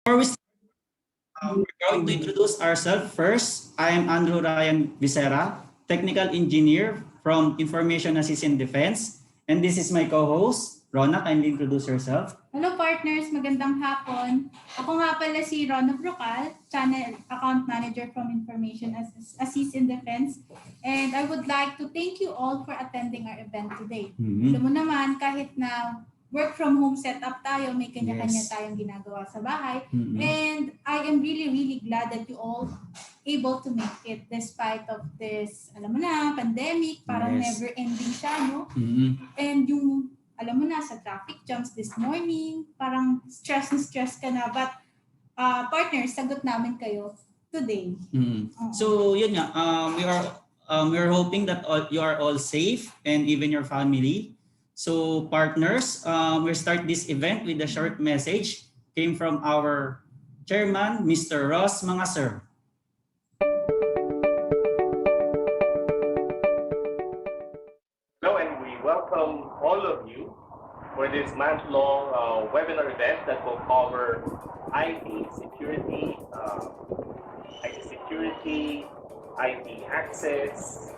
Before we start, we're going to introduce ourselves first. I am Andrew Ryan Visera, Technical Engineer from Information Assistance Defense. And this is my co-host, Rona. Kindly introduce yourself. Hello partners, magandang hapon. Ako nga pala si Rona Brocal, Channel Account Manager from Information Assist in Defense. And I would like to thank you all for attending our event today. Alam mo naman, kahit na work from home setup tayo, may kanya-kanya tayong ginagawa sa bahay. And I am really, really glad that you all able to make it despite of this, alam mo na, pandemic, parang never ending siya, no? And yung alam mo na, sa traffic jams this morning, parang stress na stress ka na. But, partners, sagot namin kayo today. So, yun nga, we are hoping that you are all safe and even your family. So, partners, we'll start this event with a short message came from our chairman, Mr. Ross Mangasir. Hello, and we welcome all of you for this month-long webinar event that will cover IT security, IT access,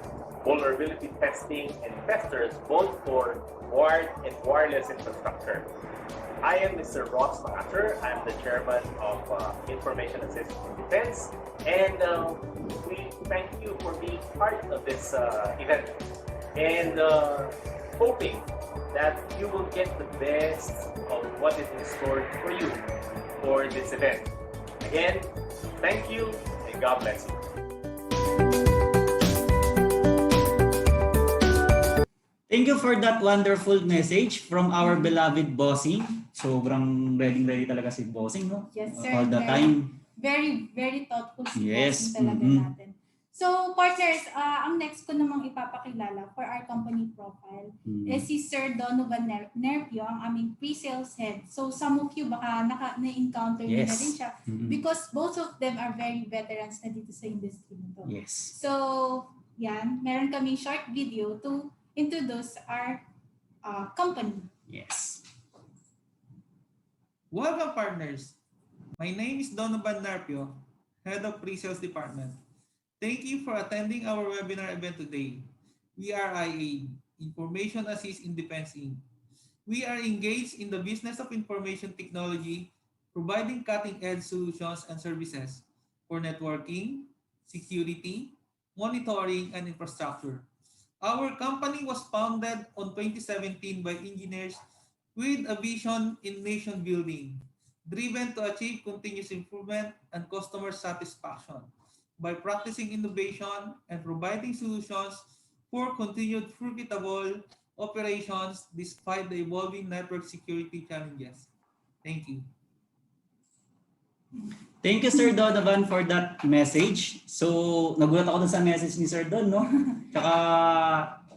vulnerability testing, and testers both for wired and wireless infrastructure. I am Mr. Ross Mangasir. I'm the chairman of Information Assistance in Defense, and we thank you for being part of this event. And hoping that you will get the best of what is in store for you for this event. Again, thank you and God bless you. Thank you for that wonderful message from our beloved bossing. Sobrang ready talaga si bossing, no? Yes, sir. All the time. Very, very thoughtful si Yes. bossing talaga natin. So, partners, ang next ko namang ipapakilala for our company profile is si Sir Donovan Nerpio, ang aming pre-sales head. So, some of you baka na-encounter niyo na rin siya because both of them are very veterans na dito sa industry nito. Yes. So, yan, meron kaming short video to introduce our company. Yes. Welcome, partners. My name is Donovan Nerpio, Head of Pre-Sales Department. Thank you for attending our webinar event today. We are IA, Information Assist in Defense Inc. We are engaged in the business of information technology, providing cutting-edge solutions and services for networking, security, monitoring, and infrastructure. Our company was founded on 2017 by engineers with a vision in nation building, driven to achieve continuous improvement and customer satisfaction by practicing innovation and providing solutions for continued profitable operations despite the evolving network security challenges. Thank you. Thank you, Sir Donovan, for that message. So, nagulat ako dun sa message ni Sir Don, no? Tsaka,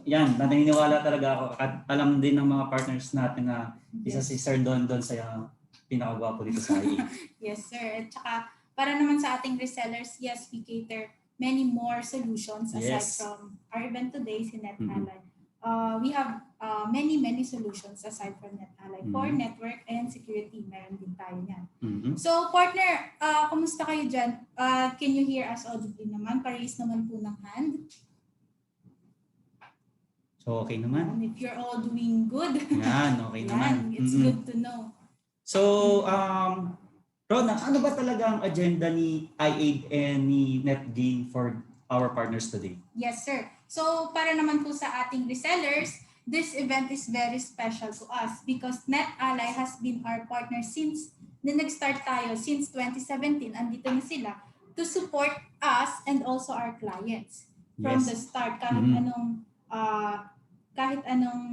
yan, naniniwala talaga ako at alam din ng mga partners natin na isa si Sir Don sa pinakagwapo dito sa IA. Yes, sir. At saka, para naman sa ating resellers, yes, we cater many more solutions aside from our event today, si Netally. We have many solutions aside from Netally for network and security. Meron din tayo yan. So, partner, kumusta kayo dyan? Can you hear us audibly naman? Pa-raise naman po ng hand. So, okay naman. And if you're all doing good, yan, okay naman. It's good to know. So, Rona, ano ba talaga ang agenda ni IA and ni NetGain for our partners today? Yes, sir. So, para naman po sa ating resellers, this event is very special to us because Netally has been our partner since nag-start tayo, since 2017. Andito na sila to support us and also our clients. From the start, kahit anong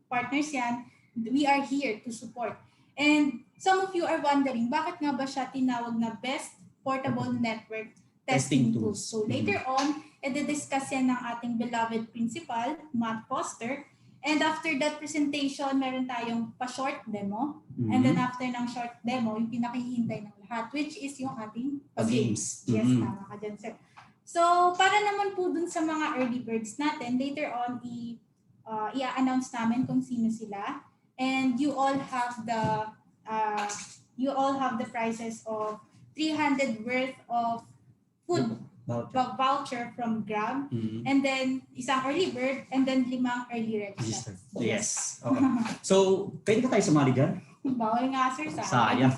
partners yan, we are here to support. And some of you are wondering, bakit nga ba siya tinawag na Best Portable Network Testing Tools? So later on, i-discuss yan ng ating beloved principal, Matt Foster. And after that presentation, meron tayong pa-short demo. And then after ng short demo, yung pinakihintay ng lahat, which is yung ating games. Yes, tama ka dyan, sir. So, para naman po dun sa mga early birds natin, later on, i-announce namin kung sino sila. And you all have the you all have the prices of 300 worth of food voucher from Grab, and then isang early bird, and then 5 early register. Yes. Okay. So, pwede ka tayo sumali dyan? Bawal nga sir, Sayang.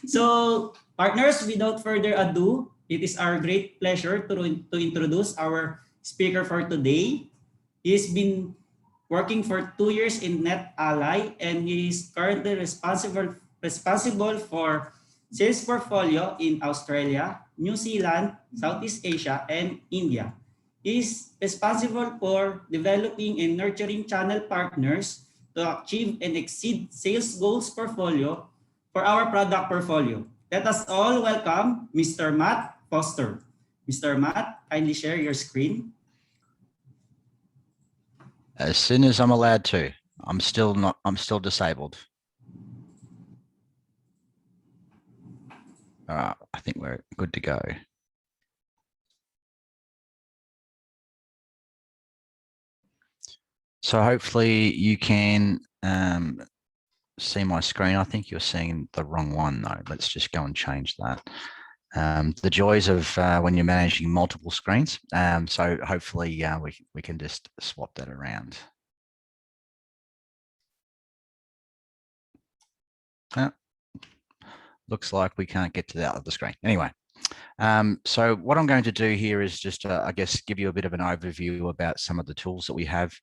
So, partners, without further ado, it is our great pleasure to introduce our speaker for today. He's been working for 2 years in Netally, and he is currently responsible for sales portfolio in Australia, New Zealand, Southeast Asia, and India. He is responsible for developing and nurturing channel partners to achieve and exceed sales goals portfolio for our product portfolio. Let us all welcome Mr. Matt Foster. Mr. Matt, kindly share your screen. As soon as I'm allowed to. I'm still disabled. All right, I think we're good to go. So hopefully you can see my screen. I think you're seeing the wrong one though. Let's just go and change that. The joys of when you're managing multiple screens. So hopefully we can just swap that around. Looks like we can't get to the other screen. Anyway, so what I'm going to do here is just, I guess, give you a bit of an overview about some of the tools that we have,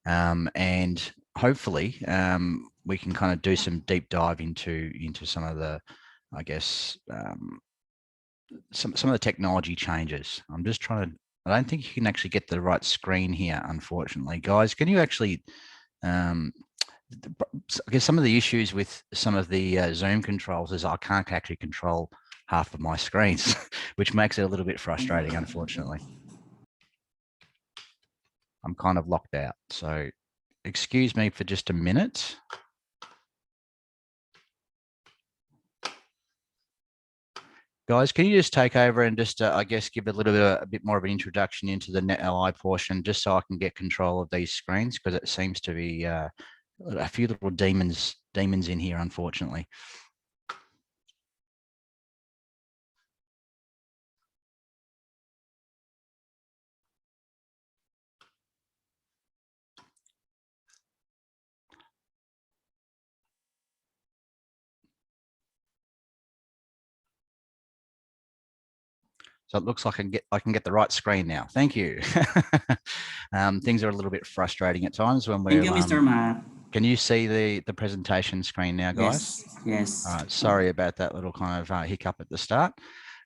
and hopefully we can kind of do some deep dive into some of the, I guess, some of the technology changes. I'm just trying to. I don't think you can actually get the right screen here, unfortunately, guys. Can you actually? I guess some of the issues with some of the Zoom controls is I can't actually control half of my screens, which makes it a little bit frustrating, unfortunately. I'm kind of locked out. So excuse me for just a minute. Guys, can you just take over and just, I guess, give a bit more of an introduction into the Netally portion, just so I can get control of these screens, because it seems to be a few little demons in here, unfortunately. So it looks like I can get the right screen now. Thank you. Things are a little bit frustrating at times when we're. Thank you, Mr. Matt. Can you see the presentation screen now, guys? Yes. All right. Sorry about that little kind of hiccup at the start.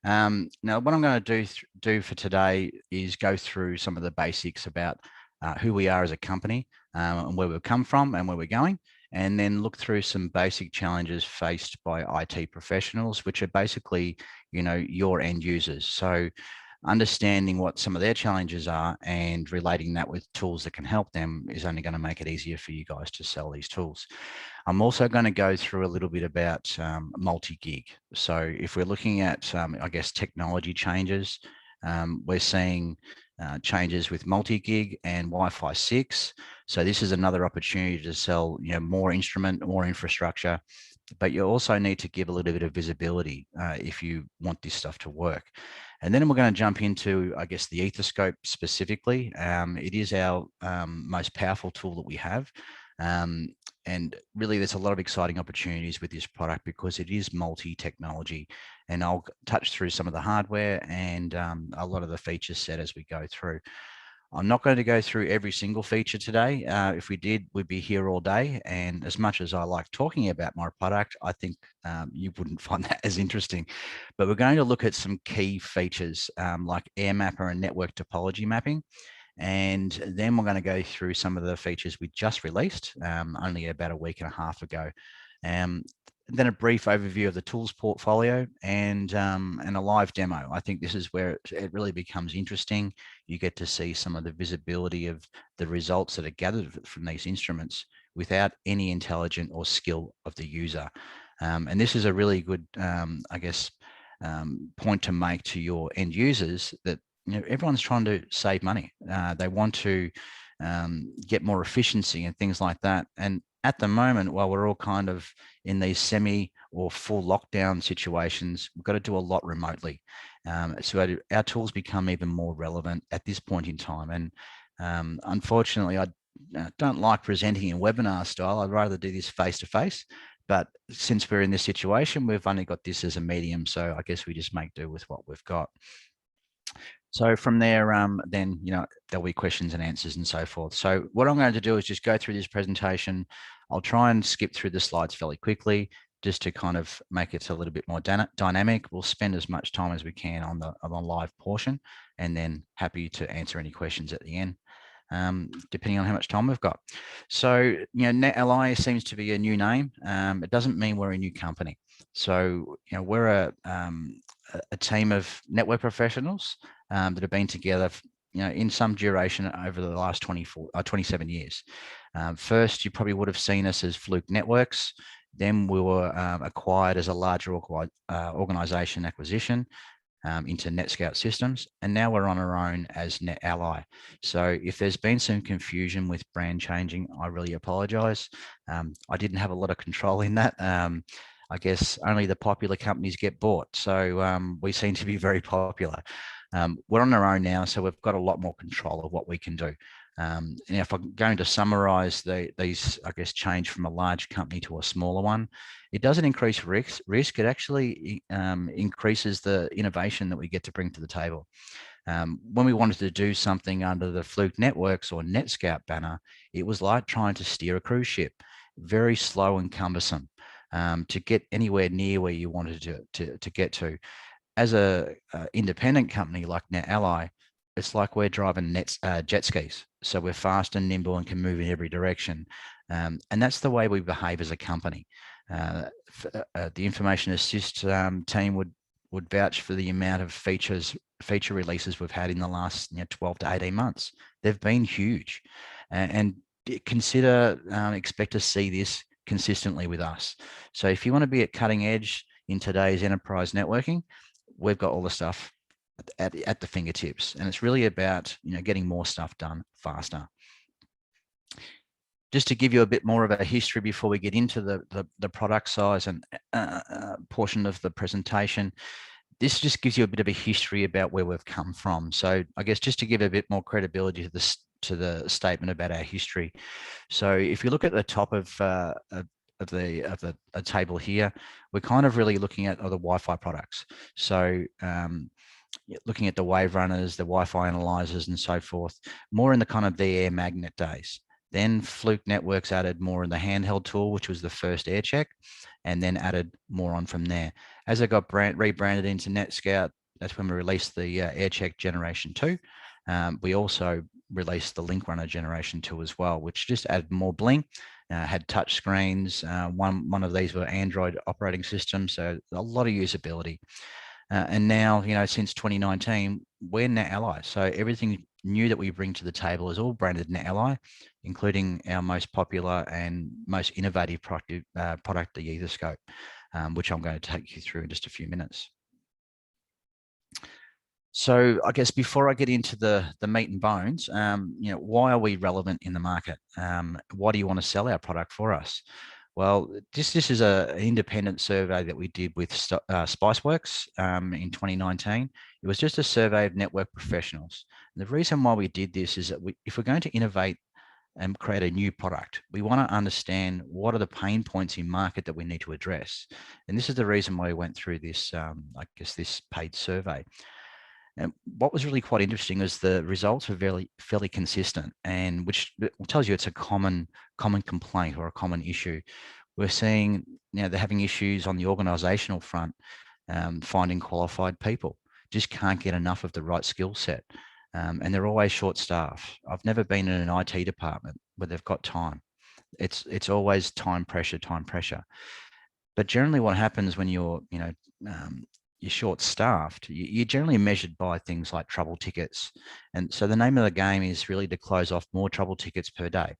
Now, what I'm going to do for today is go through some of the basics about who we are as a company, and where we've come from and where we're going, and then look through some basic challenges faced by IT professionals, which are basically, your end users. So understanding what some of their challenges are and relating that with tools that can help them is only going to make it easier for you guys to sell these tools. I'm also going to go through a little bit about multi-gig. So if we're looking at, I guess, technology changes, we're seeing changes with multi-gig and Wi-Fi 6. So this is another opportunity to sell, more instrument, more infrastructure, but you also need to give a little bit of visibility if you want this stuff to work. And then we're going to jump into, I guess, the Ethoscope specifically. It is our most powerful tool that we have. And really, there's a lot of exciting opportunities with this product because it is multi-technology. And I'll touch through some of the hardware and a lot of the feature set as we go through. I'm not going to go through every single feature today. If we did, we'd be here all day. And as much as I like talking about my product, I think you wouldn't find that as interesting. But we're going to look at some key features like air mapper and network topology mapping. And then we're going to go through some of the features we just released only about a week and a half ago. Then a brief overview of the tools portfolio and a live demo. I think this is where it really becomes interesting. You get to see some of the visibility of the results that are gathered from these instruments without any intelligence or skill of the user. And this is a really good, I guess, point to make to your end users that everyone's trying to save money. They want to get more efficiency and things like that. And at the moment, while we're all kind of in these semi or full lockdown situations, we've got to do a lot remotely. So our tools become even more relevant at this point in time. And unfortunately, I don't like presenting in webinar style. I'd rather do this face to face. But since we're in this situation, we've only got this as a medium. So I guess we just make do with what we've got. So from there, then, there'll be questions and answers and so forth. So what I'm going to do is just go through this presentation. I'll try and skip through the slides fairly quickly just to kind of make it a little bit more dynamic. We'll spend as much time as we can on the live portion, and then happy to answer any questions at the end, depending on how much time we've got. So, Netally seems to be a new name. It doesn't mean we're a new company. So, we're a team of network professionals that have been together, in some duration over the last 27 years. First, you probably would have seen us as Fluke Networks. Then we were acquired as a larger organization acquisition into NetScout Systems, and now we're on our own as Netally. So if there's been some confusion with brand changing, I really apologize. I didn't have a lot of control in that. I guess only the popular companies get bought. So we seem to be very popular. We're on our own now, so we've got a lot more control of what we can do. And if I'm going to summarize these, I guess, change from a large company to a smaller one, it doesn't increase risk. It actually increases the innovation that we get to bring to the table. When we wanted to do something under the Fluke Networks or NetScout banner, it was like trying to steer a cruise ship, very slow and cumbersome to get anywhere near where you wanted to get to. As a independent company like Netally, it's like we're driving jet skis. So we're fast and nimble and can move in every direction. And that's the way we behave as a company. The information assist team would vouch for the amount of feature releases we've had in the last 12 to 18 months. They've been huge. And expect to see this consistently with us. So if you want to be at cutting edge in today's enterprise networking, we've got all the stuff at the fingertips, and it's really about getting more stuff done faster. Just to give you a bit more of a history before we get into the product size and portion of the presentation, this just gives you a bit of a history about where we've come from. So I guess just to give a bit more credibility to the statement about our history. So if you look at the top of the table here, we're kind of really looking at other Wi-Fi products. So looking at the wave runners, the Wi-Fi analyzers and so forth, more in the kind of the air magnet days. Then Fluke Networks added more in the handheld tool, which was the first air check, and then added more on from there. As it got rebranded into NetScout, that's when we released the air check generation 2. We also released the link runner generation 2 as well, which just added more bling. Had touch screens. One of these were Android operating systems, so a lot of usability. And now, since 2019, we're Netally. So everything new that we bring to the table is all branded Netally, including our most popular and most innovative product, the Ethoscope, which I'm going to take you through in just a few minutes. So I guess before I get into the meat and bones, why are we relevant in the market? Why do you want to sell our product for us? Well, this is an independent survey that we did with Spiceworks in 2019. It was just a survey of network professionals. And the reason why we did this is that if we're going to innovate and create a new product, we want to understand what are the pain points in market that we need to address. And this is the reason why we went through this, this paid survey. And what was really quite interesting is the results were fairly consistent, and which tells you it's a common complaint or a common issue. We're seeing they're having issues on the organizational front, finding qualified people. Just can't get enough of the right skill set, and they're always short staffed. I've never been in an IT department where they've got time. It's always time pressure. But generally, what happens when you're you're short-staffed, you're generally measured by things like trouble tickets. And so the name of the game is really to close off more trouble tickets per day.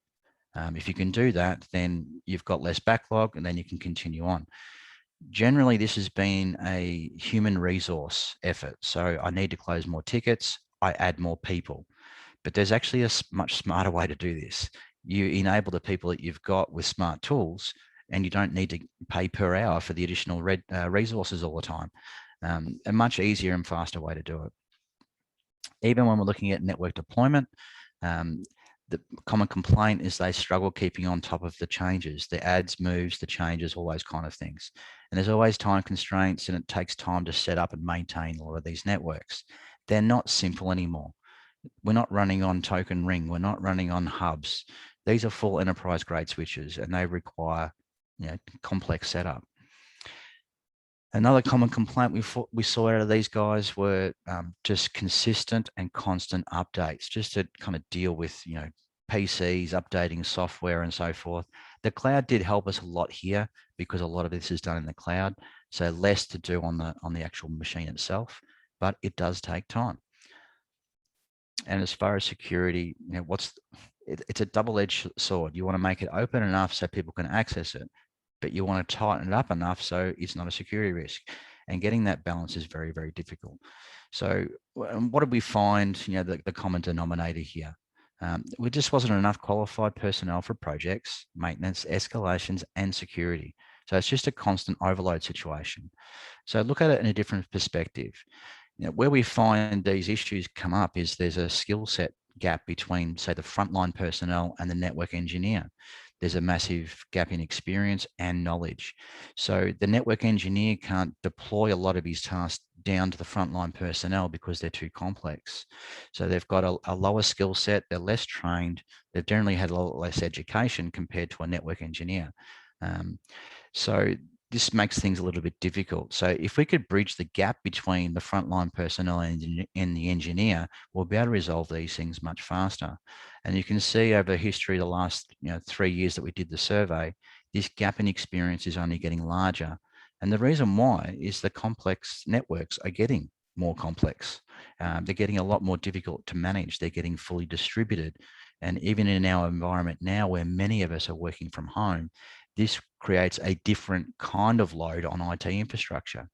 If you can do that, then you've got less backlog and then you can continue on. Generally, this has been a human resource effort. So I need to close more tickets, I add more people. But there's actually a much smarter way to do this. you enable the people that you've got with smart tools, and you don't need to pay per hour for the additional resources all the time. A much easier and faster way to do it. Even when we're looking at network deployment, the common complaint is they struggle keeping on top of the changes, the adds, moves, the changes, all those kind of things. And there's always time constraints, and it takes time to set up and maintain a lot of these networks. They're not simple anymore. We're not running on token ring. We're not running on hubs. These are full enterprise grade switches, and they require, complex setup. Another common complaint we saw out of these guys were just consistent and constant updates, just to kind of deal with, PCs, updating software and so forth. The cloud did help us a lot here because a lot of this is done in the cloud, so less to do on the actual machine itself, but it does take time. And as far as security, it's a double-edged sword. You want to make it open enough so people can access it, but you want to tighten it up enough so it's not a security risk. And getting that balance is very, very difficult. So what did we find, the common denominator here? There just wasn't enough qualified personnel for projects, maintenance, escalations, and security. So it's just a constant overload situation. So look at it in a different perspective. Where we find these issues come up is there's a skill set gap between, say, the frontline personnel and the network engineer. There's a massive gap in experience and knowledge. So the network engineer can't deploy a lot of his tasks down to the frontline personnel because they're too complex. So they've got a lower skill set, they're less trained, they've generally had a lot less education compared to a network engineer. So this makes things a little bit difficult. So if we could bridge the gap between the frontline personnel and the engineer, we'll be able to resolve these things much faster. And you can see over history, the last 3 years that we did the survey, this gap in experience is only getting larger. And the reason why is the complex networks are getting more complex. They're getting a lot more difficult to manage. They're getting fully distributed. And even in our environment now, where many of us are working from home, this creates a different kind of load on IT infrastructure.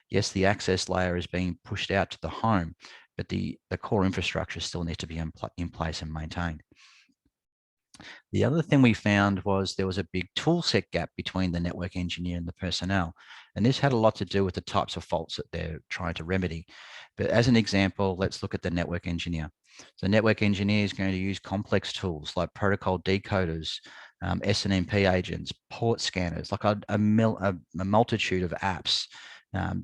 Yes, the access layer is being pushed out to the home, but the core infrastructure still needs to be in place and maintained. The other thing we found was there was a big tool set gap between the network engineer and the personnel. And this had a lot to do with the types of faults that they're trying to remedy. But as an example, let's look at the network engineer. So network engineer is going to use complex tools like protocol decoders, SNMP agents, port scanners, like a multitude of apps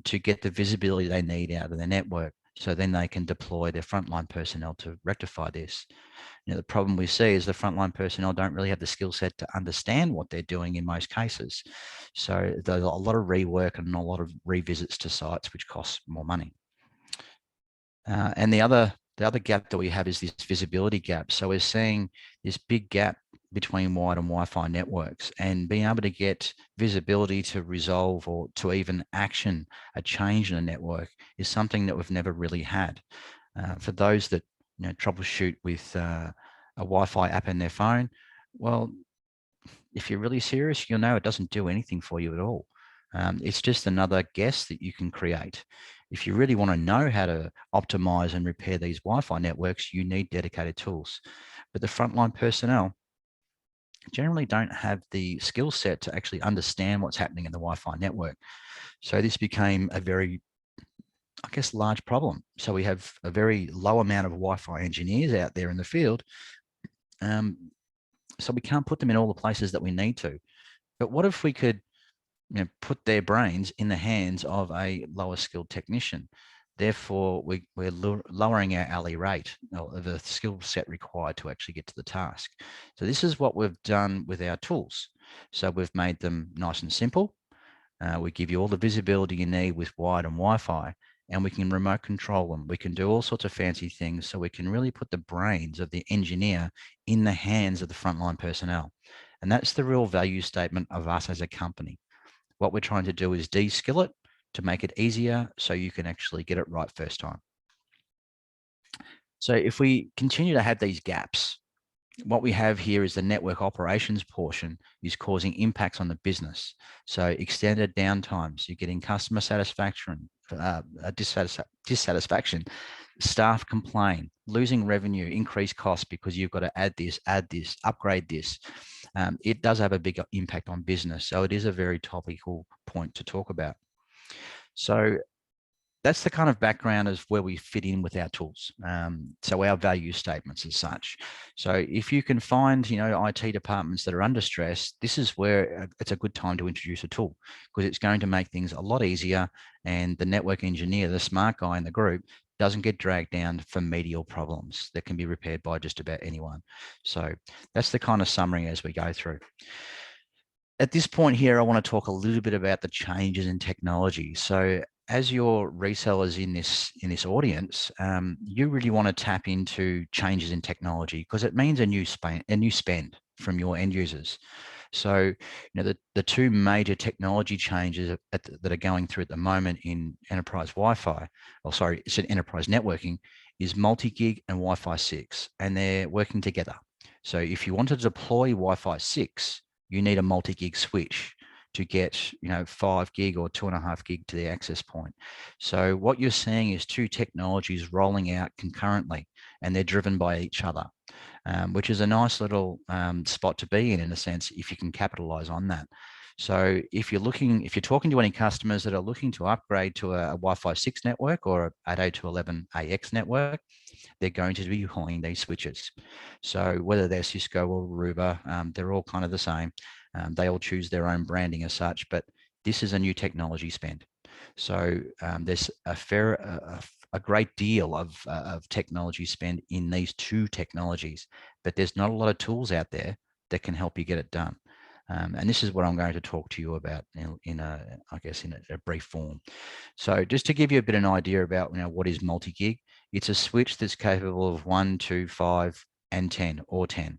to get the visibility they need out of the network. So then they can deploy their frontline personnel to rectify this. The problem we see is the frontline personnel don't really have the skill set to understand what they're doing in most cases. So there's a lot of rework and a lot of revisits to sites, which costs more money. And the other gap that we have is this visibility gap. So we're seeing this big gap between wired and Wi-Fi networks, and being able to get visibility to resolve or to even action a change in a network is something that we've never really had. For those that troubleshoot with a Wi-Fi app in their phone, well, if you're really serious, you'll know it doesn't do anything for you at all. It's just another guess that you can create. If you really want to know how to optimize and repair these Wi-Fi networks, you need dedicated tools. But the frontline personnel generally don't have the skill set to actually understand what's happening in the Wi-Fi network. So this became a very, I guess, large problem. So we have a very low amount of Wi-Fi engineers out there in the field. So we can't put them in all the places that we need to. But what if we could put their brains in the hands of a lower skilled technician? Therefore, we're lowering our hourly rate, or the skill set required to actually get to the task. So this is what we've done with our tools. So we've made them nice and simple. We give you all the visibility you need with wired and Wi-Fi, and we can remote control them. We can do all sorts of fancy things, so we can really put the brains of the engineer in the hands of the frontline personnel. And that's the real value statement of us as a company. What we're trying to do is de-skill it to make it easier so you can actually get it right first time. So if we continue to have these gaps, what we have here is the network operations portion is causing impacts on the business. So extended downtimes, you're getting customer satisfaction, dissatisfaction, staff complain, losing revenue, increased costs because you've got to add this, upgrade this. It does have a big impact on business. So it is a very topical point to talk about. So that's the kind of background of where we fit in with our tools. So our value statements as such. So if you can find, IT departments that are under stress, this is where it's a good time to introduce a tool, because it's going to make things a lot easier. And the network engineer, the smart guy in the group, doesn't get dragged down for medial problems that can be repaired by just about anyone. So that's the kind of summary as we go through. At this point here, I want to talk a little bit about the changes in technology. So as your resellers in this audience, you really want to tap into changes in technology, because it means a new spend from your end users. So, the two major technology changes that are going through at the moment in enterprise Wi-Fi, it's in enterprise networking, is multi-gig and Wi-Fi 6, and they're working together. So if you want to deploy Wi-Fi 6, you need a multi-gig switch to get 5 gig or 2.5 gig to the access point. So what you're seeing is two technologies rolling out concurrently, and they're driven by each other, which is a nice little spot to be in a sense, if you can capitalize on that. So if you're talking to any customers that are looking to upgrade to a Wi-Fi 6 network or a 802.11ax network, they're going to be deploying these switches. So whether they're Cisco or Aruba, they're all kind of the same. They all choose their own branding as such, but this is a new technology spend. So there's a great deal of technology spend in these two technologies, but there's not a lot of tools out there that can help you get it done. And this is what I'm going to talk to you about in a brief form. So just to give you a bit of an idea about what is multi-gig, it's a switch that's capable of 1, 2, 5, and 10, or 10.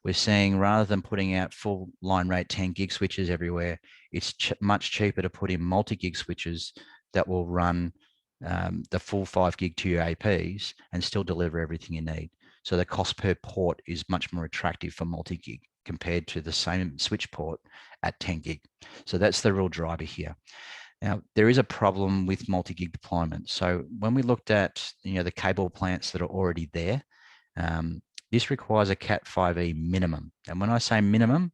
We're seeing, rather than putting out full line rate 10 gig switches everywhere, it's much cheaper to put in multi-gig switches that will run the full 5 gig to your APs and still deliver everything you need. So the cost per port is much more attractive for multi-gig compared to the same switch port at 10 gig. So that's the real driver here. Now, there is a problem with multi-gig deployment. So when we looked at the cable plants that are already there, this requires a Cat5e minimum. And when I say minimum,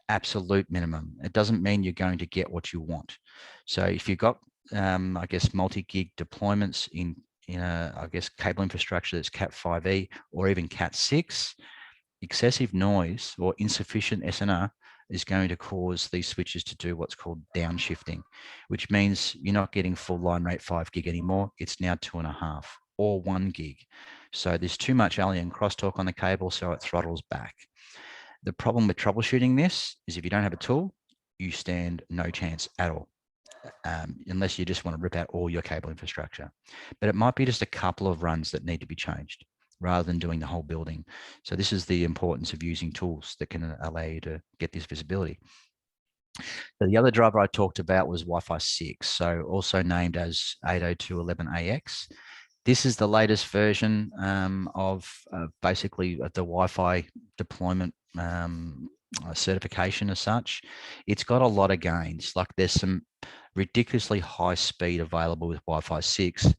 absolute minimum. It doesn't mean you're going to get what you want. So if you've got, multi-gig deployments in cable infrastructure that's Cat5e or even Cat6, excessive noise or insufficient SNR is going to cause these switches to do what's called downshifting, which means you're not getting full line rate 5 gig anymore. It's now 2.5 or 1 gig. So there's too much alien crosstalk on the cable, so it throttles back. The problem with troubleshooting this is if you don't have a tool, you stand no chance at all, unless you just want to rip out all your cable infrastructure. But it might be just a couple of runs that need to be changed rather than doing the whole building. So this is the importance of using tools that can allow you to get this visibility. So the other driver I talked about was Wi-Fi 6, so also named as 802.11ax. This is the latest version of basically the Wi-Fi deployment certification as such. It's got a lot of gains. Like there's some ridiculously high speed available with Wi-Fi 6,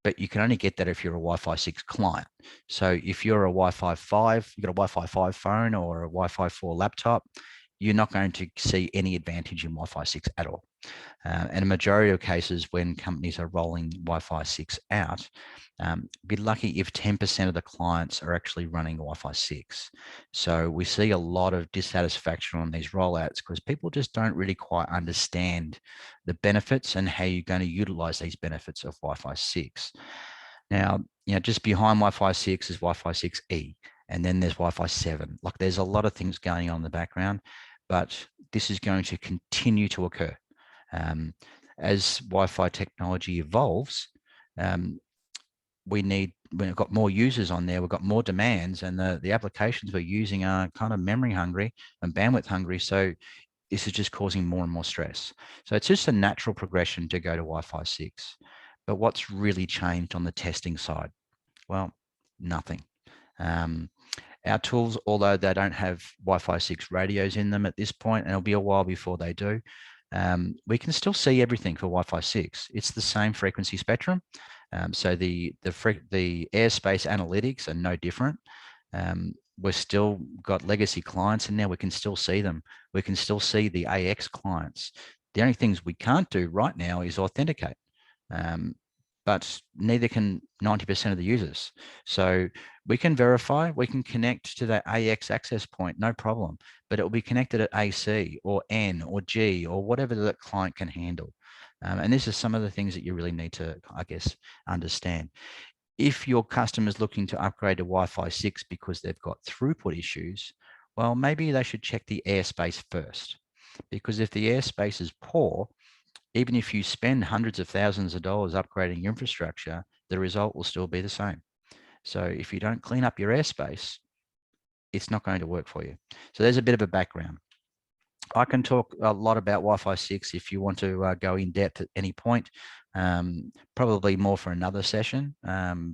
but you can only get that if you're a Wi-Fi 6 client. So if you're a Wi-Fi 5, you've got a Wi-Fi 5 phone or a Wi-Fi 4 laptop, you're not going to see any advantage in Wi-Fi 6 at all. And a majority of cases when companies are rolling Wi-Fi 6 out, be lucky if 10% of the clients are actually running Wi-Fi 6. So we see a lot of dissatisfaction on these rollouts because people just don't really quite understand the benefits and how you're going to utilize these benefits of Wi-Fi 6. Now, just behind Wi-Fi 6 is Wi-Fi 6E, and then there's Wi-Fi 7. Like there's a lot of things going on in the background, but this is going to continue to occur. As Wi-Fi technology evolves, we've got more users on there, we've got more demands, and the applications we're using are kind of memory hungry and bandwidth hungry. So this is just causing more and more stress. So it's just a natural progression to go to Wi-Fi 6. But what's really changed on the testing side? Well, nothing. Our tools, although they don't have Wi-Fi 6 radios in them at this point, and it'll be a while before they do, we can still see everything for Wi-Fi 6. It's the same frequency spectrum. So the airspace analytics are no different. We've still got legacy clients in there. We can still see them. We can still see the AX clients. The only things we can't do right now is authenticate. But neither can 90% of the users. So we can verify, we can connect to that AX access point, no problem, but it will be connected at AC or N or G or whatever the client can handle. And this is some of the things that you really need to, I guess, understand. If your customer is looking to upgrade to Wi-Fi 6 because they've got throughput issues, well, maybe they should check the airspace first. Because if the airspace is poor, even if you spend hundreds of thousands of dollars upgrading your infrastructure, the result will still be the same. So if you don't clean up your airspace, it's not going to work for you. So there's a bit of a background. I can talk a lot about Wi-Fi 6 if you want to go in depth at any point, probably more for another session,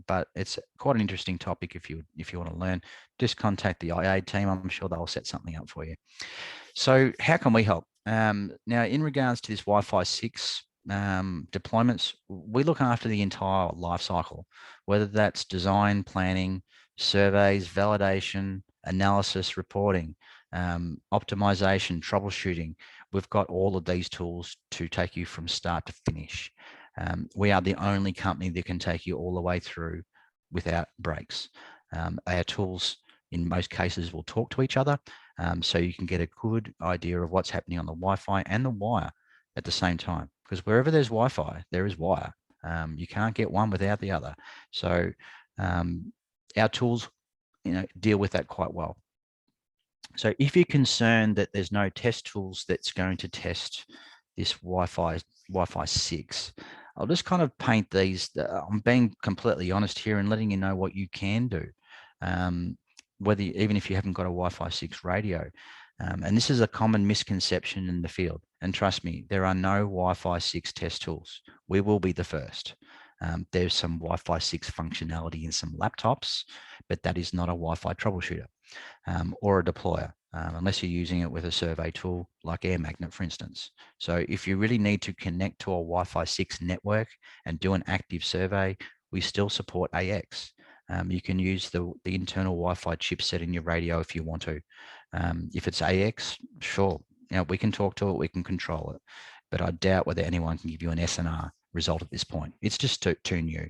but it's quite an interesting topic if you want to learn. Just contact the IA team. I'm sure they'll set something up for you. So how can we help? Now, in regards to this Wi-Fi 6 deployments, we look after the entire life cycle, whether that's design, planning, surveys, validation, analysis, reporting, optimization, troubleshooting. We've got all of these tools to take you from start to finish. We are the only company that can take you all the way through without breaks. Our tools, in most cases, will talk to each other, so you can get a good idea of what's happening on the Wi-Fi and the wire at the same time. Because wherever there's Wi-Fi, there is wire. You can't get one without the other. So our tools, deal with that quite well. So if you're concerned that there's no test tools that's going to test this Wi-Fi 6, I'll just kind of paint these. I'm being completely honest here and letting you know what you can do, even if you haven't got a Wi-Fi 6 radio. And this is a common misconception in the field. And trust me, there are no Wi-Fi 6 test tools. We will be the first. There's some Wi-Fi 6 functionality in some laptops, but that is not a Wi-Fi troubleshooter or a deployer, unless you're using it with a survey tool like Air Magnet, for instance. So if you really need to connect to a Wi-Fi 6 network and do an active survey, we still support AX. You can use the internal Wi-Fi chipset in your radio if you want to. If it's AX, sure, we can talk to it, we can control it, but I doubt whether anyone can give you an SNR result at this point. It's just too new.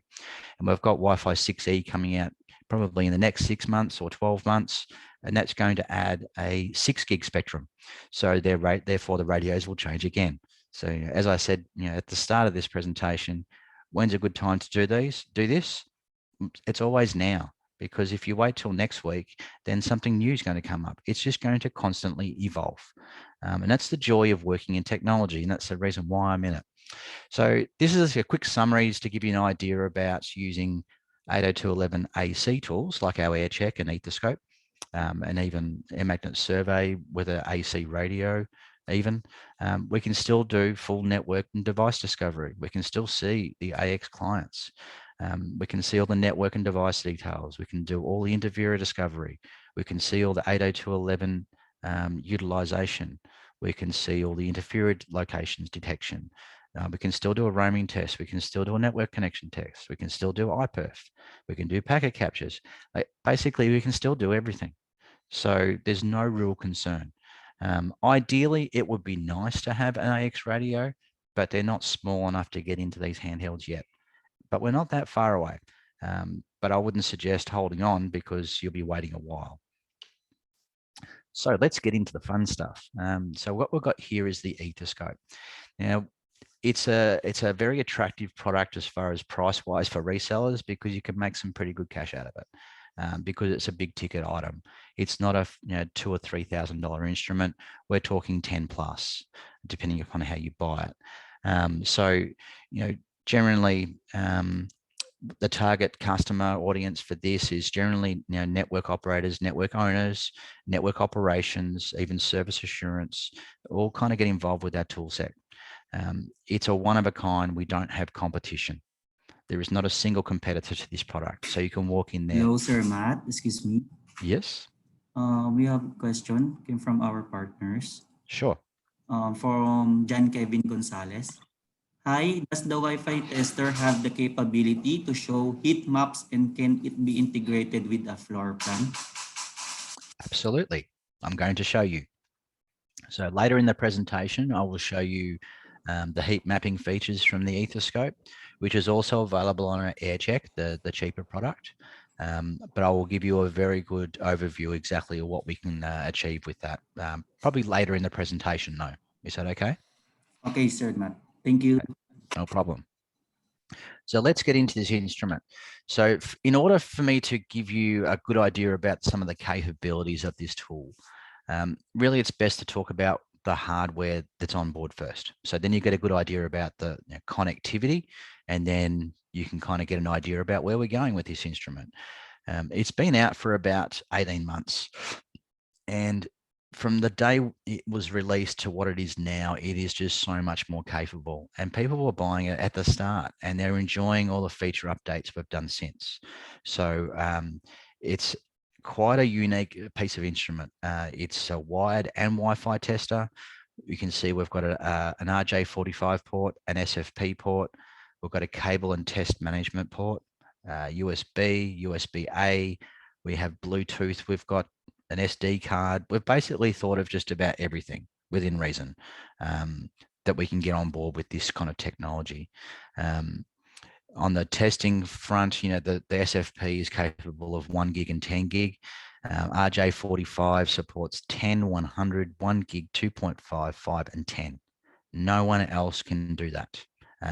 And we've got Wi-Fi 6E coming out probably in the next 6 months or 12 months, and that's going to add a 6 gig spectrum. So therefore the radios will change again. So as I said, at the start of this presentation, when's a good time to do this? It's always now, because if you wait till next week, then something new is going to come up. It's just going to constantly evolve. And that's the joy of working in technology, and that's the reason why I'm in it. So this is a quick summary to give you an idea about using 802.11 AC tools like our AirCheck and Ethoscope, and even Air Magnet Survey with an AC radio. Even we can still do full network and device discovery. We can still see the AX clients. We can see all the network and device details. We can do all the interviewer discovery. We can see all the 802.11 utilization. We can see all the interferer locations detection. We can still do a roaming test. We can still do a network connection test. We can still do iPerf. We can do packet captures. Basically, we can still do everything. So there's no real concern. Ideally, it would be nice to have an AX radio, but they're not small enough to get into these handhelds yet. But we're not that far away. But I wouldn't suggest holding on, because you'll be waiting a while. So let's get into the fun stuff. So what we've got here is the Ethoscope. Now, it's a very attractive product as far as price wise for resellers, because you can make some pretty good cash out of it, because it's a big ticket item. It's not a $2,000 or $3,000 instrument. We're talking 10 plus, depending upon how you buy it. So generally, the target customer audience for this is generally network operators, network owners, network operations, even service assurance, all kind of get involved with our tool set. It's a one of a kind. We don't have competition. There is not a single competitor to this product. So you can walk in there. Hello, Sir Matt. Excuse me. Yes. We have a question came from our partners. Sure. from John Kevin Gonzalez. Hi, does the Wi-Fi tester have the capability to show heat maps and can it be integrated with a floor plan? Absolutely. I'm going to show you. So later in the presentation, I will show you the heat mapping features from the Ethoscope, which is also available on our AirCheck, the cheaper product. But I will give you a very good overview exactly of what we can achieve with that, probably later in the presentation though. Is that okay? Okay, sir, Matt. Thank you. No problem. So let's get into this instrument. So in order for me to give you a good idea about some of the capabilities of this tool, really it's best to talk about the hardware that's on board first. So then you get a good idea about the connectivity, and then you can kind of get an idea about where we're going with this instrument. It's been out for about 18 months. And from the day it was released to what it is now, it is just so much more capable. And people were buying it at the start and they're enjoying all the feature updates we've done since. So it's quite a unique piece of instrument. It's a wired and Wi-Fi tester. You can see we've got an RJ45 port, an SFP port. We've got a cable and test management port, USB, USB-A. We have Bluetooth. We've got an SD card. We've basically thought of just about everything within reason that we can get on board with this kind of technology. On the testing front, the SFP is capable of 1 gig and 10 gig. RJ45 supports 10, 100, 1 gig, 2.5, 5, and 10. No one else can do that.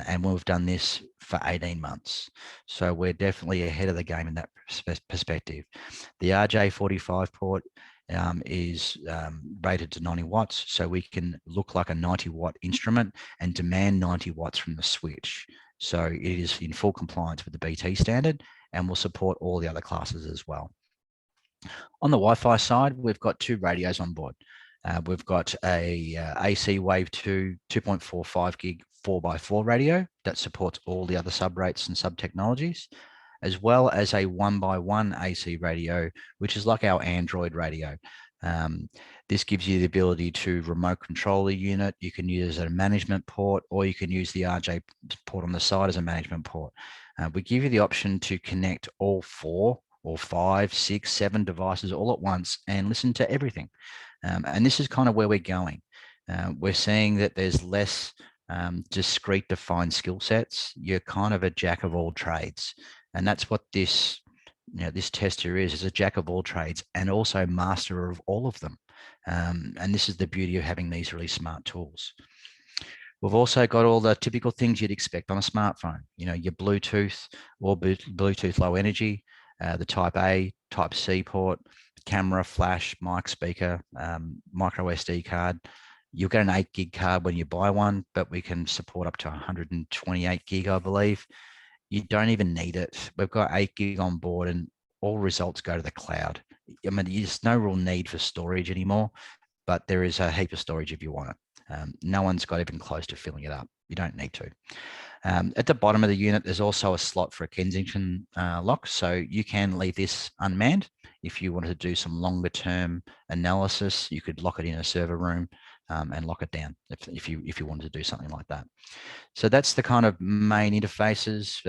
And we've done this for 18 months. So we're definitely ahead of the game in that perspective. The RJ45 port is rated to 90 watts. So we can look like a 90 watt instrument and demand 90 watts from the switch. So it is in full compliance with the BT standard and will support all the other classes as well. On the Wi-Fi side, we've got 2 radios on board. We've got a AC Wave 2 2.45 gig 4x4 radio that supports all the other sub rates and sub technologies, as well as a 1x1 AC radio, which is like our Android radio. This gives you the ability to remote control the unit. You can use it as a management port, or you can use the RJ port on the side as a management port. We give you the option to connect all 4 or 5, 6, 7 devices all at once and listen to everything. And this is kind of where we're going. We're seeing that there's less discrete defined skill sets. You're kind of a jack of all trades. And that's what this tester is a jack of all trades and also master of all of them. And this is the beauty of having these really smart tools. We've also got all the typical things you'd expect on a smartphone, your Bluetooth or Bluetooth low energy, the type A, type C port, camera, flash, mic, speaker, micro SD card. You'll get an 8 gig card when you buy one, but we can support up to 128 gig, I believe. You don't even need it. We've got 8 gig on board and all results go to the cloud. I mean, there's no real need for storage anymore, but there is a heap of storage if you want it. No one's got even close to filling it up. You don't need to. At the bottom of the unit, there's also a slot for a Kensington lock. So you can leave this unmanned. If you wanted to do some longer term analysis, you could lock it in a server room and lock it down if you wanted to do something like that. So that's the kind of main interfaces.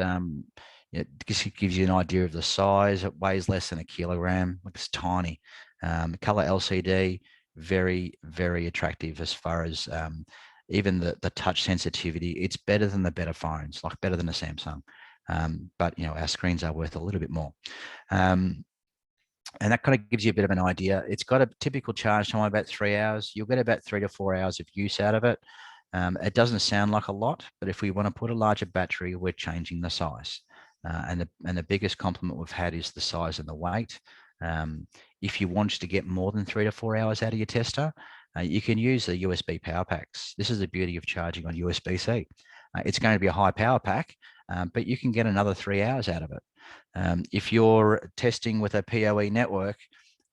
It gives you an idea of the size. It weighs less than a kilogram. It's tiny. Color LCD, very, very attractive as far as even the touch sensitivity. It's better than the better phones, like better than a Samsung. But our screens are worth a little bit more. And that kind of gives you a bit of an idea. It's got a typical charge time of about 3 hours. You'll get about 3 to 4 hours of use out of it. It doesn't sound like a lot, but if we want to put a larger battery, we're changing the size. And the biggest compliment we've had is the size and the weight. If you want to get more than 3 to 4 hours out of your tester, you can use the USB power packs. This is the beauty of charging on USB-C. It's going to be a high power pack, but you can get another 3 hours out of it. If you're testing with a PoE network,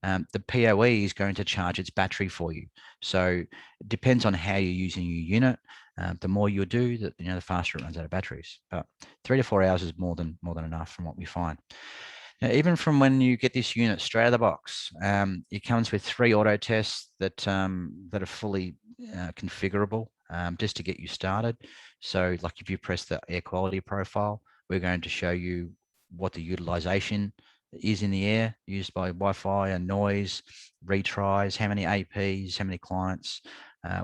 the PoE is going to charge its battery for you. So it depends on how you're using your unit. The more you do, the faster it runs out of batteries. But 3 to 4 hours is more than enough from what we find. Now, even from when you get this unit straight out of the box, it comes with 3 auto tests that that are fully configurable just to get you started. So, like if you press the air quality profile, we're going to show you what the utilization is in the air used by Wi-Fi and noise, retries, how many APs, how many clients.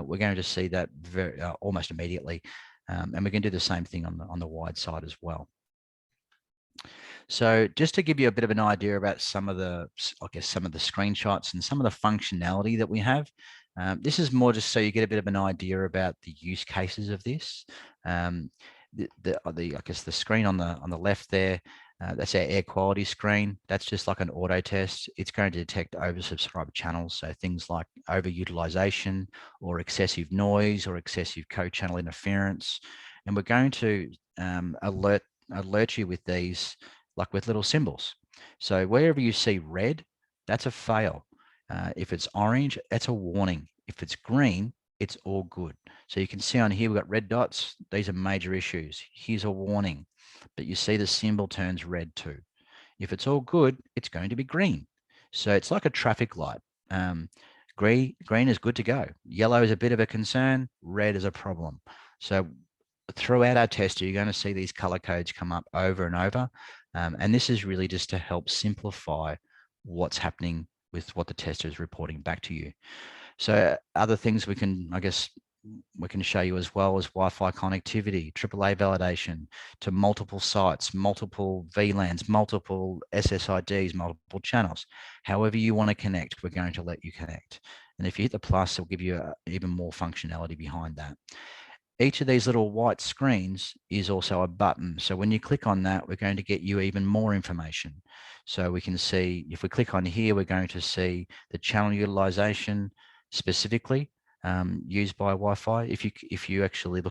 We're going to see that very almost immediately, and we can do the same thing on the wide side as well. So just to give you a bit of an idea about some of the, I guess, some of the screenshots and some of the functionality that we have, this is more just so you get a bit of an idea about the use cases of this. I guess the screen on the left there, that's our air quality screen. That's just like an auto test. It's going to detect oversubscribed channels. So things like overutilization or excessive noise or excessive co-channel interference. And we're going to alert you with these like with little symbols. So wherever you see red, that's a fail. If it's orange, that's a warning. If it's green, it's all good. So you can see on here, we've got red dots. These are major issues. Here's a warning, but you see the symbol turns red too. If it's all good, it's going to be green. So it's like a traffic light. Green is good to go. Yellow is a bit of a concern. Red is a problem. So throughout our test, you're going to see these color codes come up over and over. And this is really just to help simplify what's happening with what the tester is reporting back to you. So other things we can, I guess, we can show you as well as Wi-Fi connectivity, AAA validation to multiple sites, multiple VLANs, multiple SSIDs, multiple channels. However you want to connect, we're going to let you connect. And if you hit the plus, it'll give you even more functionality behind that. Each of these little white screens is also a button. So when you click on that, we're going to get you even more information. So we can see, if we click on here, we're going to see the channel utilization specifically used by Wi-Fi. If you actually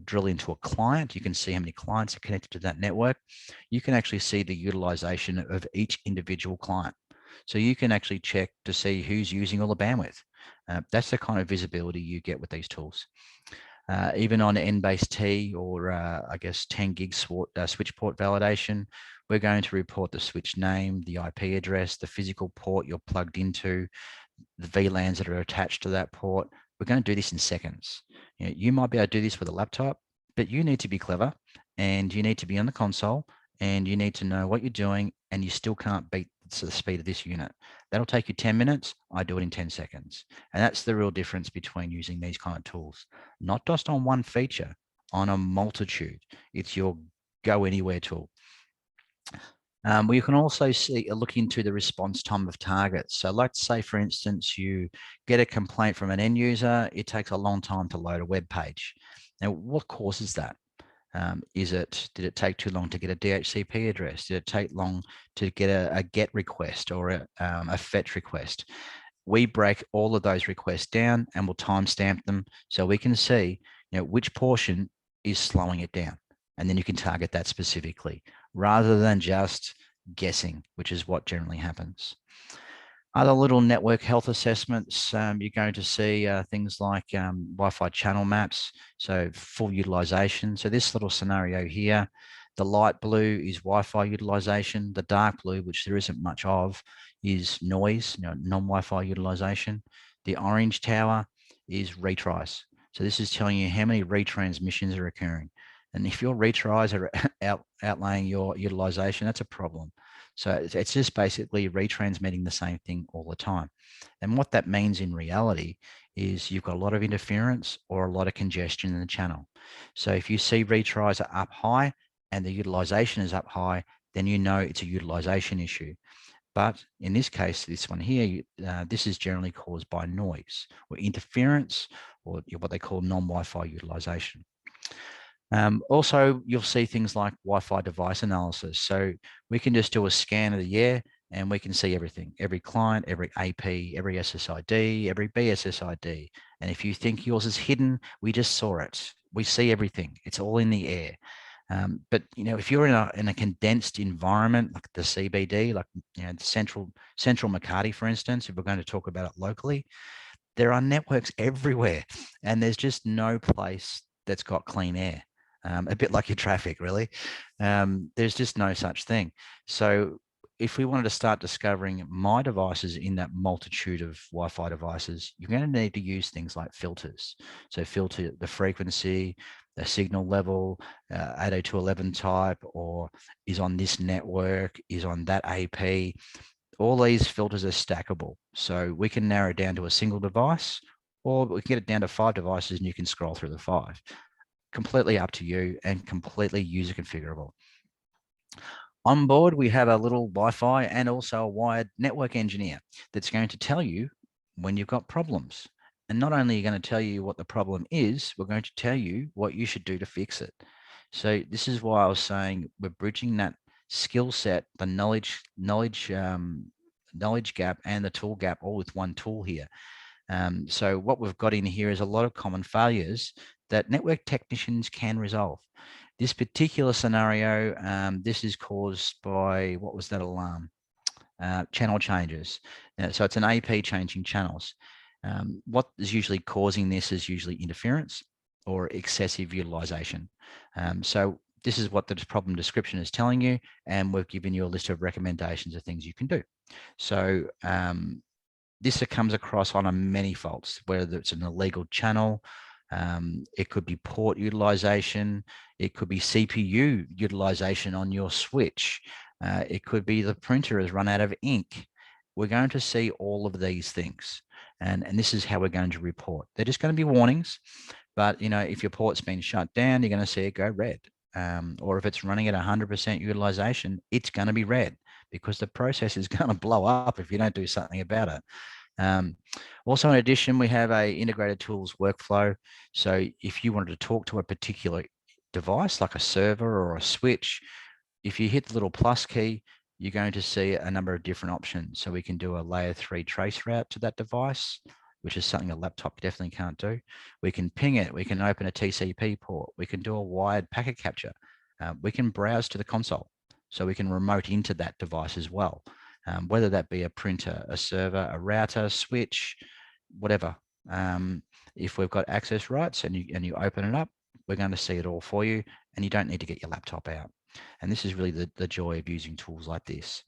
drill into a client, you can see how many clients are connected to that network. You can actually see the utilization of each individual client. So you can actually check to see who's using all the bandwidth. That's the kind of visibility you get with these tools. Even on N-base-T or I guess 10 gig switch port validation, we're going to report the switch name, the IP address, the physical port you're plugged into, the VLANs that are attached to that port. We're going to do this in seconds. You might be able to do this with a laptop, but you need to be clever and you need to be on the console and you need to know what you're doing, and you still can't beat the speed of this unit. That'll take you 10 minutes. I do it in 10 seconds. And that's the real difference between using these kind of tools, not just on one feature, on a multitude. It's your go anywhere tool. We can also look into the response time of targets. So let's say, for instance, you get a complaint from an end user. It takes a long time to load a web page. Now, what causes that? Did it take too long to get a DHCP address? Did it take long to get a GET request or a fetch request? We break all of those requests down and we'll timestamp them so we can see, which portion is slowing it down. And then you can target that specifically rather than just guessing, which is what generally happens. Other little network health assessments, you're going to see things like Wi-Fi channel maps, so full utilization. So this little scenario here, the light blue is Wi-Fi utilization. The dark blue, which there isn't much of, is noise, non-Wi-Fi utilization. The orange tower is retries. So this is telling you how many retransmissions are occurring. And if your retries are outlaying your utilization, that's a problem. So it's just basically retransmitting the same thing all the time. And what that means in reality is you've got a lot of interference or a lot of congestion in the channel. So if you see retries are up high and the utilization is up high, then you know it's a utilization issue. But in this case, this one here, this is generally caused by noise or interference or what they call non-Wi-Fi utilization. Also, you'll see things like Wi-Fi device analysis. So we can just do a scan of the air and we can see everything, every client, every AP, every SSID, every BSSID. And if you think yours is hidden, we just saw it. We see everything. It's all in the air. But if you're in a condensed environment like the CBD, like the central Makati, for instance, if we're going to talk about it locally, there are networks everywhere, and there's just no place that's got clean air. A bit like your traffic, really. There's just no such thing. So if we wanted to start discovering my devices in that multitude of Wi-Fi devices, you're going to need to use things like filters. So filter the frequency, the signal level, 802.11 type, or is on this network, is on that AP. All these filters are stackable. So we can narrow it down to a single device, or we can get it down to 5 devices and you can scroll through the 5. Completely up to you and completely user configurable. On board, we have a little Wi-Fi and also a wired network engineer that's going to tell you when you've got problems. And not only are you going to tell you what the problem is, we're going to tell you what you should do to fix it. So this is why I was saying we're bridging that skill set, the knowledge gap and the tool gap all with one tool here. So what we've got in here is a lot of common failures that network technicians can resolve. This particular scenario, this is caused by, what was that alarm? Channel changes. So it's an AP changing channels. What is usually causing this is usually interference or excessive utilization. So this is what the problem description is telling you, and we've given you a list of recommendations of things you can do. So this comes across on many faults, whether it's an illegal channel, it could be port utilization, it could be CPU utilization on your switch, it could be the printer has run out of ink. We're going to see all of these things, and this is how we're going to report. They're just going to be warnings, but if your port's been shut down, you're going to see it go red. Or if it's running at 100% utilization, it's going to be red because the process is going to blow up if you don't do something about it. Also, in addition, we have a integrated tools workflow. So if you wanted to talk to a particular device like a server or a switch, if you hit the little plus key, you're going to see a number of different options. So we can do a layer 3 trace route to that device, which is something a laptop definitely can't do. We can ping it. We can open a TCP port. We can do a wired packet capture. We can browse to the console. So we can remote into that device as well. Whether that be a printer, a server, a router, switch, whatever. If we've got access rights and you open it up, we're going to see it all for you, and you don't need to get your laptop out. And this is really the joy of using tools like this.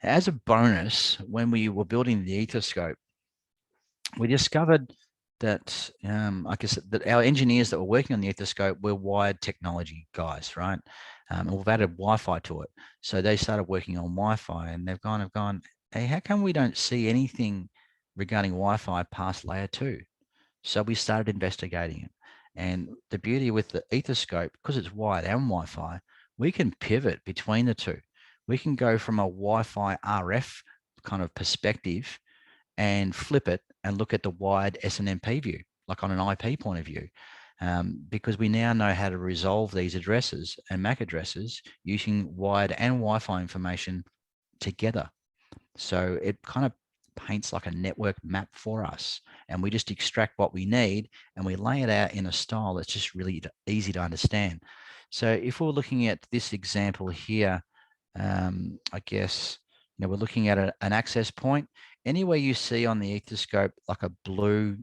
As a bonus, when we were building the Ethoscope, we discovered that I guess that our engineers that were working on the Ethoscope were wired technology guys, right? And we've added Wi-Fi to it. So they started working on Wi-Fi, and they've gone, hey, how come we don't see anything regarding Wi-Fi past layer 2? So we started investigating it. And the beauty with the Ethoscope, because it's wired and Wi-Fi, we can pivot between the two. We can go from a Wi-Fi RF kind of perspective and flip it and look at the wired SNMP view, like on an IP point of view, because we now know how to resolve these addresses and MAC addresses using wired and Wi-Fi information together. So it kind of paints like a network map for us, and we just extract what we need and we lay it out in a style that's just really easy to understand. So if we're looking at this example here, I guess we're looking at an access point. Anywhere you see on the Ethoscope like a blue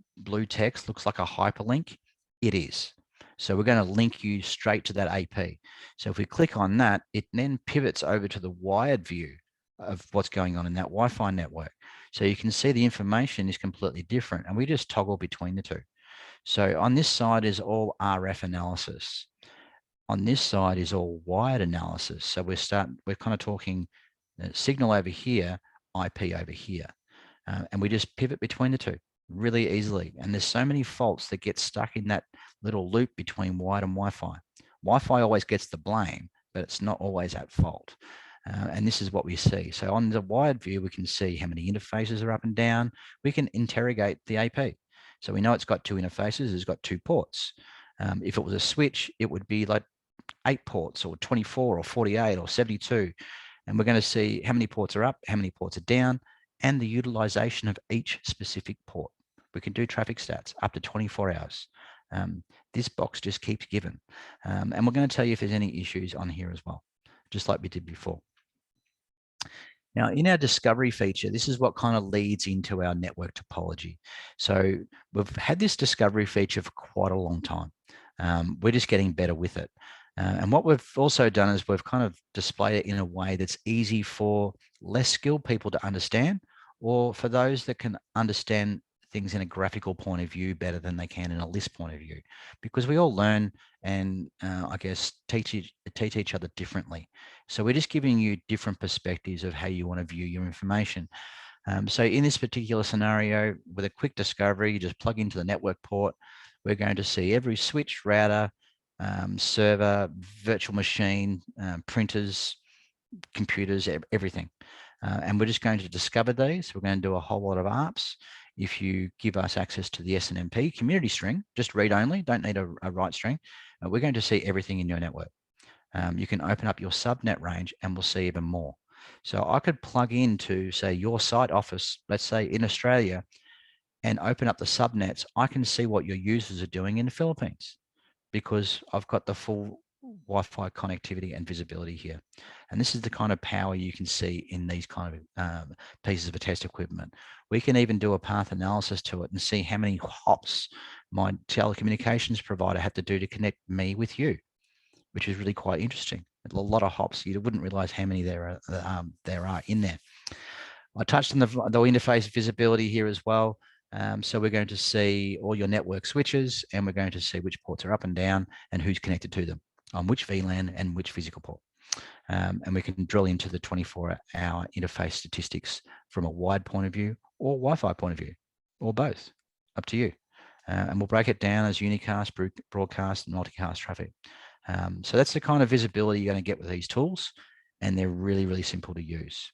text looks like a hyperlink, it is. So we're going to link you straight to that AP. So if we click on that, it then pivots over to the wired view of what's going on in that Wi-Fi network. So you can see the information is completely different, and we just toggle between the two. So on this side is all RF analysis. On this side is all wired analysis. So we're kind of talking signal over here, IP over here. And we just pivot between the two really easily. And there's so many faults that get stuck in that little loop between wired and Wi-Fi. Wi-Fi always gets the blame, but it's not always at fault. And this is what we see. So on the wired view, we can see how many interfaces are up and down. We can interrogate the AP. So we know it's got 2 interfaces, it's got 2 ports. If it was a switch, it would be like 8 ports or 24 or 48 or 72. And we're going to see how many ports are up, how many ports are down, and the utilization of each specific port. We can do traffic stats up to 24 hours. This box just keeps giving. And we're going to tell you if there's any issues on here as well, just like we did before. Now, in our discovery feature, this is what kind of leads into our network topology. So we've had this discovery feature for quite a long time. We're just getting better with it. And what we've also done is we've kind of displayed it in a way that's easy for less skilled people to understand, or for those that can understand things in a graphical point of view better than they can in a list point of view, because we all learn and I guess teach each other differently. So we're just giving you different perspectives of how you want to view your information. So in this particular scenario, with a quick discovery, you just plug into the network port. We're going to see every switch, router, server, virtual machine, printers, computers, everything. And we're just going to discover these. We're going to do a whole lot of ARPs. If you give us access to the SNMP community string, just read only, don't need a write string, we're going to see everything in your network. You can open up your subnet range and we'll see even more. So I could plug into, say, your site office, let's say in Australia, and open up the subnets. I can see what your users are doing in the Philippines because I've got the full Wi-Fi connectivity and visibility here. And this is the kind of power you can see in these kind of pieces of test equipment. We can even do a path analysis to it and see how many hops my telecommunications provider had to do to connect me with you, which is really quite interesting. A lot of hops. You wouldn't realize how many there are in there. I touched on the interface visibility here as well. So we're going to see all your network switches, and we're going to see which ports are up and down and who's connected to them on which VLAN and which physical port. And we can drill into the 24-hour interface statistics from a wide point of view or Wi-Fi point of view, or both, up to you. And we'll break it down as unicast, broadcast, and multicast traffic. So that's the kind of visibility you're going to get with these tools, and they're really, really simple to use.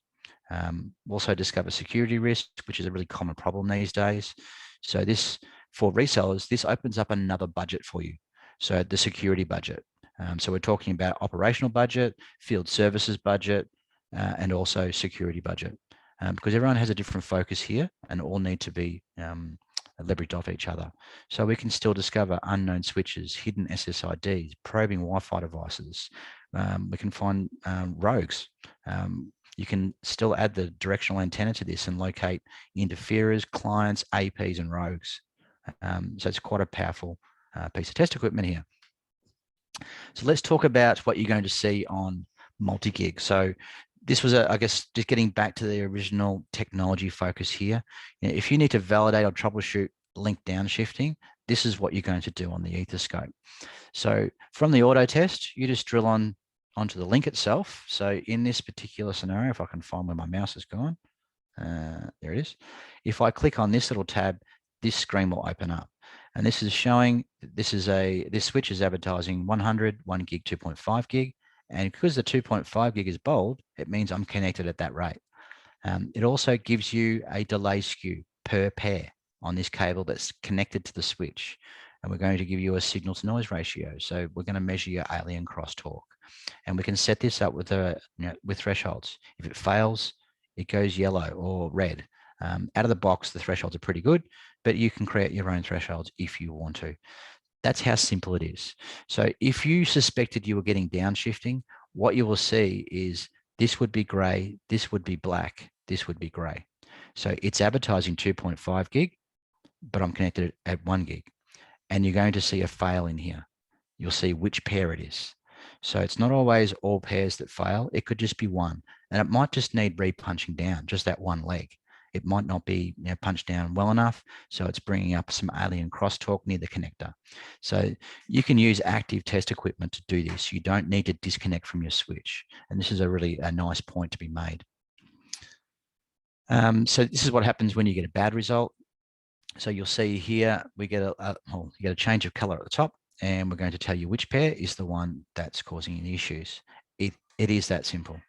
We'll also discover security risk, which is a really common problem these days. So this, for resellers, this opens up another budget for you. So the security budget. So we're talking about operational budget, field services budget, and also security budget, because everyone has a different focus here and all need to be leveraged off each other. So we can still discover unknown switches, hidden SSIDs, probing Wi-Fi devices. We can find rogues. You can still add the directional antenna to this and locate interferers, clients, APs, and rogues. So it's quite a powerful piece of test equipment here. So let's talk about what you're going to see on multi-gig. So this was, I guess, just getting back to the original technology focus here. You know, if you need to validate or troubleshoot link downshifting, this is what you're going to do on the Ethoscope. So from the auto test, you just drill onto the link itself. So in this particular scenario, if I can find where my mouse has gone, there it is. If I click on this little tab, this screen will open up. And this is showing, this switch is advertising 100, 1 gig, 2.5 gig. And because the 2.5 gig is bold, it means I'm connected at that rate. It also gives you a delay skew per pair on this cable that's connected to the switch. And we're going to give you a signal to noise ratio. So we're going to measure your alien crosstalk. And we can set this up with with thresholds. If it fails, it goes yellow or red. Out of the box, the thresholds are pretty good, but you can create your own thresholds if you want to. That's how simple it is. So if you suspected you were getting downshifting, what you will see is this would be gray, this would be black, this would be gray. So it's advertising 2.5 gig, but I'm connected at 1 gig. And you're going to see a fail in here. You'll see which pair it is. So it's not always all pairs that fail. It could just be one. And it might just need repunching down, just that one leg. It might not be punched down well enough. So it's bringing up some alien crosstalk near the connector. So you can use active test equipment to do this. You don't need to disconnect from your switch. And this is a really nice point to be made. So this is what happens when you get a bad result. So you'll see here, we get you get a change of color at the top, and we're going to tell you which pair is the one that's causing any issues. It is that simple.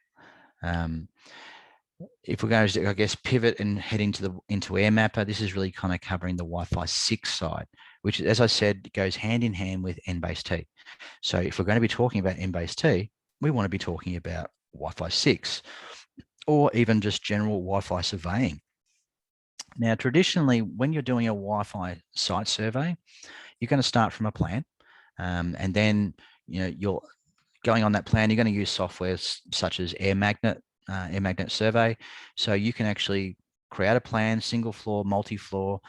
If we're going to, I guess, pivot and head into AirMapper, this is really kind of covering the Wi-Fi 6 side, which, as I said, goes hand in hand with N-base-T. So if we're going to be talking about N-base-T, we want to be talking about Wi-Fi 6, or even just general Wi-Fi surveying. Now, traditionally, when you're doing a Wi-Fi site survey, you're going to start from a plan, and then you're going on that plan. You're going to use software such as Air Magnet Survey, so you can actually create a plan, single floor, multi-floor,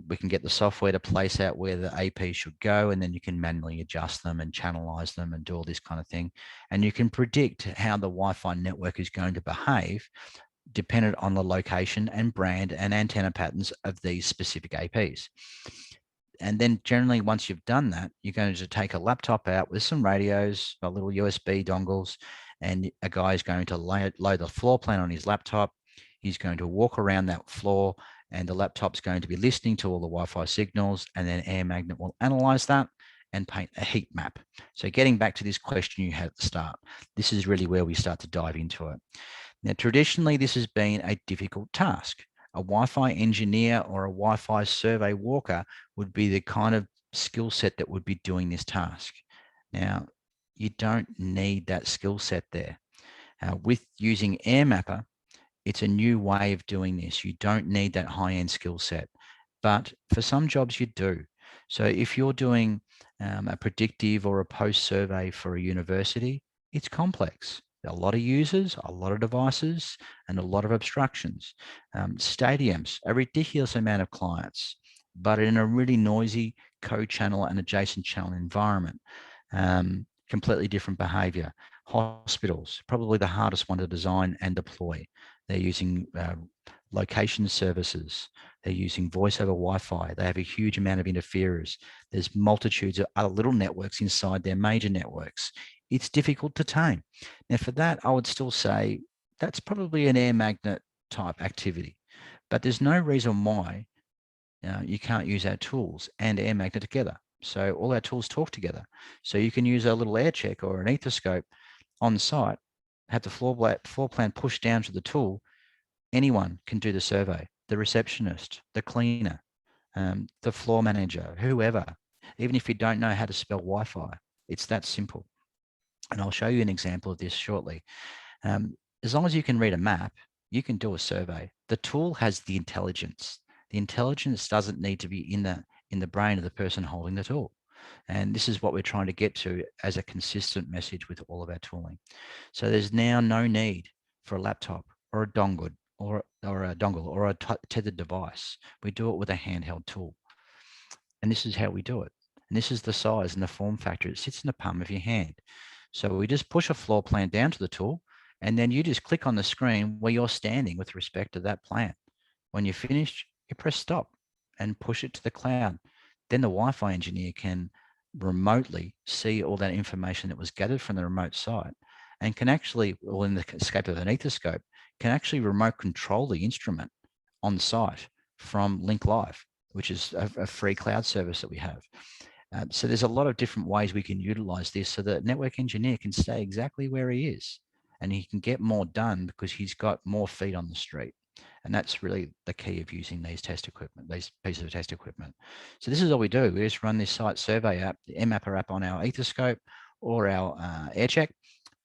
We can get the software to place out where the AP should go, and then you can manually adjust them and channelize them and do all this kind of thing. And you can predict how the Wi-Fi network is going to behave dependent on the location and brand and antenna patterns of these specific APs. And then generally, once you've done that, you're going to take a laptop out with some radios, a little USB dongles, and a guy is going to load the floor plan on his laptop. He's going to walk around that floor, and the laptop's going to be listening to all the Wi-Fi signals, and then Air Magnet will analyze that and paint a heat map. So getting back to this question you had at the start, this is really where we start to dive into it. Now, traditionally, this has been a difficult task. A Wi-Fi engineer or a Wi-Fi survey walker would be the kind of skill set that would be doing this task. Now, you don't need that skill set there. With using AirMapper, it's a new way of doing this. You don't need that high-end skill set, but for some jobs you do. So if you're doing a predictive or a post survey for a university, it's complex. A lot of users, a lot of devices, and a lot of abstractions. Stadiums, a ridiculous amount of clients, but in a really noisy co-channel and adjacent channel environment. Completely different behavior. Hospitals, probably the hardest one to design and deploy. They're using location services. They're using voice over Wi-Fi. They have a huge amount of interferers. There's multitudes of other little networks inside their major networks. It's difficult to tame. Now for that, I would still say that's probably an Air Magnet type activity, but there's no reason why you can't use our tools and Air Magnet together. So all our tools talk together. So you can use a little air check or an ethoscope on site, have the floor plan pushed down to the tool. Anyone can do the survey, the receptionist, the cleaner, the floor manager, whoever, even if you don't know how to spell Wi-Fi. It's that simple. And I'll show you an example of this shortly. As long as you can read a map, you can do a survey. The tool has the intelligence. The intelligence doesn't need to be in the brain of the person holding the tool. And this is what we're trying to get to as a consistent message with all of our tooling. So there's now no need for a laptop or a dongle or a tethered device. We do it with a handheld tool. And this is how we do it. And this is the size and the form factor. It sits in the palm of your hand. So we just push a floor plan down to the tool, and then you just click on the screen where you're standing with respect to that plan. When you're finished, you press stop and push it to the cloud. Then the Wi-Fi engineer can remotely see all that information that was gathered from the remote site and can actually, or in the scope of an ethoscope, can actually remote control the instrument on site from Link Live, which is a free cloud service that we have. So there's a lot of different ways we can utilize this so that network engineer can stay exactly where he is and he can get more done because he's got more feet on the street. And that's really the key of using these test equipment, these pieces of test equipment. So this is all we do. We just run this site survey app, the AirMapper app on our ethoscope or our AirCheck,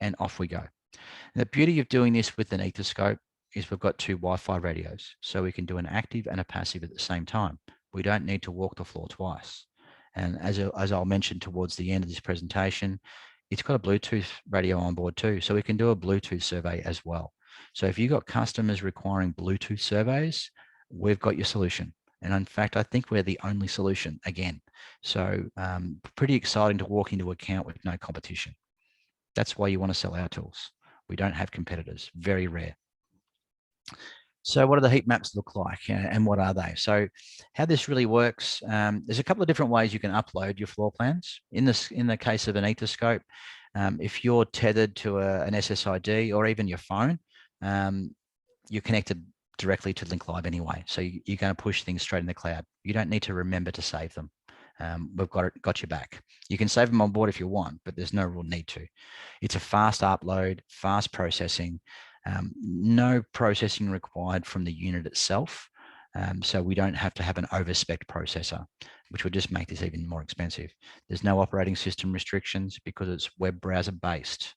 and off we go. And the beauty of doing this with an ethoscope is we've got two Wi-Fi radios. So we can do an active and a passive at the same time. We don't need to walk the floor twice. And as I'll mention towards the end of this presentation, it's got a Bluetooth radio on board too. So we can do a Bluetooth survey as well. So if you've got customers requiring Bluetooth surveys, we've got your solution. And in fact, I think we're the only solution again. So pretty exciting to walk into an account with no competition. That's why you want to sell our tools. We don't have competitors, very rare. So what do the heat maps look like and what are they? So how this really works, there's a couple of different ways you can upload your floor plans. In the case of an ethoscope, if you're tethered to an SSID or even your phone, you're connected directly to Link Live anyway. So you're going to push things straight in the cloud. You don't need to remember to save them. We've got your back. You can save them on board if you want, but there's no real need to. It's a fast upload, fast processing, no processing required from the unit itself. So we don't have to have an overspec processor, which would just make this even more expensive. There's no operating system restrictions because it's web browser based.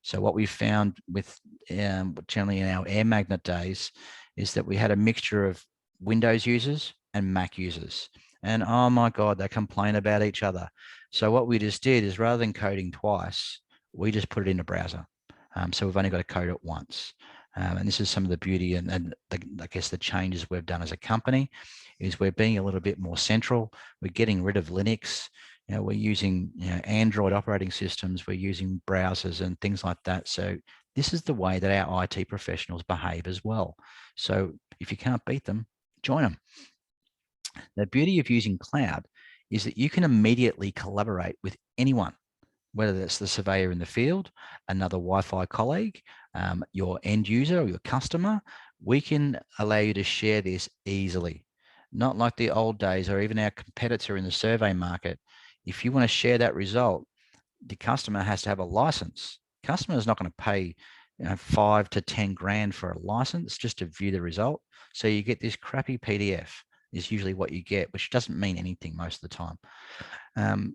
So what we found with generally in our Air Magnet days is that we had a mixture of Windows users and Mac users. And oh my God, they complain about each other. So what we just did is rather than coding twice, we just put it in a browser. So we've only got to code it once. And this is some of the beauty and I guess the changes we've done as a company is we're being a little bit more central. We're getting rid of Linux. We're using Android operating systems. We're using browsers and things like that. So this is the way that our IT professionals behave as well. So if you can't beat them, join them. The beauty of using cloud is that you can immediately collaborate with anyone, whether that's the surveyor in the field, another Wi-Fi colleague, your end user or your customer. We can allow you to share this easily, not like the old days or even our competitor in the survey market. If you want to share that result, the customer has to have a license. Customer is not going to pay 5 to 10 grand for a license just to view the result. So you get this crappy PDF is usually what you get, which doesn't mean anything most of the time.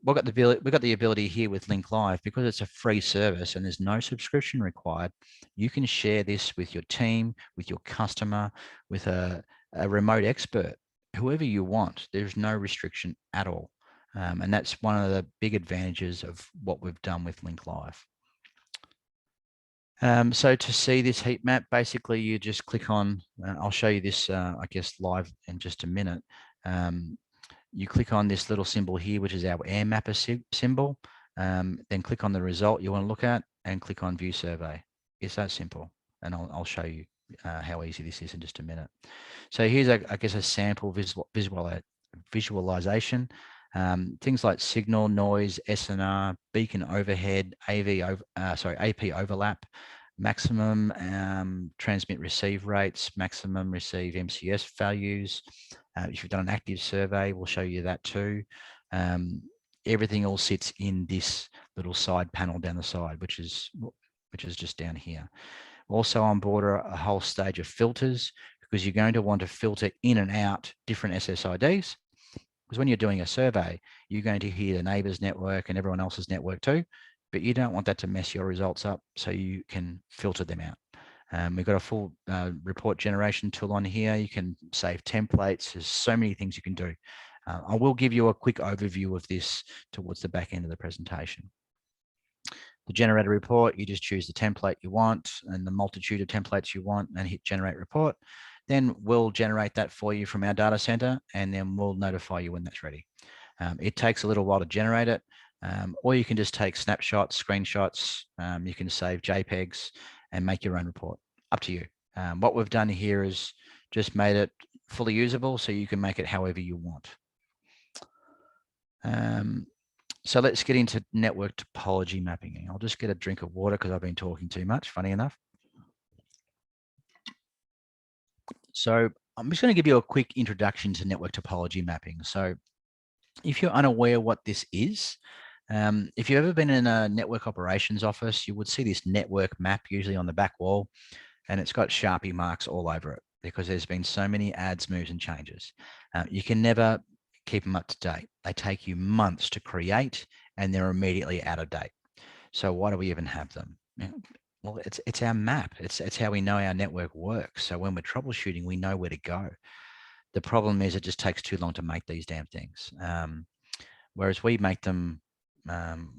We've got the ability here with Link Live, because it's a free service and there's no subscription required. You can share this with your team, with your customer, with a remote expert, whoever you want. There's no restriction at all. And that's one of the big advantages of what we've done with Link Live. So to see this heat map, basically you just click on, I'll show you this, I guess, live in just a minute. You click on this little symbol here, which is our air mapper symbol. Then click on the result you want to look at and click on view survey. It's that simple. And I'll show you how easy this is in just a minute. So here's, I guess, a sample visualization. Things like signal, noise, SNR, beacon overhead, AP overlap, maximum transmit receive rates, maximum receive MCS values. If you've done an active survey, we'll show you that too. Everything all sits in this little side panel down the side, which is just down here. Also on board are a whole stage of filters, because you're going to want to filter in and out different SSIDs. Because when you're doing a survey, you're going to hear the neighbor's network and everyone else's network too, but you don't want that to mess your results up, so you can filter them out. We've got a full report generation tool on here. You can save templates. There's so many things you can do. I will give you a quick overview of this towards the back end of the presentation. The generated report, you just choose the template you want and the multitude of templates you want and hit generate report. Then we'll generate that for you from our data center, and then we'll notify you when that's ready. It takes a little while to generate it, or you can just take snapshots, screenshots. You can save JPEGs and make your own report. Up to you. What we've done here is just made it fully usable, so you can make it however you want. So let's get into network topology mapping. I'll just get a drink of water because I've been talking too much, funny enough. So I'm just going to give you a quick introduction to network topology mapping. So if you're unaware what this is, if you've ever been in a network operations office, you would see this network map usually on the back wall, and it's got Sharpie marks all over it because there's been so many adds, moves, and changes. You can never keep them up to date. They take you months to create, and they're immediately out of date. So why do we even have them? Well, it's our map. It's how we know our network works. So when we're troubleshooting, we know where to go. The problem is it just takes too long to make these damn things. Whereas we make them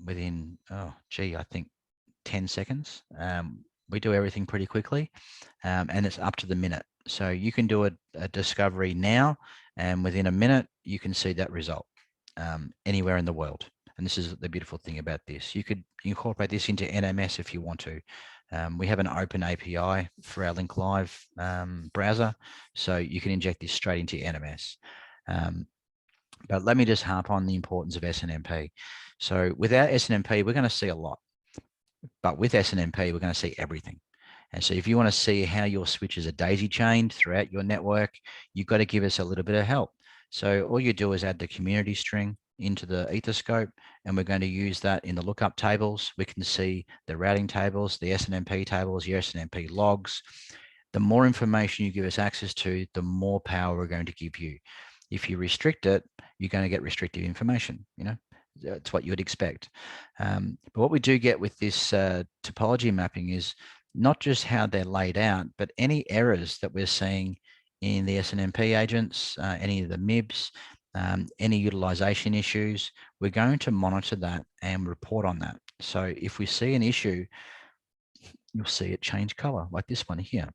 within, I think 10 seconds. We do everything pretty quickly, and it's up to the minute. So you can do a discovery now, and within a minute, you can see that result anywhere in the world. And this is the beautiful thing about this. You could incorporate this into NMS if you want to. We have an open API for our Link Live browser, so you can inject this straight into NMS. But let me just harp on the importance of SNMP. So without SNMP, we're going to see a lot. But with SNMP, we're going to see everything. And so if you want to see how your switches are daisy chained throughout your network, you've got to give us a little bit of help. So all you do is add the community string into the Ethoscope, and we're going to use that in the lookup tables. We can see the routing tables, the SNMP tables, your SNMP logs. The more information you give us access to, the more power we're going to give you. If you restrict it, you're going to get restrictive information. That's what you would expect. But what we do get with this topology mapping is not just how they're laid out, but any errors that we're seeing in the SNMP agents, any of the MIBs, any utilization issues, we're going to monitor that and report on that. So if we see an issue, you'll see it change color, like this one here,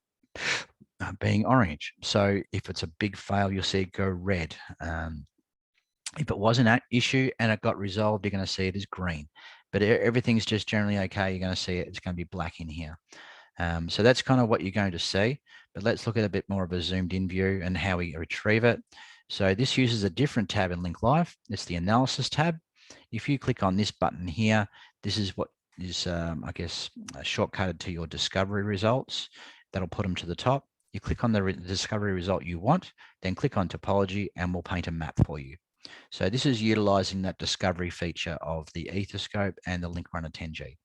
being orange. So if it's a big fail, you'll see it go red. If it was an issue and it got resolved, you're going to see it as green. But everything's just generally okay. You're going to see it. It's going to be black in here. So that's kind of what you're going to see. But let's look at a bit more of a zoomed in view and how we retrieve it. So this uses a different tab in Link Live. It's the analysis tab. If you click on this button here, this is what is, I guess, shortcutted to your discovery results. That'll put them to the top. You click on the discovery result you want, then click on topology and we'll paint a map for you. So this is utilizing that discovery feature of the Ethoscope and the Link Runner 10G.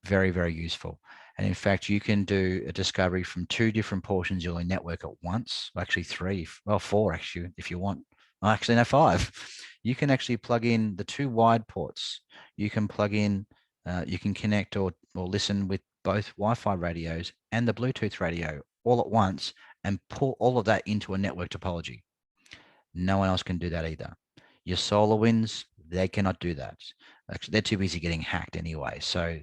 Very, very useful. And in fact, you can do a discovery from 2 different portions of your network at once. Actually 3, well 4 actually, if you want. Well, actually no, 5. You can actually plug in the 2 wide ports. You can plug in, you can connect or listen with both Wi-Fi radios and the Bluetooth radio all at once and pull all of that into a network topology. No one else can do that either. Your SolarWinds, they cannot do that. Actually, they're too busy getting hacked anyway. So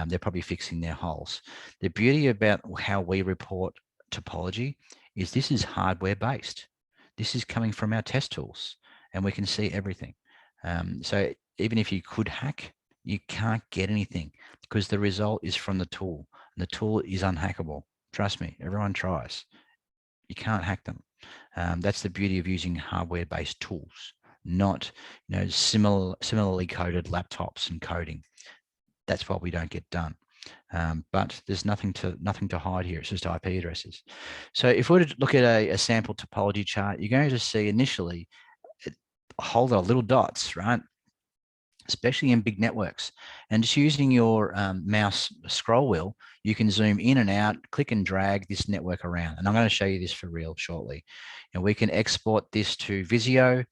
they're probably fixing their holes. The beauty about how we report topology is this is hardware based. This is coming from our test tools and we can see everything. So even if you could hack, you can't get anything because the result is from the tool and the tool is unhackable. Trust me, everyone tries. You can't hack them. That's the beauty of using hardware-based tools, not similarly coded laptops and coding. That's what we don't get done. But there's nothing to hide here. It's just IP addresses. So if we were to look at a sample topology chart, you're going to see initially a whole lot of little dots, right? Especially in big networks. And just using your mouse scroll wheel, you can zoom in and out, click and drag this network around. And I'm going to show you this for real shortly. And we can export this to Visio.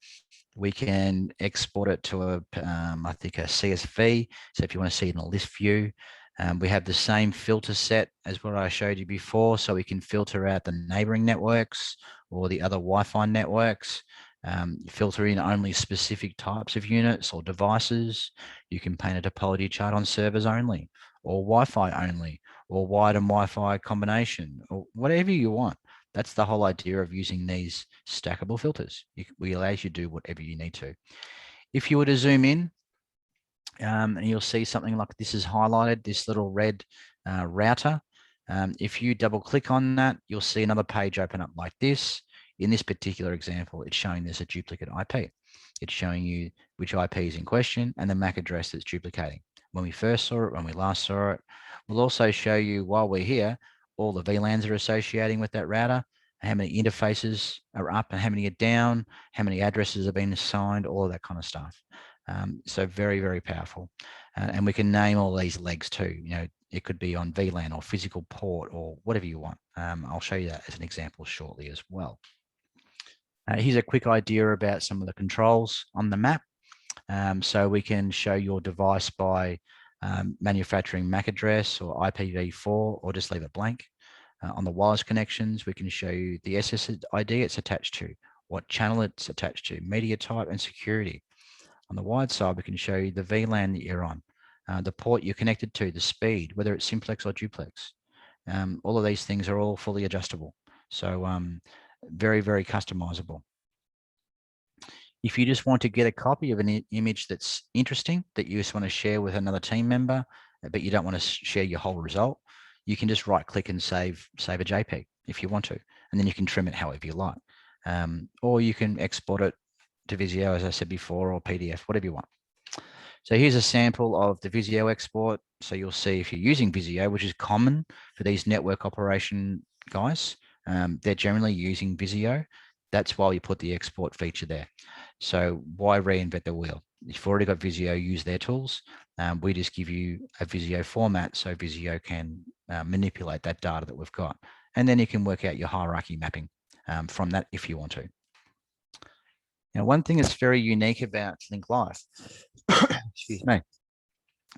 We can export it to I think a CSV. So if you want to see it in a list view, we have the same filter set as what I showed you before. So we can filter out the neighboring networks or the other Wi-Fi networks. Filter in only specific types of units or devices. You can paint a topology chart on servers only, or Wi-Fi only, or wired and Wi-Fi combination, or whatever you want. That's the whole idea of using these stackable filters. We allow you to do whatever you need to. If you were to zoom in, and you'll see something like this is highlighted, this little red router. If you double click on that, you'll see another page open up like this. In this particular example, it's showing there's a duplicate IP. It's showing you which IP is in question and the MAC address that's duplicating. When we first saw it, when we last saw it, we'll also show you while we're here, all the VLANs are associating with that router, how many interfaces are up and how many are down, how many addresses have been assigned, all of that kind of stuff. So very, very powerful. And we can name all these legs too. It could be on VLAN or physical port or whatever you want. I'll show you that as an example shortly as well. Here's a quick idea about some of the controls on the map. So we can show your device by manufacturing MAC address or IPv4 or just leave it blank. On the wireless connections, we can show you the SSID it's attached to, what channel it's attached to, media type and security. On the wired side, we can show you the VLAN that you're on, the port you're connected to, the speed, whether it's simplex or duplex. All of these things are all fully adjustable. So very, very customizable. If you just want to get a copy of an image that's interesting that you just want to share with another team member, but you don't want to share your whole result, you can just right click and save a JPEG if you want to, and then you can trim it however you like. Or you can export it to Visio, as I said before, or PDF, whatever you want. So here's a sample of the Visio export. So you'll see if you're using Visio, which is common for these network operation guys, they're generally using Visio. That's why we put the export feature there. So why reinvent the wheel? If you've already got Visio, use their tools. We just give you a Visio format so Visio can manipulate that data that we've got. And then you can work out your hierarchy mapping from that if you want to. Now, one thing that's very unique about Link Live, excuse me,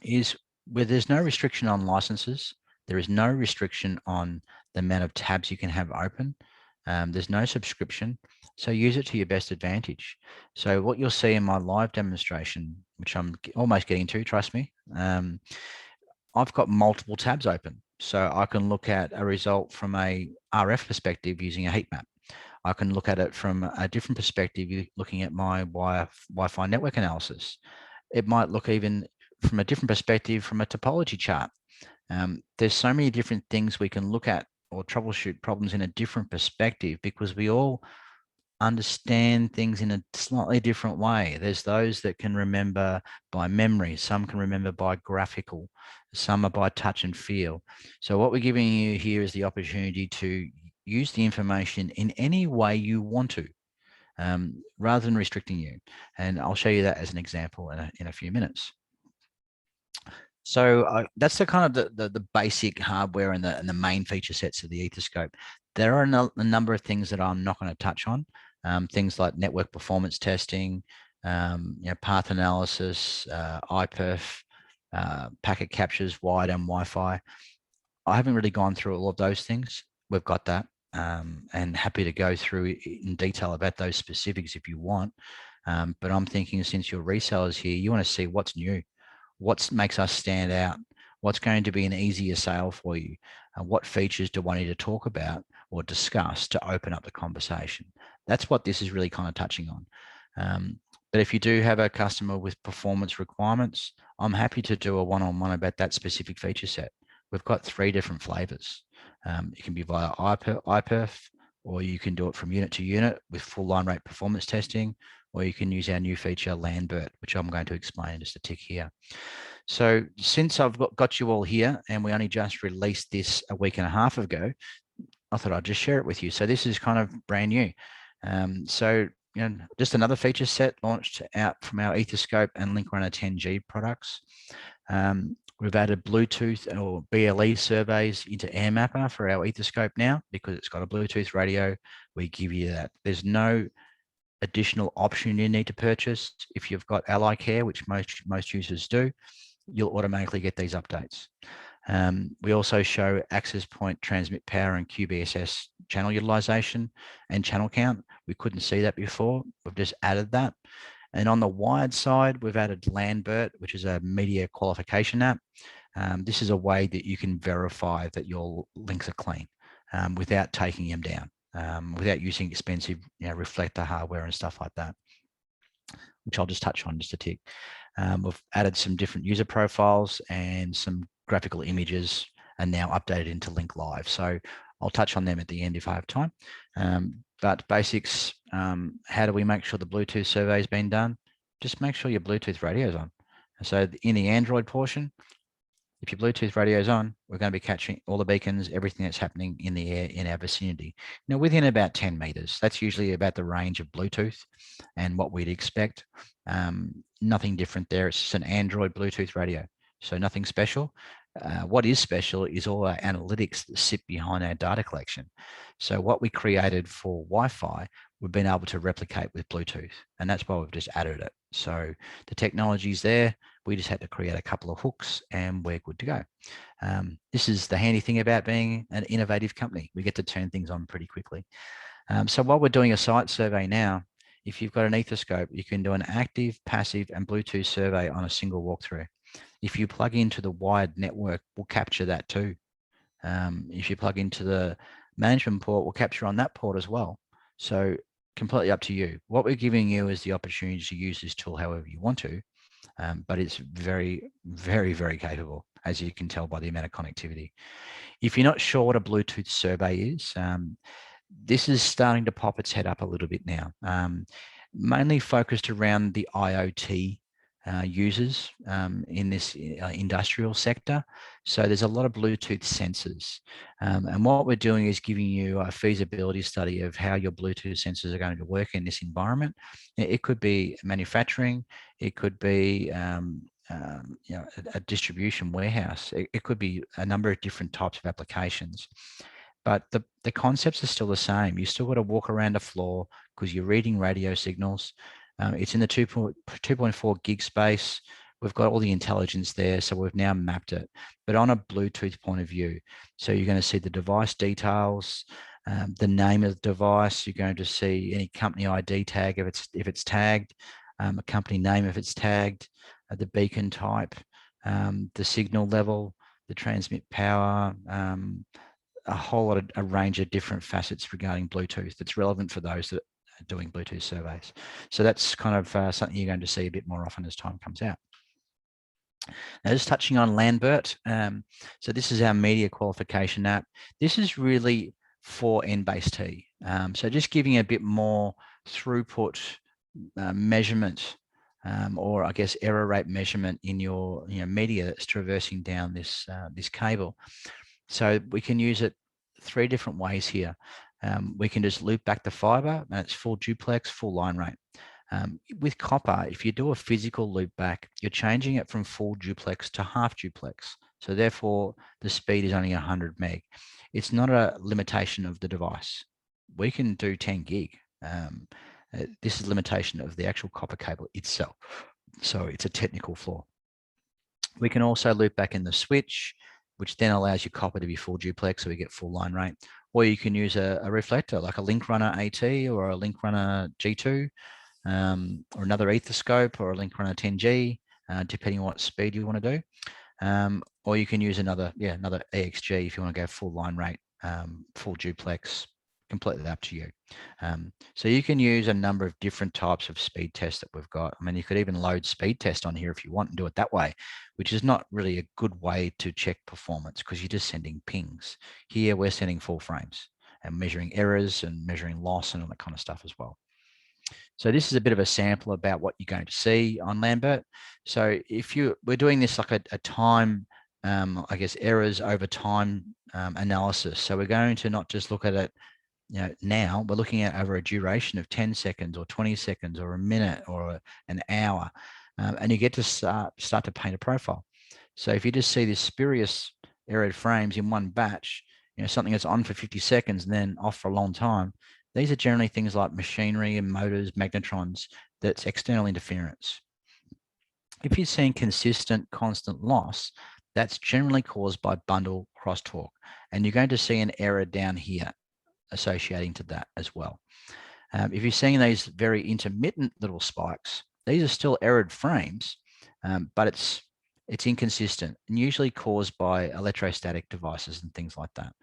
is where there's no restriction on licenses, there is no restriction on the amount of tabs you can have open. There's no subscription, so use it to your best advantage. So what you'll see in my live demonstration, which I'm almost getting to, trust me, I've got multiple tabs open. So I can look at a result from a RF perspective using a heat map. I can look at it from a different perspective, looking at my Wi-Fi network analysis. It might look even from a different perspective from a topology chart. There's so many different things we can look at or troubleshoot problems in a different perspective because we all understand things in a slightly different way. There's those that can remember by memory, some can remember by graphical, some are by touch and feel. So what we're giving you here is the opportunity to use the information in any way you want to, rather than restricting you. And I'll show you that as an example in a few minutes. So that's the kind of the basic hardware and the main feature sets of the Ethoscope. There are a number of things that I'm not going to touch on, things like network performance testing, path analysis, IPERF, packet captures, wired and Wi-Fi. I haven't really gone through all of those things. We've got that, and happy to go through in detail about those specifics if you want. But I'm thinking, since your resellers here, you want to see what's new. What makes us stand out? What's going to be an easier sale for you? What features do I need to talk about or discuss to open up the conversation? That's what this is really kind of touching on. But if you do have a customer with performance requirements, I'm happy to do a one-on-one about that specific feature set. We've got 3 different flavors. It can be via IPERF, or you can do it from unit to unit with full line rate performance testing, or you can use our new feature Landbert, which I'm going to explain in just a tick here. So since I've got you all here and we only just released this a week and a half ago, I thought I'd just share it with you. So this is kind of brand new. So just another feature set launched out from our Ethoscope and Link-Runner 10G products. We've added Bluetooth or BLE surveys into AirMapper for our Ethoscope now because it's got a Bluetooth radio. We give you that. There's no additional option you need to purchase. If you've got Ally Care, which most users do, you'll automatically get these updates. We also show access point transmit power and QBSS channel utilization and channel count. We couldn't see that before. We've just added that. And on the wired side, we've added Landbert, which is a media qualification app. This is a way that you can verify that your links are clean without taking them down. Without using expensive reflector hardware and stuff like that, which I'll just touch on just a tick. We've added some different user profiles and some graphical images and now updated into Link Live. So I'll touch on them at the end if I have time. But basics, how do we make sure the Bluetooth survey has been done? Just make sure your Bluetooth radio is on. So in the Android portion, if your Bluetooth radio is on, we're going to be catching all the beacons, everything that's happening in the air in our vicinity. Now, within about 10 meters, that's usually about the range of Bluetooth and what we'd expect. Nothing different there. It's just an Android Bluetooth radio, so nothing special. What is special is all our analytics that sit behind our data collection. So what we created for Wi-Fi, we've been able to replicate with Bluetooth, and that's why we've just added it. So the technology's there. We just had to create a couple of hooks and we're good to go. This is the handy thing about being an innovative company. We get to turn things on pretty quickly. So while we're doing a site survey now, if you've got an Ethoscope, you can do an active, passive, and Bluetooth survey on a single walkthrough. If you plug into the wired network, we'll capture that too. If you plug into the management port, we'll capture on that port as well. So completely up to you. What we're giving you is the opportunity to use this tool however you want to, but it's very, very, very capable, as you can tell by the amount of connectivity. If you're not sure what a Bluetooth survey is, this is starting to pop its head up a little bit now, mainly focused around the IoT users in this industrial sector. So there's a lot of Bluetooth sensors. And what we're doing is giving you a feasibility study of how your Bluetooth sensors are going to work in this environment. It could be manufacturing, it could be a distribution warehouse. It could be a number of different types of applications. But the concepts are still the same. You still got to walk around a floor because you're reading radio signals. It's in the 2.4 gig space. We've got all the intelligence there, so we've now mapped it, but on a Bluetooth point of view. So you're going to see the device details, the name of the device. You're going to see any company ID tag if it's tagged, a company name if it's tagged, the beacon type, the signal level, the transmit power, a whole lot of a range of different facets regarding Bluetooth that's relevant for those that are doing Bluetooth surveys. So that's kind of something you're going to see a bit more often as time comes out. Now, just touching on Lambert. So this is our media qualification app. This is really for N-base-T. So just giving a bit more throughput measurement, or I guess error rate measurement in your media that's traversing down this this cable. So we can use it 3 different ways here. We can just loop back the fiber, and it's full duplex, full line rate. With copper, if you do a physical loop back, you're changing it from full duplex to half duplex. So therefore, the speed is only 100 meg. It's not a limitation of the device. We can do 10 gig. This is limitation of the actual copper cable itself. So it's a technical flaw. We can also loop back in the switch, which then allows your copper to be full duplex, so we get full line rate. Or you can use a reflector like a Link Runner AT or a Link Runner G2, or another Ethoscope or a Link Runner 10G, depending on what speed you want to do. Or you can use another EXG if you want to go full line rate, full duplex, completely up to you. So you can use a number of different types of speed tests that we've got. I mean, you could even load speed test on here if you want and do it that way, which is not really a good way to check performance because you're just sending pings. Here we're sending full frames and measuring errors and measuring loss and all that kind of stuff as well. So this is a bit of a sample about what you're going to see on Lambert. So if we're doing this like a time, I guess errors over time analysis. So we're going to not just look at it now, we're looking at over a duration of 10 seconds or 20 seconds or a minute or an hour. And you get to start to paint a profile. So if you just see this spurious errored frames in one batch, something that's on for 50 seconds and then off for a long time, these are generally things like machinery and motors, magnetrons, that's external interference. If you're seeing consistent, constant loss, that's generally caused by bundle crosstalk. And you're going to see an error down here associating to that as well. If you're seeing these very intermittent little spikes, these are still errored frames, but it's inconsistent and usually caused by electrostatic devices and things like that.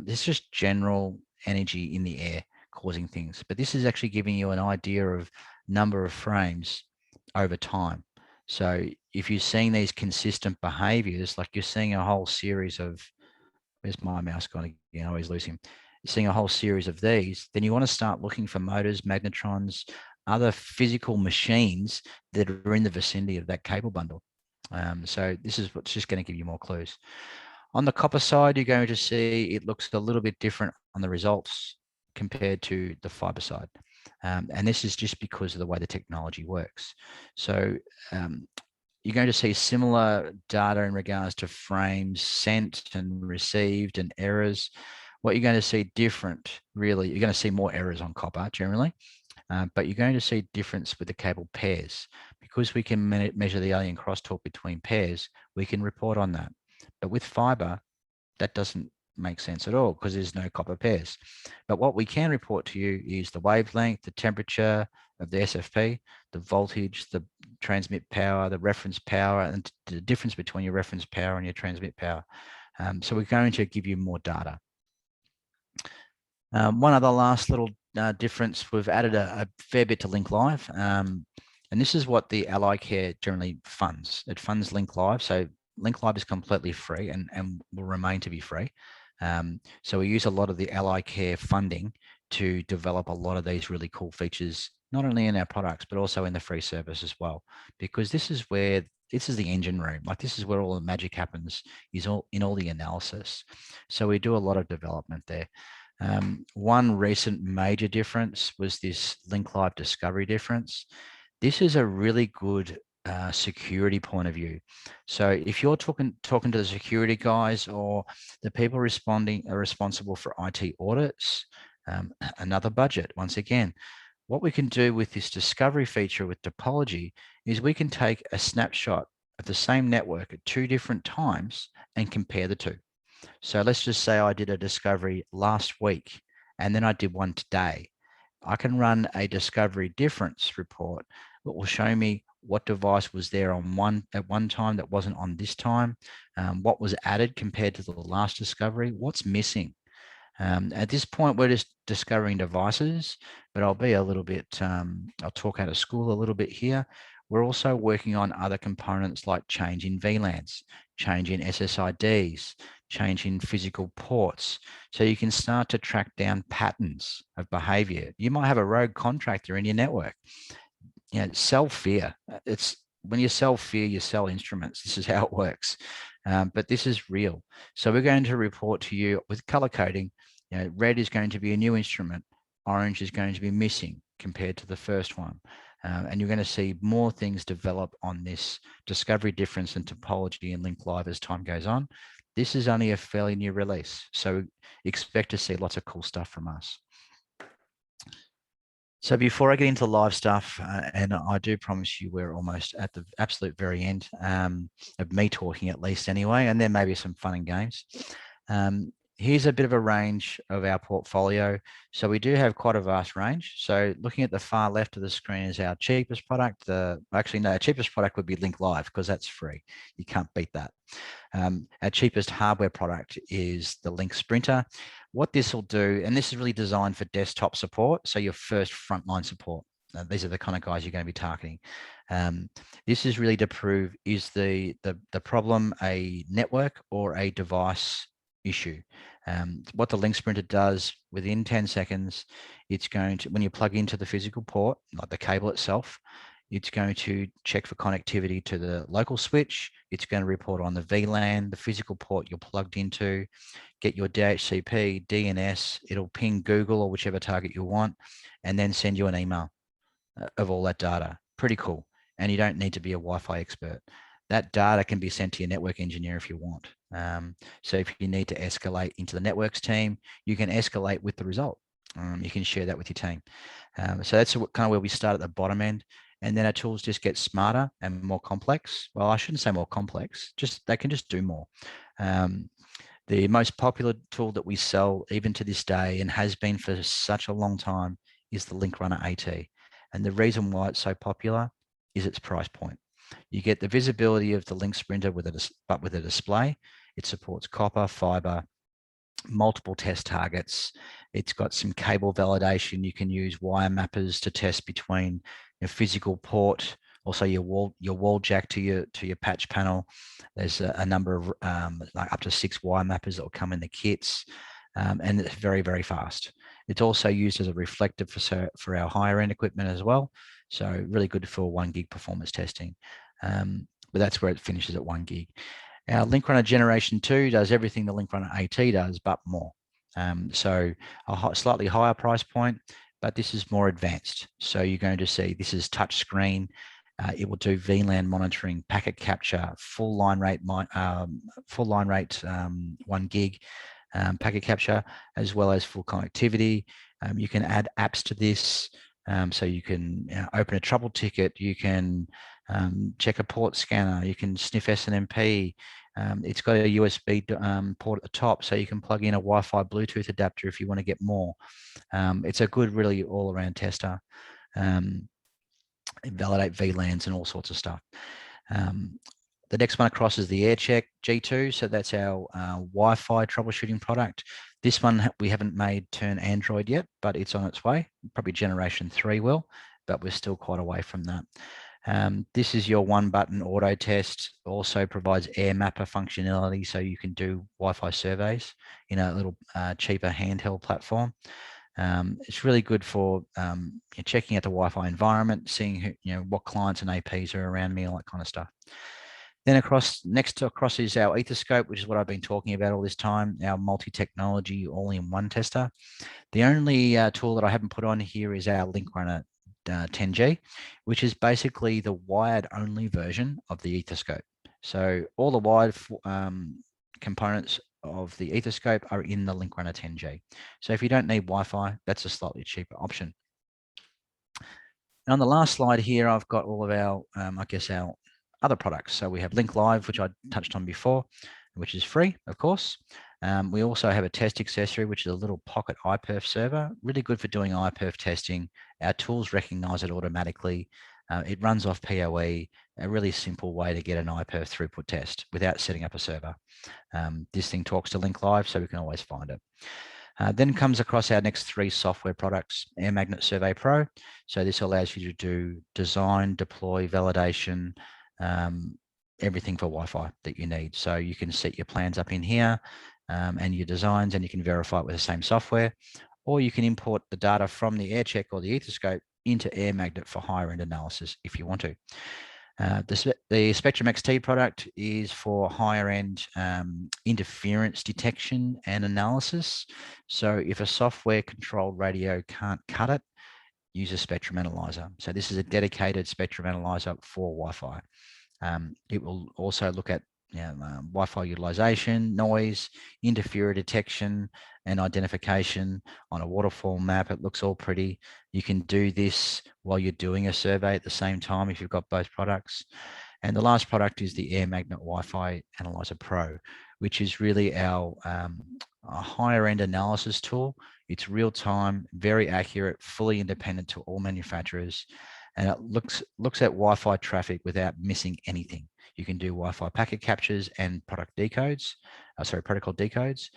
This is just general energy in the air causing things, but this is actually giving you an idea of number of frames over time. So if you're seeing these consistent behaviors, like you're seeing a whole series of, where's my mouse gone again? I always lose him. You're seeing a whole series of these, then you want to start looking for motors, magnetrons, other physical machines that are in the vicinity of that cable bundle. So this is what's just going to give you more clues. On the copper side, you're going to see it looks a little bit different on the results compared to the fiber side. And this is just because of the way the technology works. So you're going to see similar data in regards to frames sent and received and errors. What you're going to see different, really, you're going to see more errors on copper generally, but you're going to see difference with the cable pairs. Because we can measure the alien crosstalk between pairs, we can report on that. But with fiber, that doesn't make sense at all because there's no copper pairs. But what we can report to you is the wavelength, the temperature of the SFP, the voltage, the transmit power, the reference power, and the difference between your reference power and your transmit power. So we're going to give you more data. One other last little difference, we've added a fair bit to Link Live. And this is what the Ally Care generally funds. It funds Link Live. So Link Live is completely free and will remain to be free. So we use a lot of the Ally Care funding to develop a lot of these really cool features, not only in our products, but also in the free service as well, because this is the engine room. Like this is where all the magic happens, is all the analysis. So we do a lot of development there. One recent major difference was this Link Live Discovery difference. This is a really good security point of view. So if you're talking to the security guys or the people responsible for IT audits, another budget, once again, what we can do with this discovery feature with topology is we can take a snapshot of the same network at 2 different times and compare the two. So let's just say I did a discovery last week and then I did one today. I can run a discovery difference report that will show me what device was there at one time that wasn't on this time, what was added compared to the last discovery, what's missing. At this point, we're just discovering devices, but I'll be a little bit, I'll talk out of school a little bit here. We're also working on other components like changing VLANs, changing SSIDs, changing physical ports. So you can start to track down patterns of behavior. You might have a rogue contractor in your network. You know, sell fear. It's when you sell fear, you sell instruments. This is how it works. But this is real. So we're going to report to you with color coding. You know, red is going to be a new instrument. Orange is going to be missing compared to the first one. And you're going to see more things develop on this discovery difference and topology in Link Live as time goes on. This is only a fairly new release, so expect to see lots of cool stuff from us. So before I get into live stuff, and I do promise you we're almost at the absolute very end of me talking, at least anyway, and there may be some fun and games. Here's a bit of a range of our portfolio. So we do have quite a vast range. So looking at the far left of the screen is our cheapest product. Actually, no, our cheapest product would be Link Live because that's free. You can't beat that. Our cheapest hardware product is the Link Sprinter. What this will do, and this is really designed for desktop support, so your first frontline support. These are the kind of guys you're going to be targeting. This is really to prove, is the problem a network or a device issue? What the Link Sprinter does within 10 seconds, it's going to, when you plug into the physical port, like the cable itself, it's going to check for connectivity to the local switch. It's going to report on the VLAN, the physical port you're plugged into, get your DHCP, DNS. It'll ping Google or whichever target you want, and then send you an email of all that data. Pretty cool. And you don't need to be a Wi-Fi expert. That data can be sent to your network engineer if you want. So if you need to escalate into the networks team, you can escalate with the result. You can share that with your team. So that's kind of where we start at the bottom end. And then our tools just get smarter and more complex. Well, I shouldn't say more complex, just they can just do more. The most popular tool that we sell even to this day and has been for such a long time is the Link Runner AT. And the reason why it's so popular is its price point. You get the visibility of the Link Sprinter but with a display. It supports copper, fiber, multiple test targets. It's got some cable validation. You can use wire mappers to test between your physical port, also your wall jack to your patch panel. There's a number of like up to 6 wire mappers that will come in the kits, and it's very, very fast. It's also used as a reflector for our higher end equipment as well. So really good for 1 gig performance testing. But that's where it finishes at 1 gig. Our Link Runner Generation 2 does everything the Link Runner AT does, but more. So a slightly higher price point, but this is more advanced. So you're going to see this is touch screen. It will do VLAN monitoring, packet capture, full line rate 1 gig packet capture, as well as full connectivity. You can add apps to this. So you can open a trouble ticket. You can check a port scanner. You can sniff SNMP. It's got a USB port at the top, so you can plug in a Wi-Fi Bluetooth adapter if you want to get more. It's a good, really all-around tester. Validate VLANs and all sorts of stuff. The next one across is the AirCheck G2. So that's our Wi-Fi troubleshooting product. This one we haven't made turn Android yet, but it's on its way. Probably generation 3 will, but we're still quite away from that. This is your 1-button auto test. Also provides air mapper functionality, so you can do Wi-Fi surveys in a little cheaper handheld platform. It's really good for checking out the Wi-Fi environment, seeing who, what clients and APs are around me, all that kind of stuff. Then across is our Ethoscope, which is what I've been talking about all this time, our multi-technology all-in-one tester. The only tool that I haven't put on here is our Link Runner 10G, which is basically the wired-only version of the Ethoscope. So all the wired components of the Ethoscope are in the Link Runner 10G. So if you don't need Wi-Fi, that's a slightly cheaper option. And on the last slide here, I've got all of our, our other products. So we have Link Live, which I touched on before, which is free, of course. We also have a test accessory, which is a little pocket iPerf server, really good for doing iPerf testing. Our tools recognize it automatically. It runs off PoE, a really simple way to get an iPerf throughput test without setting up a server. This thing talks to Link Live, so we can always find it. Then comes across our next 3 software products, Air Magnet Survey Pro. So this allows you to do design, deploy, validation, everything for Wi-Fi that you need. So you can set your plans up in here and your designs, and you can verify it with the same software, or you can import the data from the AirCheck or the Ethoscope into Air Magnet for higher end analysis if you want to. The Spectrum XT product is for higher end interference detection and analysis. So if a software controlled radio can't cut it, use a spectrum analyzer. So this is a dedicated spectrum analyzer for Wi-Fi. It will also look at Wi-Fi utilization, noise, interferer detection, and identification on a waterfall map. It looks all pretty. You can do this while you're doing a survey at the same time if you've got both products. And the last product is the Air Magnet Wi-Fi Analyzer Pro, which is really our higher end analysis tool. It's real time, very accurate, fully independent to all manufacturers. And it looks at Wi-Fi traffic without missing anything. You can do Wi-Fi packet captures and product decodes, protocol decodes.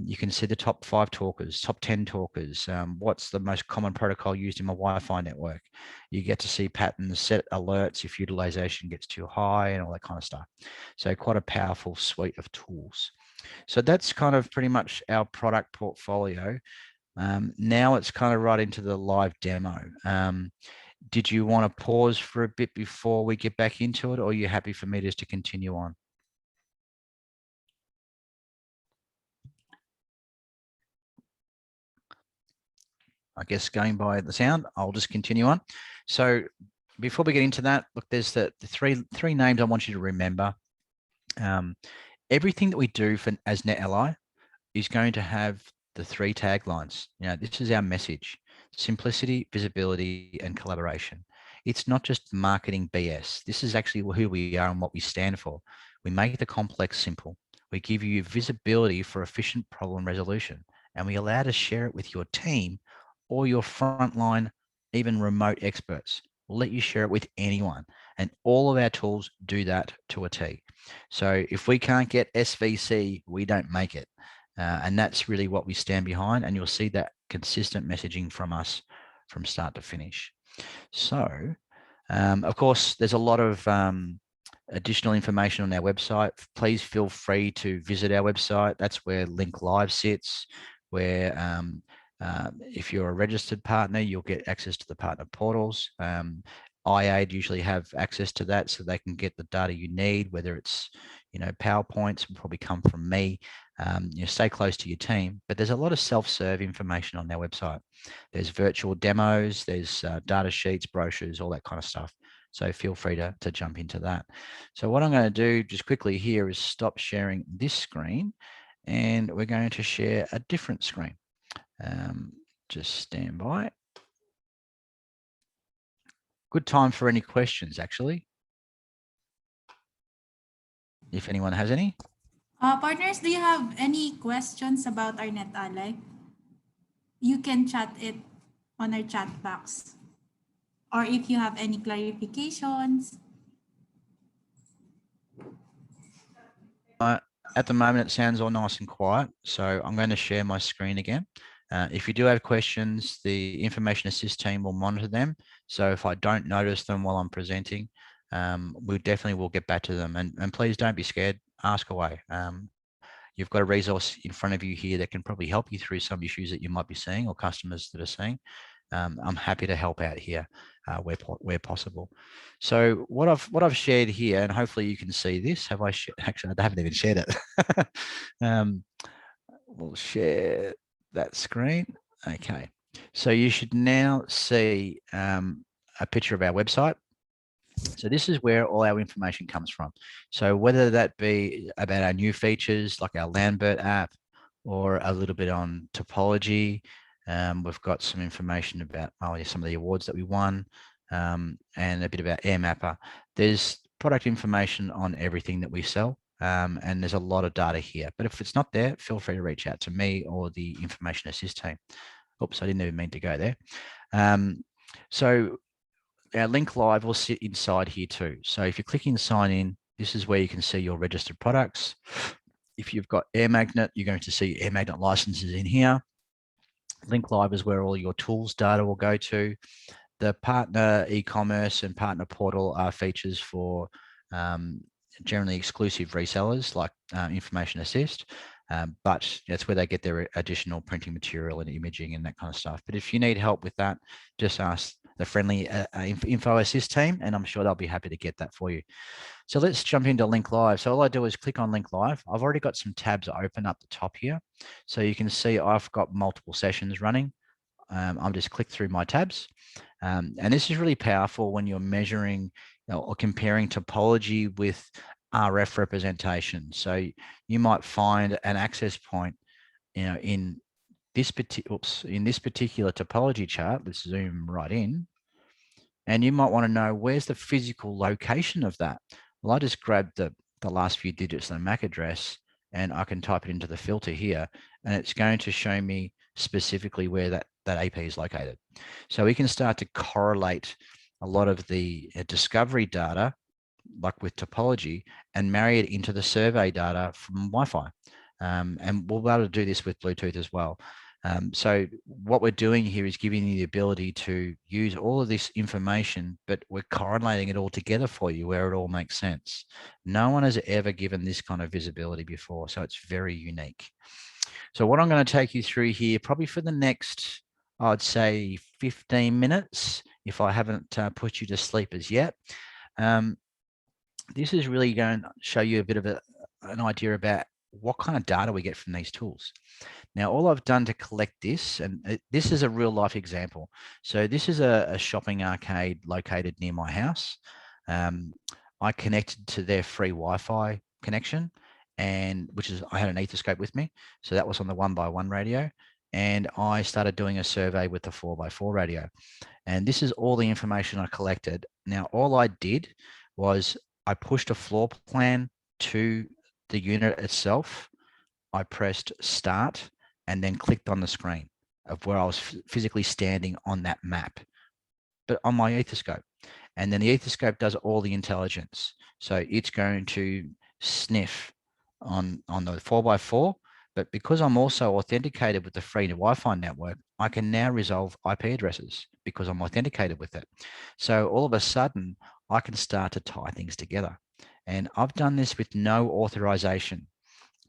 You can see the top 5 talkers, top 10 talkers. What's the most common protocol used in my Wi-Fi network? You get to see patterns, set alerts if utilization gets too high and all that kind of stuff. So quite a powerful suite of tools. So that's kind of pretty much our product portfolio. Now it's kind of right into the live demo. Did you want to pause for a bit before we get back into it, or are you happy for me just to continue on? I guess going by the sound, I'll just continue on. So before we get into that, look, there's the three names I want you to remember. Everything that we do as Netally is going to have the 3 taglines. This is our message: simplicity, visibility, and collaboration. It's not just marketing BS. This is actually who we are and what we stand for. We make the complex simple. We give you visibility for efficient problem resolution, and we allow to share it with your team or your frontline, even remote experts. We'll let you share it with anyone, and all of our tools do that to a T. So if we can't get SVC, we don't make it. And that's really what we stand behind, and you'll see that consistent messaging from us from start to finish. So, of course, there's a lot of additional information on our website. Please feel free to visit our website. That's where Link Live sits, where if you're a registered partner, you'll get access to the partner portals. IAID usually have access to that, so they can get the data you need, whether it's PowerPoints will probably come from me. Stay close to your team, but there's a lot of self-serve information on our website. There's virtual demos, there's data sheets, brochures, all that kind of stuff. So feel free to jump into that. So what I'm going to do just quickly here is stop sharing this screen, and we're going to share a different screen. Just stand by. Good time for any questions, actually, if anyone has any. Partners, do you have any questions about our Netally? You can chat it on our chat box. Or if you have any clarifications. At the moment, it sounds all nice and quiet, so I'm going to share my screen again. If you do have questions, the Information Assist team will monitor them. So if I don't notice them while I'm presenting, we definitely will get back to them. And please don't be scared, ask away. You've got a resource in front of you here that can probably help you through some issues that you might be seeing or customers that are seeing. I'm happy to help out here where possible. So what I've shared here, and hopefully you can see this. Have I actually? I haven't even shared it. We'll share that screen. Okay. So you should now see a picture of our website. So this is where all our information comes from. So whether that be about our new features like our Lambert app, or a little bit on topology, we've got some information about some of the awards that we won, and a bit about AirMapper. There's product information on everything that we sell, and there's a lot of data here. But if it's not there, feel free to reach out to me or the Information Assist team. Oops, I didn't even mean to go there. So our link live will sit inside here too. So if you click in sign in, this is where you can see your registered products. If you've got Air Magnet, you're going to see Air Magnet licenses in here. Link live is where all your tools data will go to. The partner e-commerce and partner portal are features for generally exclusive resellers like Information Assist, but that's where they get their additional printing material and imaging and that kind of stuff. But if you need help with that, just ask the friendly Info Assist team, and I'm sure they'll be happy to get that for you. So let's jump into Link Live. So all I do is click on Link Live. I've already got some tabs open up the top here. So you can see I've got multiple sessions running. I'll just click through my tabs. And this is really powerful when you're measuring or comparing topology with RF representation. So you might find an access point, in this particular topology chart. Let's zoom right in. And you might want to know where's the physical location of that. Well, I just grabbed the last few digits of the MAC address and I can type it into the filter here, and it's going to show me specifically where that AP is located. So we can start to correlate a lot of the discovery data, like with topology, and marry it into the survey data from Wi-Fi. And we'll be able to do this with Bluetooth as well. So what we're doing here is giving you the ability to use all of this information, but we're correlating it all together for you where it all makes sense. No one has ever given this kind of visibility before, so it's very unique. So what I'm going to take you through here, probably for the next, I'd say 15 minutes, if I haven't put you to sleep as yet. This is really going to show you a bit of an idea about what kind of data we get from these tools. Now, all I've done to collect this, and this is a real life example. So this is a shopping arcade located near my house. I connected to their free Wi-Fi connection, and I had an Ethoscope with me. So that was on the 1x1 radio. And I started doing a survey with the 4x4 radio. And this is all the information I collected. Now, all I did was I pushed a floor plan to the unit itself. I pressed start and then clicked on the screen of where I was physically standing on that map, but on my Ethoscope. And then the Ethoscope does all the intelligence. So it's going to sniff on the 4x4, but because I'm also authenticated with the free Wi-Fi network, I can now resolve IP addresses because I'm authenticated with it. So all of a sudden, I can start to tie things together. And I've done this with no authorization.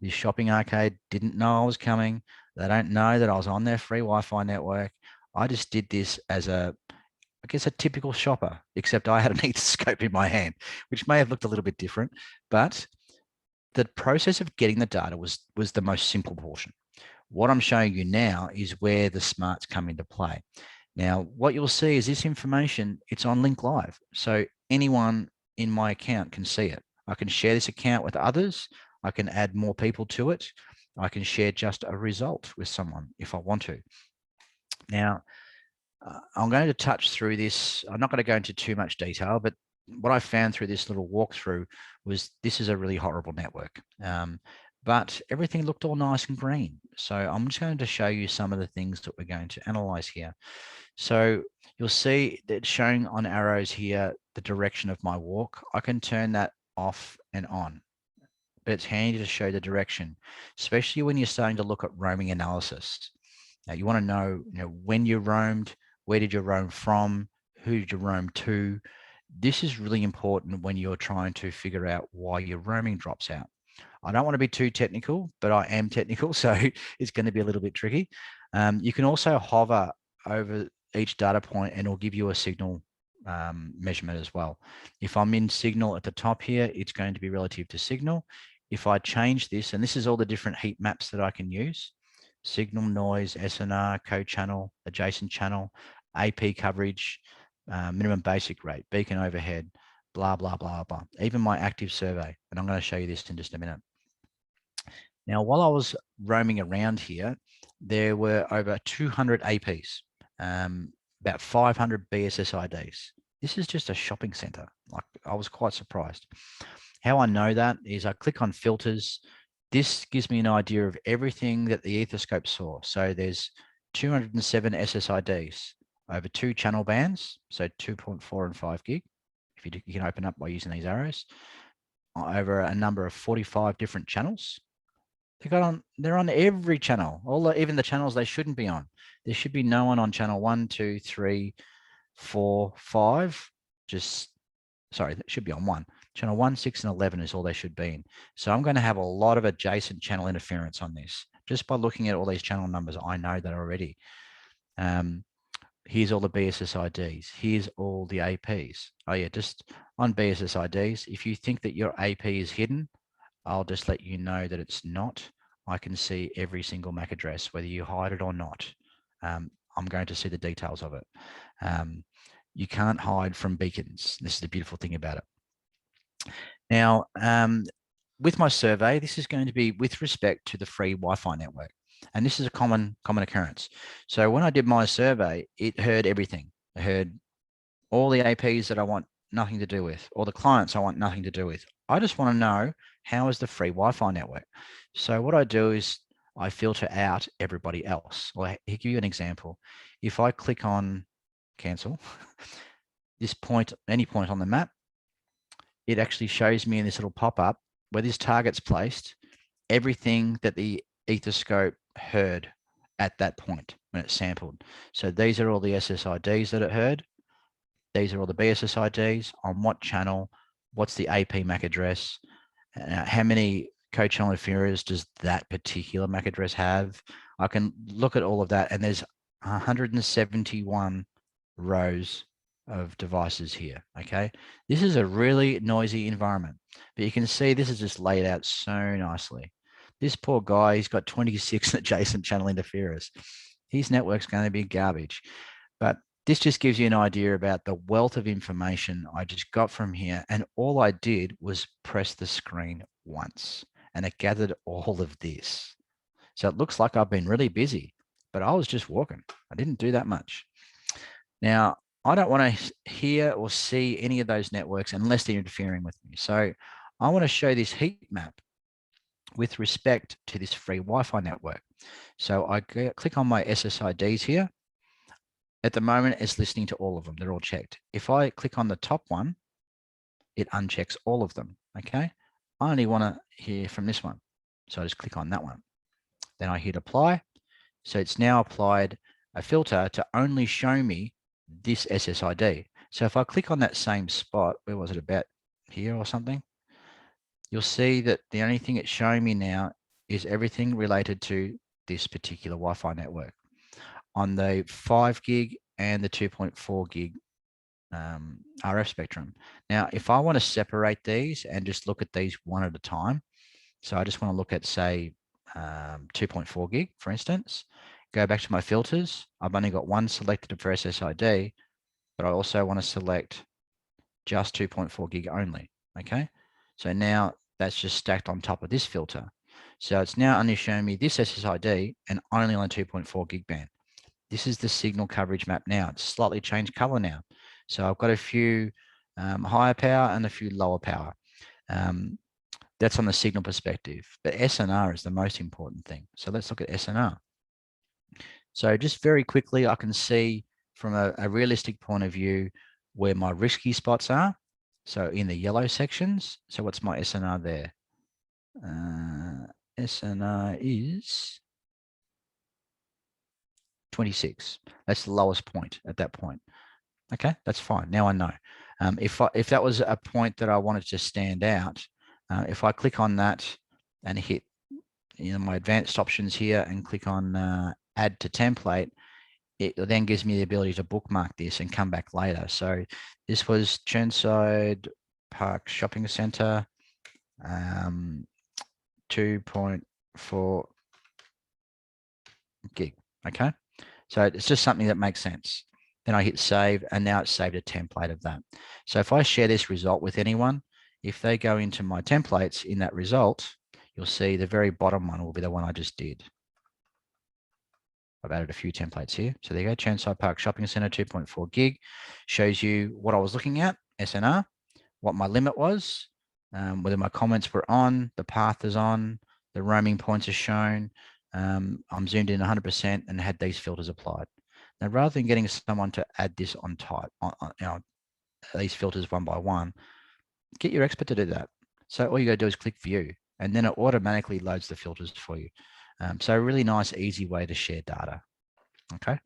The shopping arcade didn't know I was coming. They don't know that I was on their free Wi-Fi network. I just did this as I guess a typical shopper, except I had an Ethoscope in my hand, which may have looked a little bit different, but the process of getting the data was the most simple portion. What I'm showing you now is where the smarts come into play. Now, what you'll see is this information, it's on Link Live. So anyone in my account can see it. I can share this account with others. I can add more people to it. I can share just a result with someone if I want to. Now, I'm going to touch through this. I'm not going to go into too much detail, but what I found through this little walkthrough was this is a really horrible network. But everything looked all nice and green. So I'm just going to show you some of the things that we're going to analyze here. So you'll see that showing on arrows here, the direction of my walk. I can turn that off and on, but it's handy to show the direction, especially when you're starting to look at roaming analysis. Now you want to know, when you roamed, where did you roam from, who did you roam to? This is really important when you're trying to figure out why your roaming drops out. I don't want to be too technical, but I am technical, so it's going to be a little bit tricky. You can also hover over each data point and it'll give you a signal measurement as well. If I'm in signal at the top here, it's going to be relative to signal. If I change this, and this is all the different heat maps that I can use: signal, noise, SNR, code channel, adjacent channel, AP coverage, minimum basic rate, beacon overhead, blah, blah, blah, blah. Even my active survey. And I'm going to show you this in just a minute. Now, while I was roaming around here, there were over 200 APs, about 500 BSSIDs. This is just a shopping center. Like, I was quite surprised. How I know that is I click on filters. This gives me an idea of everything that the Ethoscope saw. So there's 207 SSIDs. over 2 channel bands, so 2.4 and 5 gig. If you can open up by using these arrows, over a number of 45 different channels. They're on every channel, even the channels they shouldn't be on. There should be no one on channel 1, 2, 3, 4, 5. Sorry, that should be on 1. Channel 1, 6, and 11 is all they should be in. So I'm going to have a lot of adjacent channel interference on this. Just by looking at all these channel numbers, I know that already. Here's all the BSSIDs. Here's all the APs. Oh yeah, just on BSSIDs, if you think that your AP is hidden, I'll just let you know that it's not. I can see every single MAC address, whether you hide it or not. I'm going to see the details of it. You can't hide from beacons. This is the beautiful thing about it. Now, with my survey, this is going to be with respect to the free Wi-Fi network. And this is a common occurrence. So when I did my survey, it heard everything. I heard all the APs that I want nothing to do with, or the clients I want nothing to do with. I just want to know, how is the free Wi-Fi network? So what I do is I filter out everybody else. Well, I'll give you an example. If I click on cancel, this point, any point on the map, it actually shows me in this little pop-up where this target's placed, everything that the Ethoscope heard at that point when it sampled. So these are all the SSIDs that it heard. These are all the BSSIDs, on what channel, what's the AP MAC address, how many co-channel interferers does that particular MAC address have. I can look at all of that, and there's 171 rows of devices here, okay? This is a really noisy environment, but you can see this is just laid out so nicely. This poor guy, he's got 26 adjacent channel interferers. His network's going to be garbage, but this just gives you an idea about the wealth of information I just got from here. And all I did was press the screen once and it gathered all of this. So it looks like I've been really busy, but I was just walking. I didn't do that much. Now, I don't want to hear or see any of those networks unless they're interfering with me. So I want to show this heat map with respect to this free Wi-Fi network. So I click on my SSIDs here. At the moment, it's listening to all of them. They're all checked. If I click on the top one, it unchecks all of them, okay? I only want to hear from this one. So I just click on that one. Then I hit apply. So it's now applied a filter to only show me this SSID. So if I click on that same spot, where was it, about here or something? You'll see that the only thing it's showing me now is everything related to this particular Wi-Fi network on the 5 gig and the 2.4 gig RF spectrum. Now, if I want to separate these and just look at these one at a time, so I just want to look at, say, 2.4 gig, for instance, go back to my filters. I've only got one selected for SSID, but I also want to select just 2.4 gig only, okay? So now that's just stacked on top of this filter. So it's now only showing me this SSID and only on the 2.4 gig band. This is the signal coverage map now. It's slightly changed color now. So I've got a few higher power and a few lower power. That's on the signal perspective, but SNR is the most important thing. So let's look at SNR. So just very quickly, I can see from a realistic point of view where my risky spots are. So in the yellow sections, so what's my SNR there? SNR is 26. That's the lowest point at that point. Okay, that's fine. Now I know. If that was a point that I wanted to stand out, if I click on that and hit my advanced options here and click on add to template, it then gives me the ability to bookmark this and come back later. So this was Churnside Park Shopping Centre, 2.4 gig. Okay, so it's just something that makes sense. Then I hit save, and now it's saved a template of that. So if I share this result with anyone, if they go into my templates in that result, you'll see the very bottom one will be the one I just did. I've added a few templates here. So there you go, Churnside Park Shopping Centre, 2.4 gig, shows you what I was looking at, SNR, what my limit was, whether my comments were on, the path is on, the roaming points are shown. I'm zoomed in 100% and had these filters applied. Now, rather than getting someone to add this on type, these filters one by one, get your expert to do that. So all you got to do is click view, and then it automatically loads the filters for you. So a really nice, easy way to share data. Okay.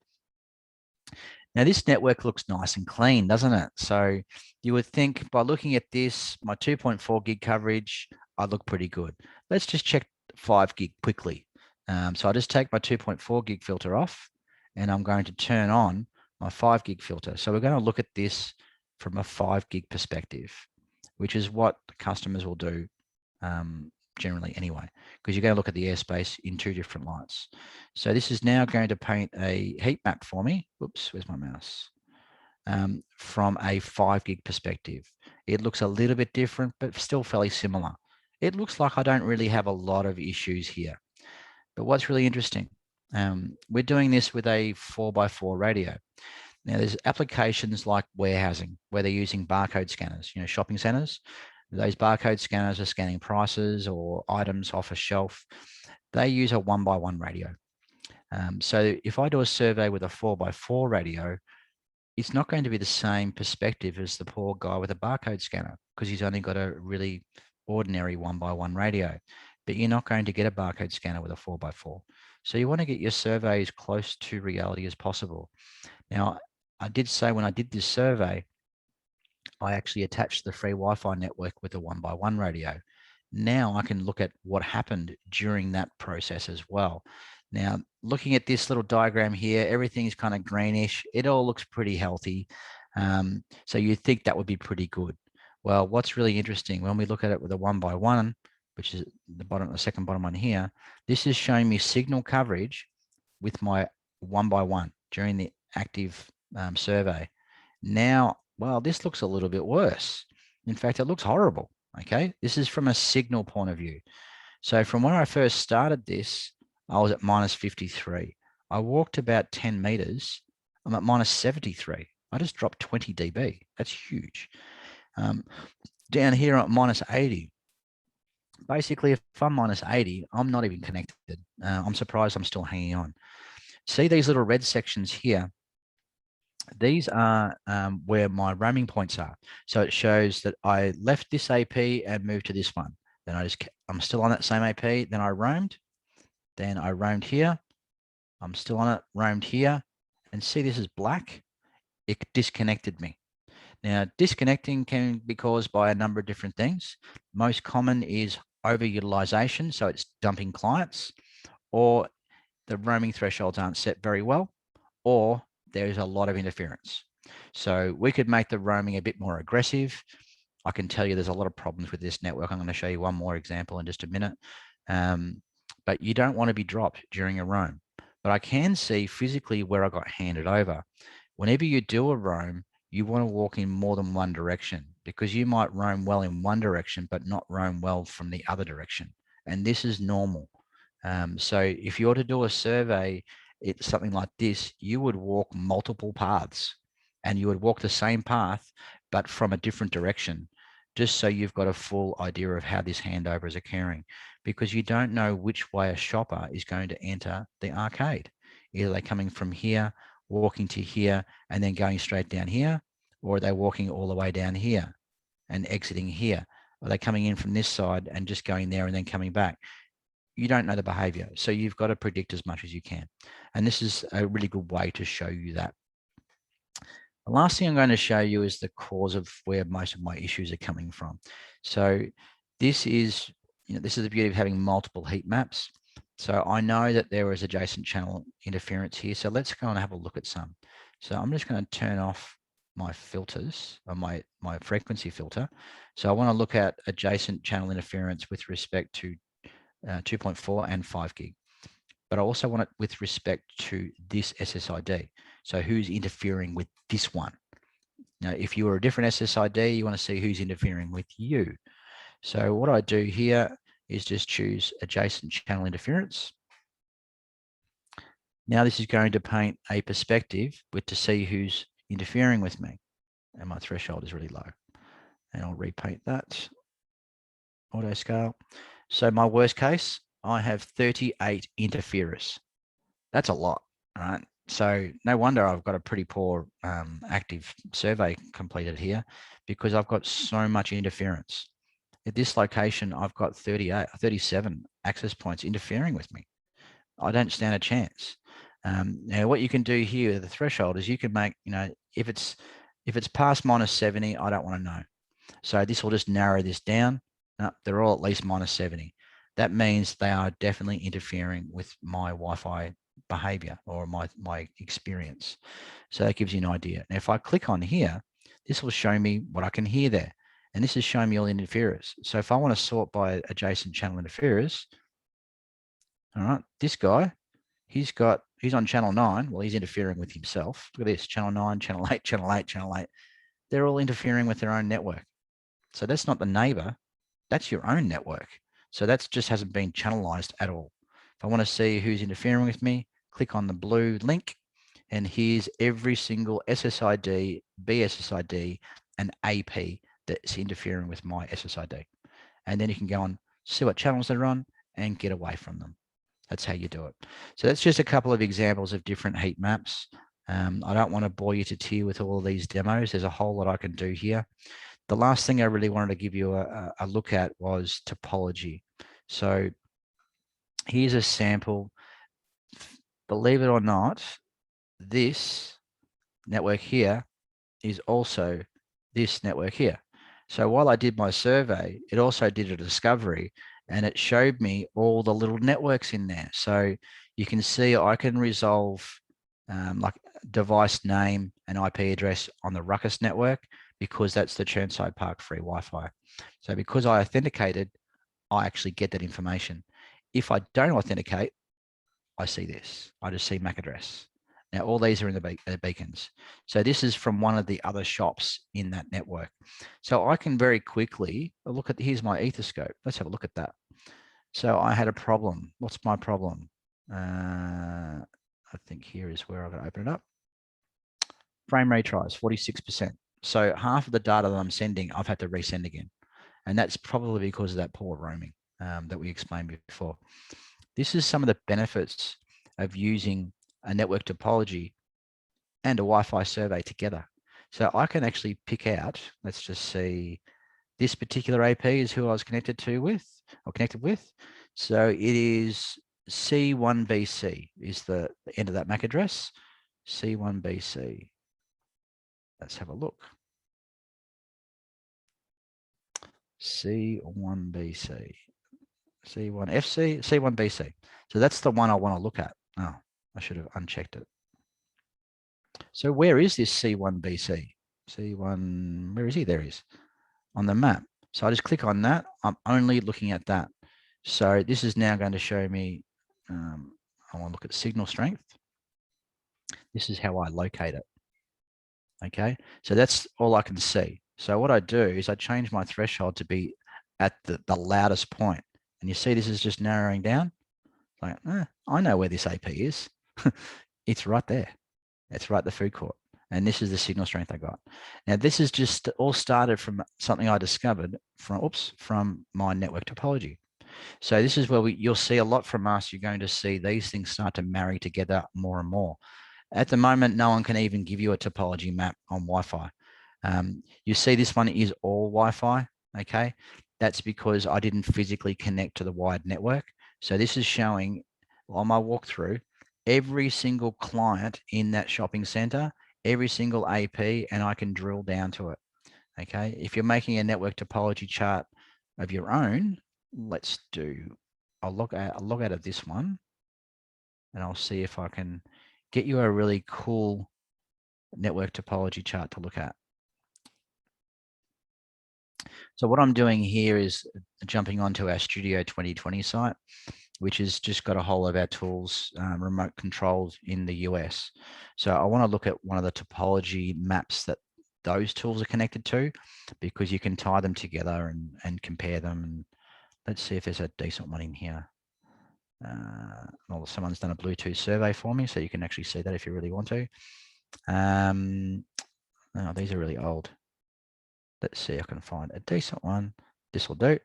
Now this network looks nice and clean, doesn't it? So you would think by looking at this, my 2.4 gig coverage, I look pretty good. Let's just check 5 gig quickly. So I'll just take my 2.4 gig filter off, and I'm going to turn on my 5 gig filter. So we're going to look at this from a 5 gig perspective, which is what customers will do generally anyway, because you're going to look at the airspace in 2 different lights. So this is now going to paint a heat map for me. Oops, where's my mouse? From a 5 gig perspective. It looks a little bit different, but still fairly similar. It looks like I don't really have a lot of issues here. But what's really interesting, we're doing this with a 4x4 radio. Now there's applications like warehousing where they're using barcode scanners, shopping centers. Those barcode scanners are scanning prices or items off a shelf. They use a 1x1 radio. So if I do a survey with a 4x4 radio, it's not going to be the same perspective as the poor guy with a barcode scanner because he's only got a really ordinary 1x1 radio. But you're not going to get a barcode scanner with a 4x4. So you want to get your survey as close to reality as possible. Now, I did say when I did this survey, I actually attached the free Wi-Fi network with a 1x1 radio. Now I can look at what happened during that process as well. Now, looking at this little diagram here, everything's kind of greenish. It all looks pretty healthy. So you'd think that would be pretty good. Well, what's really interesting, when we look at it with a 1x1, which is the second bottom one here, this is showing me signal coverage with my 1x1 during the active survey. Now, well, this looks a little bit worse. In fact, it looks horrible. Okay, this is from a signal point of view. So from when I first started this, I was at minus 53. I walked about 10 meters. I'm at minus 73. I just dropped 20 dB. That's huge. Down here at minus 80. Basically, if I'm minus 80, I'm not even connected. I'm surprised I'm still hanging on. See these little red sections here? These are where my roaming points are. So it shows that I left this AP and moved to this one. Then I'm still on that same AP. Then I roamed. Then I roamed here. I'm still on it, roamed here. And see, this is black. It disconnected me. Now, disconnecting can be caused by a number of different things. Most common is overutilization. So it's dumping clients, or the roaming thresholds aren't set very well, or there's a lot of interference. So we could make the roaming a bit more aggressive. I can tell you there's a lot of problems with this network. I'm going to show you one more example in just a minute. But you don't want to be dropped during a roam. But I can see physically where I got handed over. Whenever you do a roam, you want to walk in more than one direction, because you might roam well in one direction, but not roam well from the other direction. And this is normal. So if you were to do a survey, it's something like this, you would walk multiple paths, and you would walk the same path, but from a different direction, just so you've got a full idea of how this handover is occurring, because you don't know which way a shopper is going to enter the arcade. Either they're coming from here, walking to here, and then going straight down here, or are they walking all the way down here and exiting here? Are they coming in from this side and just going there and then coming back? You don't know the behavior. So you've got to predict as much as you can. And this is a really good way to show you that. The last thing I'm going to show you is the cause of where most of my issues are coming from. So this is, this is the beauty of having multiple heat maps. So I know that there is adjacent channel interference here. So let's go and have a look at some. So I'm just going to turn off my filters, or my frequency filter. So I want to look at adjacent channel interference with respect to 2.4 and 5 gig. But I also want it with respect to this SSID. So who's interfering with this one? Now, if you were a different SSID, you want to see who's interfering with you. So what I do here is just choose adjacent channel interference. Now this is going to paint a perspective to see who's interfering with me. And my threshold is really low. And I'll repaint that. Auto scale. So my worst case, I have 38 interferers. That's a lot, right? So no wonder I've got a pretty poor active survey completed here, because I've got so much interference. At this location, I've got 37 access points interfering with me. I don't stand a chance. Now, what you can do here, the threshold, is you can make, if it's past -70, I don't want to know. So this will just narrow this down. No, they're all at least -70. That means they are definitely interfering with my Wi-Fi behavior or my experience. So that gives you an idea. Now, if I click on here, this will show me what I can hear there. And this is showing me all the interferers. So if I want to sort by adjacent channel interferers, all right, this guy, he's on channel 9. Well, he's interfering with himself. Look at this, channel 9, channel 8, channel 8, channel 8. They're all interfering with their own network. So that's not the neighbor, that's your own network. So that just hasn't been channelized at all. If I want to see who's interfering with me, click on the blue link, and here's every single SSID, BSSID, and AP that's interfering with my SSID. And then you can go on, see what channels they're on, and get away from them. That's how you do it. So that's just a couple of examples of different heat maps. I don't want to bore you to tears with all of these demos. There's a whole lot I can do here. The last thing I really wanted to give you a look at was topology. So here's a sample. Believe it or not, this network here is also this network here. So while I did my survey, it also did a discovery, and it showed me all the little networks in there. So you can see I can resolve like device name and IP address on the Ruckus network, because that's the Churnside Park free Wi-Fi. So because I authenticated, I actually get that information. If I don't authenticate, I see this. I just see MAC address. Now, all these are in the beacons. So this is from one of the other shops in that network. So I can very quickly look at, here's my Ethoscope. Let's have a look at that. So I had a problem. What's my problem? I think here is where I'm going to open it up. Frame retries, 46%. So half of the data that I'm sending, I've had to resend again. And that's probably because of that poor roaming that we explained before. This is some of the benefits of using a network topology and a Wi-Fi survey together. So I can actually pick out, let's just see, this particular AP is who I was connected with. So it is C1BC is the end of that MAC address, C1BC. Let's have a look. C1BC, C1FC, C1BC. So that's the one I want to look at. Oh, I should have unchecked it. So where is this C1BC? C1, where is he? There he is on the map. So I just click on that. I'm only looking at that. So this is now going to show me, I want to look at signal strength. This is how I locate it. Okay, so that's all I can see. So what I do is I change my threshold to be at the loudest point. And you see this is just narrowing down. Like, I know where this AP is. It's right there. It's right at the food court. And this is the signal strength I got. Now, this is just all started from something I discovered from my network topology. So this is where you'll see a lot from us. You're going to see these things start to marry together more and more. At the moment, no one can even give you a topology map on Wi-Fi. You see this one is all Wi-Fi, okay? That's because I didn't physically connect to the wired network. So this is showing on my walkthrough, every single client in that shopping center, every single AP, and I can drill down to it, okay? If you're making a network topology chart of your own, let's do, I'll log out of this one, and I'll see if I can get you a really cool network topology chart to look at. So what I'm doing here is jumping onto our Studio 2020 site, which has just got a whole of our tools remote controlled in the US. So I want to look at one of the topology maps that those tools are connected to, because you can tie them together and compare them. And let's see if there's a decent one in here. Well, someone's done a Bluetooth survey for me, so you can actually see that if you really want to. No, these are really old. Let's see if I can find a decent one. This will do.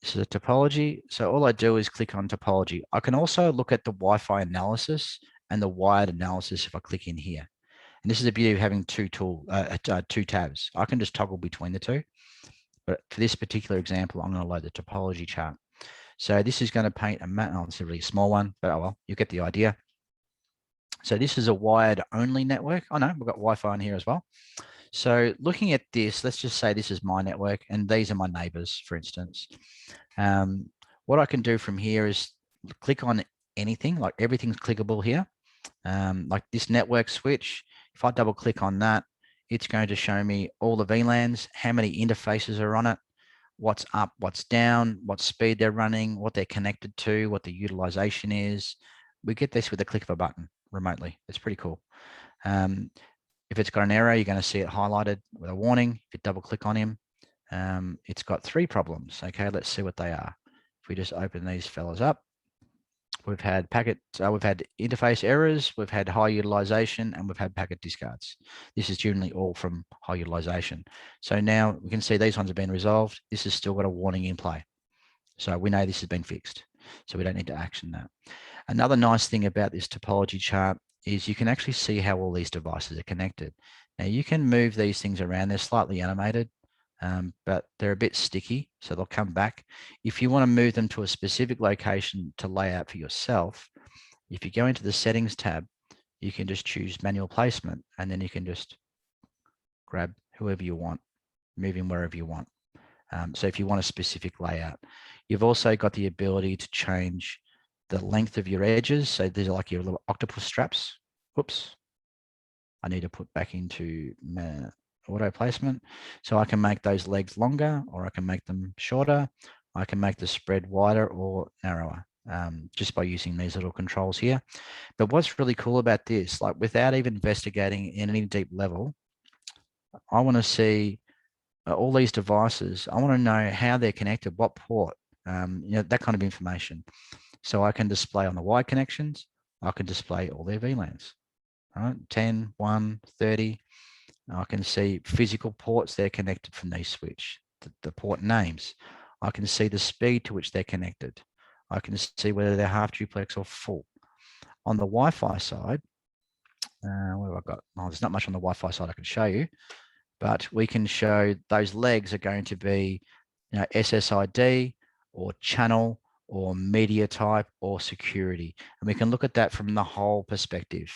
This is a topology. So all I do is click on topology. I can also look at the Wi-Fi analysis and the wired analysis if I click in here. And this is the beauty of having two tabs. I can just toggle between the two. But for this particular example, I'm going to load the topology chart. So this is going to paint a map. Oh, it's a really small one, but oh well, you get the idea. So this is a wired only network. Oh no, we've got Wi-Fi in here as well. So looking at this, let's just say this is my network and these are my neighbors, for instance. What I can do from here is click on anything, like everything's clickable here. Like this network switch, if I double click on that, it's going to show me all the VLANs, how many interfaces are on it, what's up, what's down, what speed they're running, what they're connected to, what the utilization is. We get this with the click of a button remotely. It's pretty cool. If it's got an error, you're going to see it highlighted with a warning. If you double click on him, it's got 3 problems. Okay, let's see what they are. If we just open these fellas up, we've had we've had interface errors, we've had high utilization, and we've had packet discards. This is generally all from high utilization. So now we can see these ones have been resolved. This has still got a warning in play. So we know this has been fixed. So we don't need to action that. Another nice thing about this topology chart is you can actually see how all these devices are connected. Now you can move these things around. They're slightly animated, but they're a bit sticky, so they'll come back. If you want to move them to a specific location to lay out for yourself, if you go into the settings tab, you can just choose manual placement, and then you can just grab whoever you want, move him wherever you want. So if you want a specific layout, you've also got the ability to change the length of your edges. So these are like your little octopus straps. Whoops. I need to put back into auto placement. So I can make those legs longer, or I can make them shorter. I can make the spread wider or narrower, just by using these little controls here. But what's really cool about this, like without even investigating in any deep level, I want to see all these devices. I want to know how they're connected, what port, that kind of information. So I can display on the wide connections, I can display all their VLANs, right? 10, 1, 30. I can see physical ports they're connected from these switch, the port names. I can see the speed to which they're connected. I can see whether they're half duplex or full. On the Wi-Fi side, what have I got? Oh, there's not much on the Wi-Fi side I can show you, but we can show those legs are going to be, SSID or channel or media type or security. And we can look at that from the whole perspective.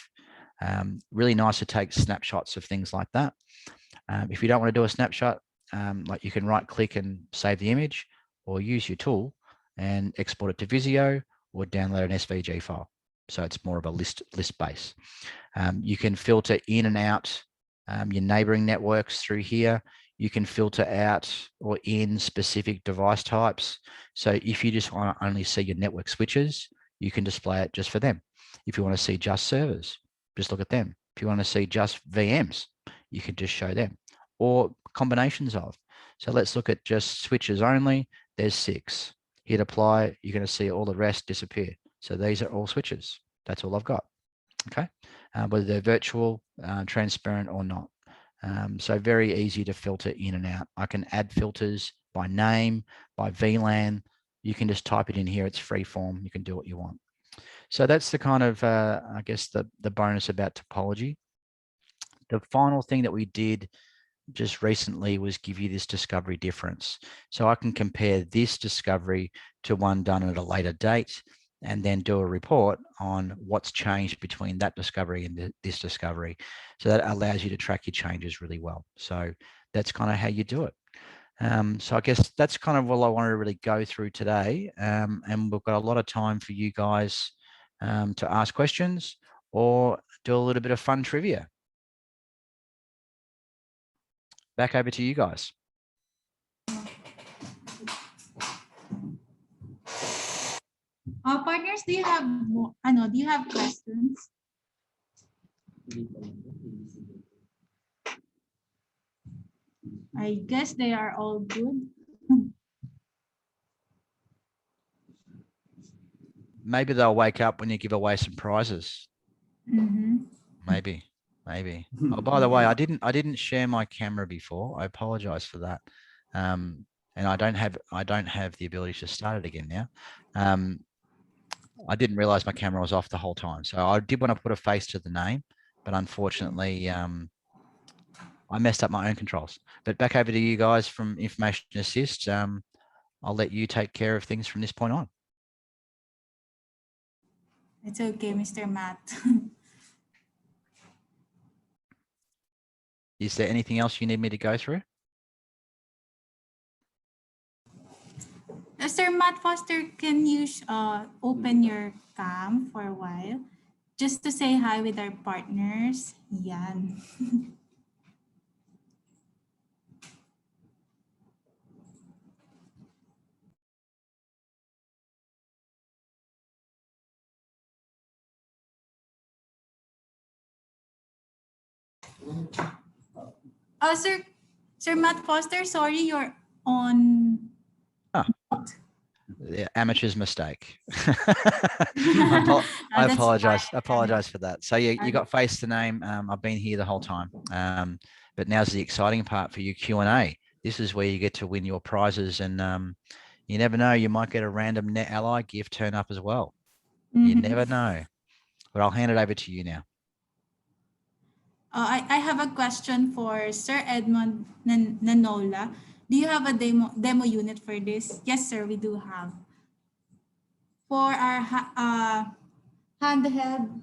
Really nice to take snapshots of things like that. If you don't want to do a snapshot, like you can right click and save the image, or use your tool and export it to Visio or download an SVG file. So it's more of a list base. You can filter in and out your neighboring networks through here. You can filter out or in specific device types. So if you just want to only see your network switches, you can display it just for them. If you want to see just servers, just look at them. If you want to see just VMs, you can just show them, or combinations of. So let's look at just switches only. There's 6. Hit apply, you're going to see all the rest disappear. So these are all switches. That's all I've got. Okay, whether they're virtual, transparent or not. So very easy to filter in and out. I can add filters by name, by VLAN. You can just type it in here. It's free form. You can do what you want. So that's the kind of, I guess, the bonus about topology. The final thing that we did just recently was give you this discovery difference. So I can compare this discovery to one done at a later date, and then do a report on what's changed between that discovery and this discovery. So that allows you to track your changes really well. So that's kind of how you do it. So I guess that's kind of all I wanted to really go through today. And we've got a lot of time for you guys to ask questions or do a little bit of fun trivia. Back over to you guys. Partners, do you have questions? I guess they are all good. Maybe they'll wake up when you give away some prizes. Mm-hmm. Maybe. Oh, by the way, I didn't share my camera before. I apologize for that. And I don't have the ability to start it again now. I didn't realize my camera was off the whole time. So I did want to put a face to the name, but unfortunately, I messed up my own controls. But back over to you guys from Information Assist. I'll let you take care of things from this point on. It's okay, Mr. Matt. Is there anything else you need me to go through? Sir Matt Foster, can you open your cam for a while? Just to say hi with our partners. Yan. Sir Matt Foster, sorry, you're on. Ah. The amateur's mistake. I That's apologize. fine. Apologize for that. So you got face to name. I've been here the whole time. But now's the exciting part for you Q&A. This is where you get to win your prizes, and you never know, you might get a random Netally gift turn up as well. You never know. But I'll hand it over to you now. I have a question for Sir Edmond Nanola. Do you have a demo unit for this? Yes, sir, we do have. For our handheld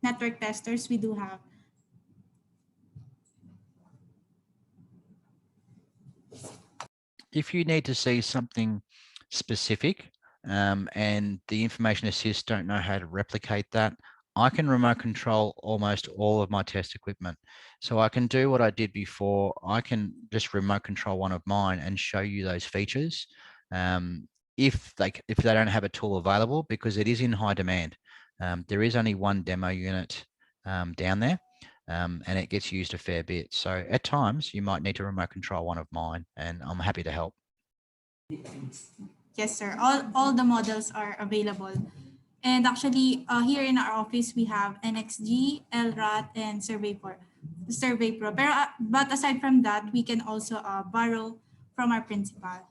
network testers, we do have. If you need to see something specific and the Information Assist don't know how to replicate that, I can remote control almost all of my test equipment. So I can do what I did before. I can just remote control one of mine and show you those features if they don't have a tool available, because it is in high demand. There is only one demo unit down there. And it gets used a fair bit. So at times you might need to remote control one of mine, and I'm happy to help. Yes, sir. All the models are available. And actually, here in our office, we have NXG, LRAT, and Survey Pro. But aside from that, we can also borrow from our principal.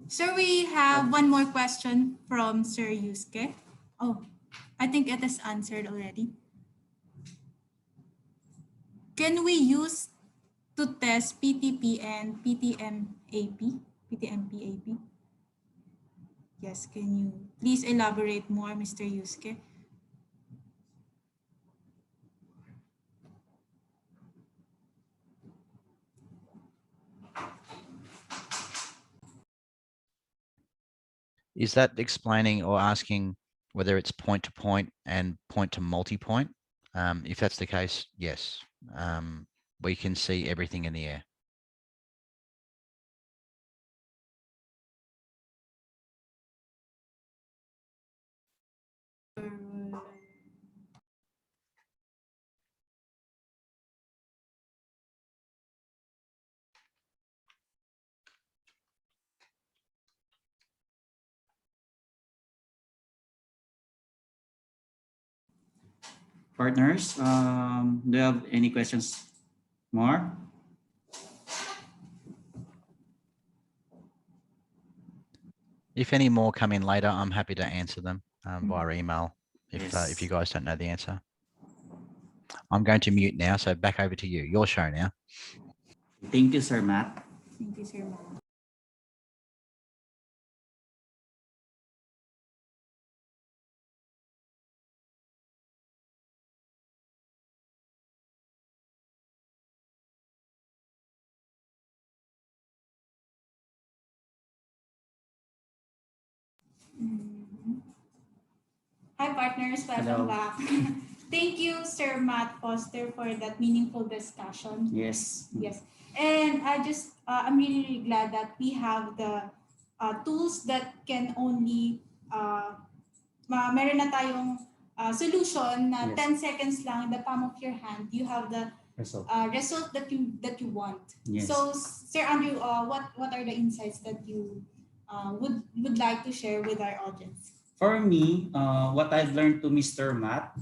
Sir, we have one more question from Sir Yusuke. Oh, I think it is answered already. Can we use to test PTP and PTMAP? PTMPAP? Yes, can you please elaborate more, Mr. Yusuke? Is that explaining or asking whether it's point to point and point to multi-point? If that's the case, yes. We can see everything in the air. Partners, do you have any questions more? If any more come in later, I'm happy to answer them via email if you guys don't know the answer. I'm going to mute now, so back over to you. Your show now. Thank you, Sir Matt. Thank you, Sir Matt. Hi, partners. Welcome Hello. back. Thank you, Sir Matt Foster, for that meaningful discussion. Yes. Yes. And I'm really, really glad that we have the tools that can only, meron na tayong solution na Yes. 10 seconds lang in the palm of your hand, you have the Result. result that you want. Yes. So, Sir Andrew, what are the insights that you would like to share with our audience? For me, what I've learned to Mr. Matt,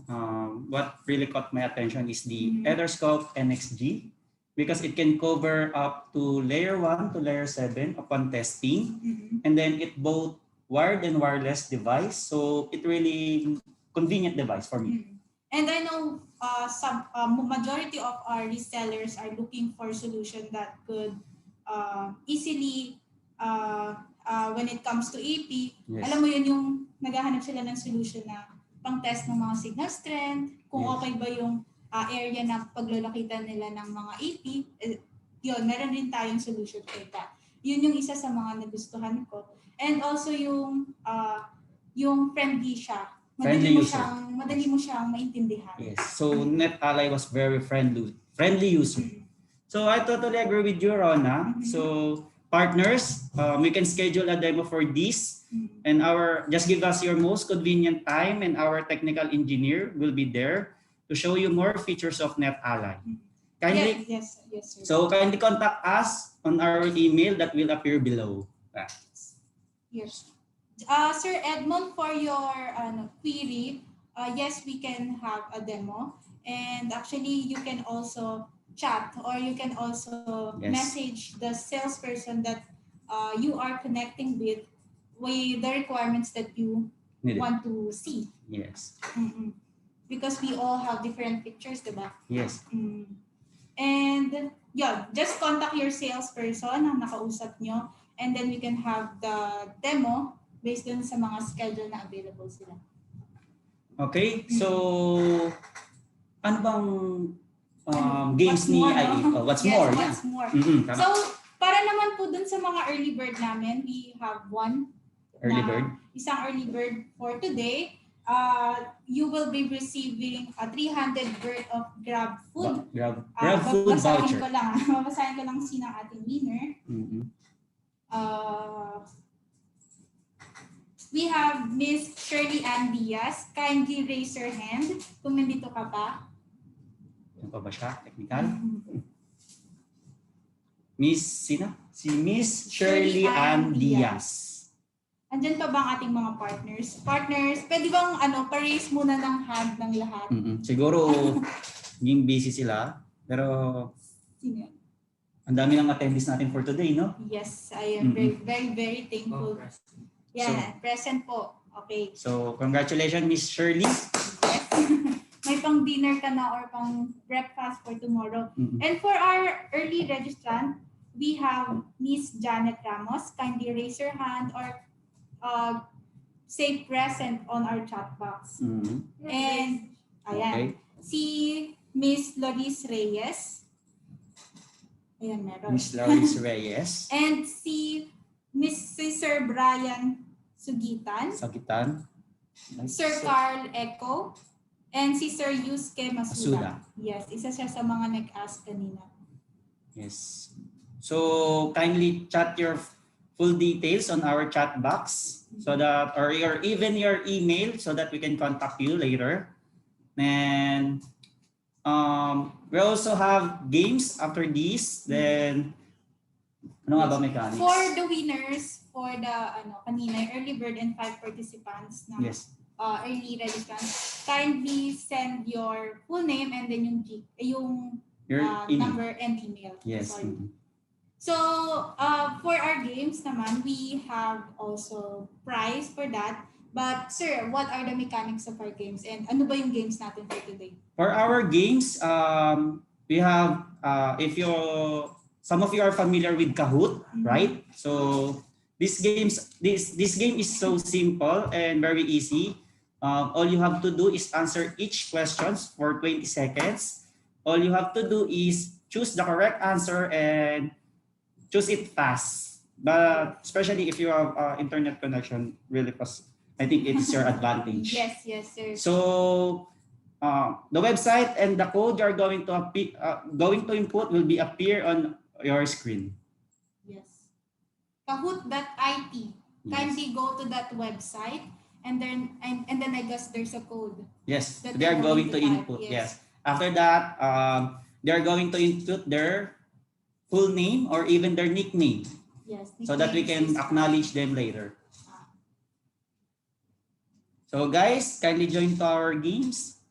what really caught my attention is the Etherscope NXG, because it can cover up to layer 1 to layer 7 upon testing. And then it both wired and wireless device. So it really convenient device for me. And I know some majority of our resellers are looking for solution that could easily when it comes to AP, Yes. alam mo yun, yung naghahanap sila ng solution na pang-test ng mga signal strength, kung Yes. okay ba yung area na paglalakitan nila ng mga AP, yun, meron din tayong solution for that. Yun yung isa sa mga nagustuhan ko. And also yung friendly siya. Friendly user. Madali mo siyang maintindihan. Yes. So Netally was very friendly user. So I totally agree with you, Rona. So partners, we can schedule a demo for this, and just give us your most convenient time, and our technical engineer will be there to show you more features of Netally. Kindly, Yes, sir. so kindly contact us on our email that will appear below. Yes. Sir Edmond, for your query, yes, we can have a demo. And actually, you can also chat, or you can also Yes. message the salesperson that you are connecting with the requirements that you Need it. want to see. Yes. Because we all have different pictures, diba? Yes. And yeah, just contact your salesperson na nakausap nyo, and then we can have the demo based dun sa mga schedule na available sila. Okay, so ano bang games What's ni more, IE? no? What's Yes, more? what's Yeah. more. Tama. So, para naman po dun sa mga early bird namin, we have one. Early bird. Isang early bird for today. You will be receiving a 300 worth of Grab food. Grab food voucher. Babasahin ko lang sinang ating winner. We have Miss Shirley Ann Diaz. Kindly raise your hand kung nandito ka pa. Ano pa ba siya? Technical? Miss, sino? Si Miss Shirley Ann Diaz. Andyan pa ba ang ating mga partners? Partners, pwede bang pa-raise muna ng hand ng lahat? Siguro, yung busy sila. Pero, Sino? ang dami ng attendees natin for today, no? Yes, I am very, very, very thankful. Yeah, present po. Okay. So, congratulations, Miss Shirley. Yes. May pang dinner ka na or pang breakfast for tomorrow. And for our early registrant, we have Miss Janet Ramos. Kindly raise your hand or say present on our chat box. And ayan. Okay. Si Miss Loris Reyes. Ayan, meron. Miss Loris Reyes. And si Sir Brian Sugitan. Sakitan. Sir Carl Eco. And si Sir Yusuke Masuda. Masuda. Yes, isa siya sa mga nag-ask kanina. Yes. So kindly chat your full details on our chat box so that, or even your email, so that we can contact you later. And we also have games after this. Then ano nga ba mechanics? For the winners, for the kanina, early bird and 5 participants na Yes. early registrants, kindly send your full name and then yung Your email. number and email. Yes. Sorry. So, for our games naman, we have also prize for that. But sir, what are the mechanics of our games and ano ba yung games natin for today? For our games, we have, some of you are familiar with Kahoot, right? So this game is so simple and very easy. All you have to do is answer each questions for 20 seconds. All you have to do is choose the correct answer and choose it fast. But especially if you have internet connection really fast, I think it's your advantage. Yes, sir. So the website and the code you are going to input will be appear on your screen. Yes. Kahoot.it. Yes. Kindly go to that website and then I guess there's a code. Yes, That they are they're going going to to type, input. yes. Yes. After that, they are going to input their full name or even their nickname Yes. so that we nicknames can is acknowledge them later. So guys, kindly join to our games.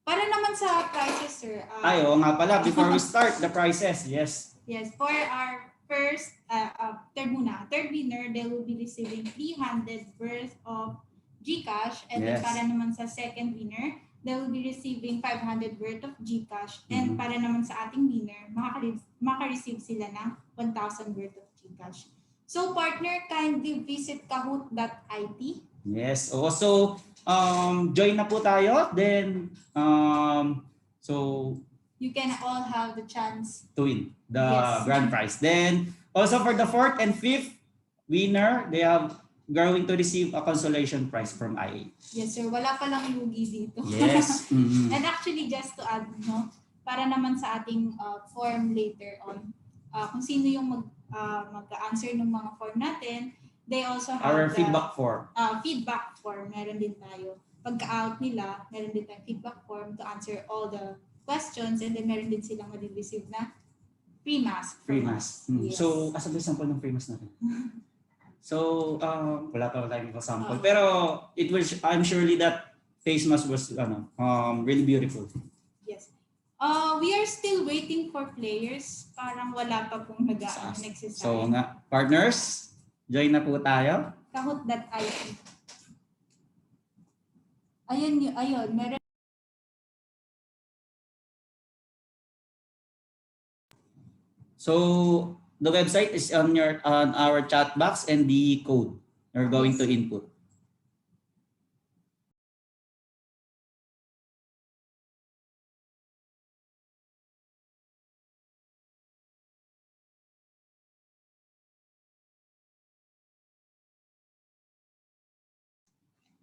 Para naman sa prices, sir. Ay, oo nga pala, before we start the prices, yes. Yes, for our third winner, they will be receiving 300 worth of GCash. And then Yes. para naman sa second winner, they will be receiving 500 worth of GCash. And para naman sa ating winner, maka-receive sila ng 1,000 worth of GCash. So partner, kindly visit kahoot.it. Yes. Also, join na po tayo. Then, so You can all have the chance. to win the Yes. grand prize. Then, also for the fourth and fifth winner, they are going to receive a consolation prize from IA. Yes, sir. Wala palang lugi dito. Yes. Mhm. And actually, just to add, no, para naman sa ating form later on, kung sino yung mag-answer ng mga form natin, they also have Our the feedback form. feedback form. Meron din tayo. Pagka-out nila, meron din tayong feedback form to answer all the questions, and then meron din silang ma-receive na free mask. Free mask. Yes. So, asan ba yung sample ng free mask natin? So, wala pa tayong sample. Oo. Pero, I'm surely that face mask was, really beautiful. Yes. We are still waiting for players. Parang wala pa pong nagsisign. So, partners, join na po tayo. Kahoot.it. Ayun, meron. So, the website is on our chat box and the code you're going to input.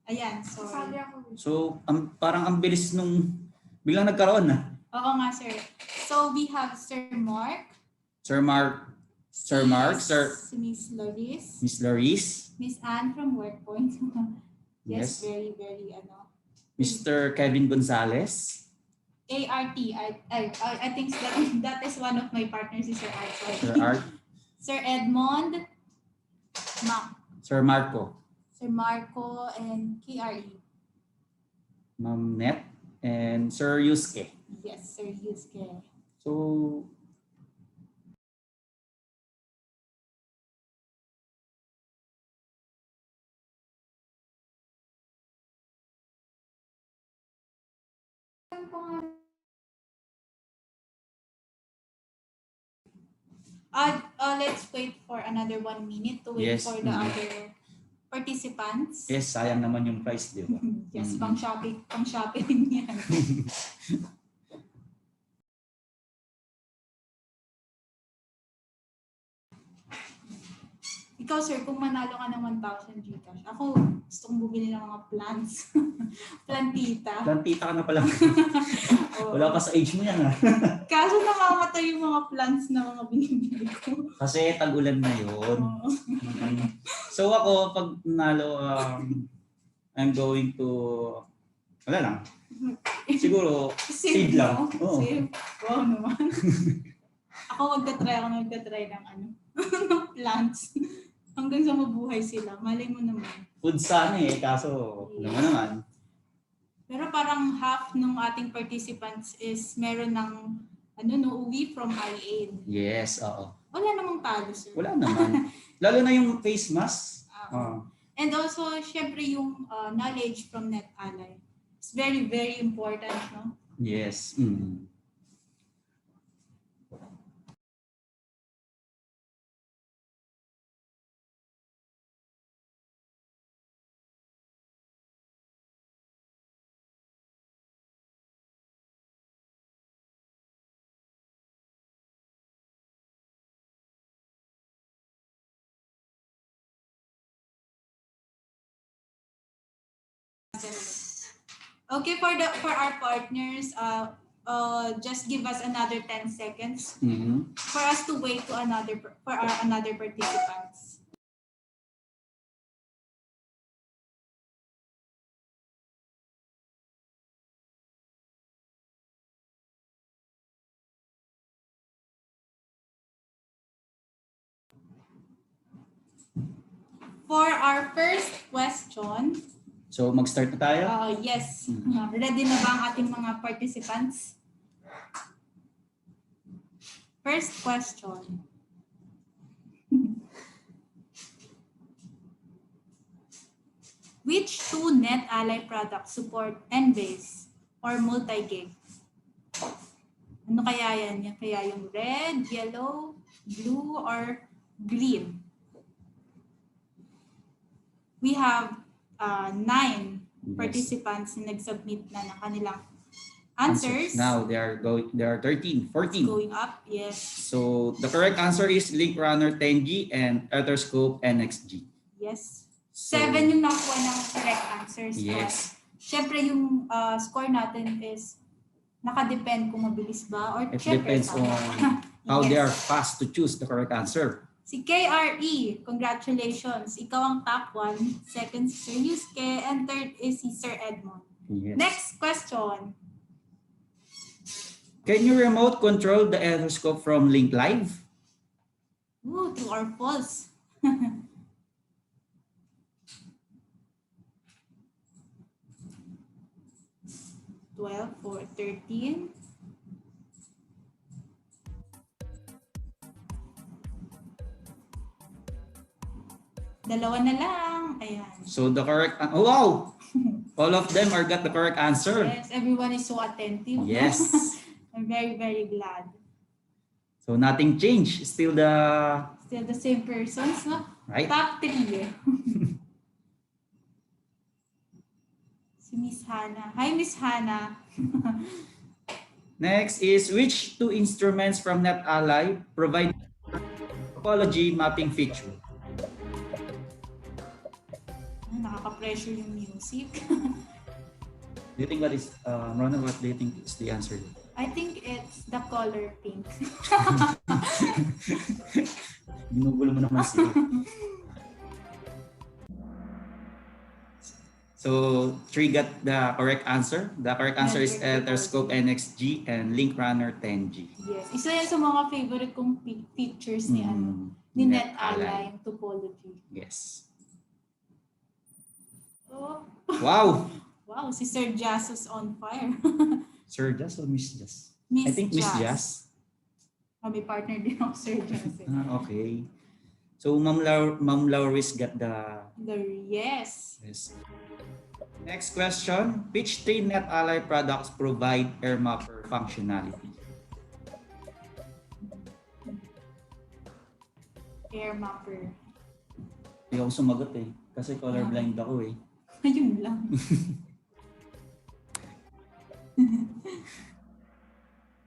Ayan, sorry. So, parang ang bilis nung biglang nagkaroon na. Oo nga, sir. So, we have Sir Mark. Sir Mark, Sir Miss Loris. Miss Laris, Miss Anne from Workpoint. Yes. Very, very, Mr. Kevin Gonzalez, ART. I think that is one of my partners is Sir Art. Sorry. Sir Art, Sir Edmond. Sir Marco, Sir Marco, and KRE. Ma'am Net, and Sir Yusuke. Yes, Sir Yusuke. So, Let's wait for another 1 minute to wait Yes. for the other participants. yes, sayang naman yung price, di ba? Yes, Mhm. pang shopping yan. Ikaw, sir, kung manalo ka ng 1,000 Gcash, ako gusto kong bumili ng mga plants. Plantita. Plantita ka na pala. Oo. Wala pa sa age mo yan, ha? Kaso namamatay yung mga plants na mga binibili ko. Kasi tag-ulan na yun. Oo. So ako, pag nalo, I'm going to, wala lang. Siguro, seed lang. Oo. Save. Wow naman. Ako magta-try ng ng plants. Hanggang sa mabuhay sila. Malay mo naman. Food sana kaso, alam mo naman. Pero parang half ng ating participants is meron ng uwi from IA. Yes, oo. Wala namang talo, sir. Wala naman. Lalo na yung face mask. And also, syempre yung knowledge from Netally. It's very, very important, no? Yes. Okay, for our partners, just give us another 10 seconds for us to wait to another participants. For our first question, So mag-start na tayo? yes, ready na ba ang ating mga participants? First question. Which two Netally products support NBase or multi-gig? Ano kaya yan? Yan kaya yung red, yellow, blue, or green? We have 9 participants na nag-submit na ng kanilang answers. Now there are 13, 14. Going up, yes. So the correct answer is Link Runner 10G and Etherscope NXG. Yes. So, 7 yung nakuha ng correct answers. yes. Siyempre yung score natin is nakadepend kung mabilis ba or It syempre, depends on how they are fast to choose the correct answer. Si KRE, congratulations. Ikaw ang top 1. Second si Sir Yusuke. And third is si Sir Edmond. Yes. Next question. Can you remote control the Etherscope from Link Live? Ooh, true or false? 12 or 13. Dalawa na lang. Ayan. So the correct, oh wow! All of them are got the correct answer. Yes, everyone is so attentive. Yes. I'm very, very glad. So nothing changed. Still the Still the same persons, no? right. Top 3 eh. Si Miss Hannah. Hi, Miss Hannah. Next is which two instruments from Netally provide topology mapping feature? Nakaka-pressure yung music. Do you think what is, Ronald, what do you think is the answer? I think it's the color pink. Ginugulo mo naman siya. So, 3 got the correct answer. The correct answer is Etherscope NXG and Link Runner 10G. Yes. Isa yan sa mga favorite kong features ni ni Netally, yung topology. Yes. Oh. Wow! Wow, si Sir Jazz is on fire. Sir Jazz or Miss Jazz? Miss I think Miss Jazz. Jazz. May partner din ako, Sir Jazz. Okay. So, Ma'am Lauris got the... Yes. Next question. Which 3 Netally products provide air mapper functionality? Air mapper. Hindi ako sumagot eh. Kasi colorblind ako eh. Ayun lang.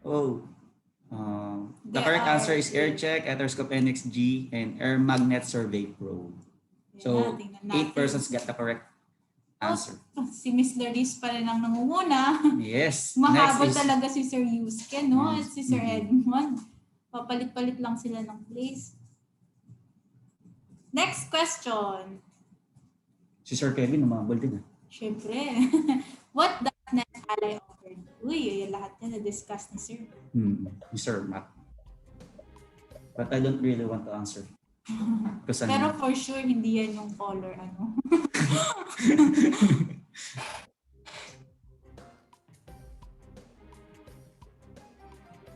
Oh. The correct answer is Air Check, Etherscope NXG, and Air Magnet Survey Pro. So, 8 persons got the correct answer. Si Miss Laris pa rin ang nangunguna. Yes. Mahabol Next is, talaga si Sir Yusuke, no? At Yes. si Sir Edmond. Papalit-palit lang sila ng place. Next question. si Sir Kevin, namabol din ah. Siyempre. What does Netally offer? Uy, yung lahat yan na-discuss ni Sir. Sir Matt. But I don't really want to answer. Because Pero for sure, hindi yan yung color, ano?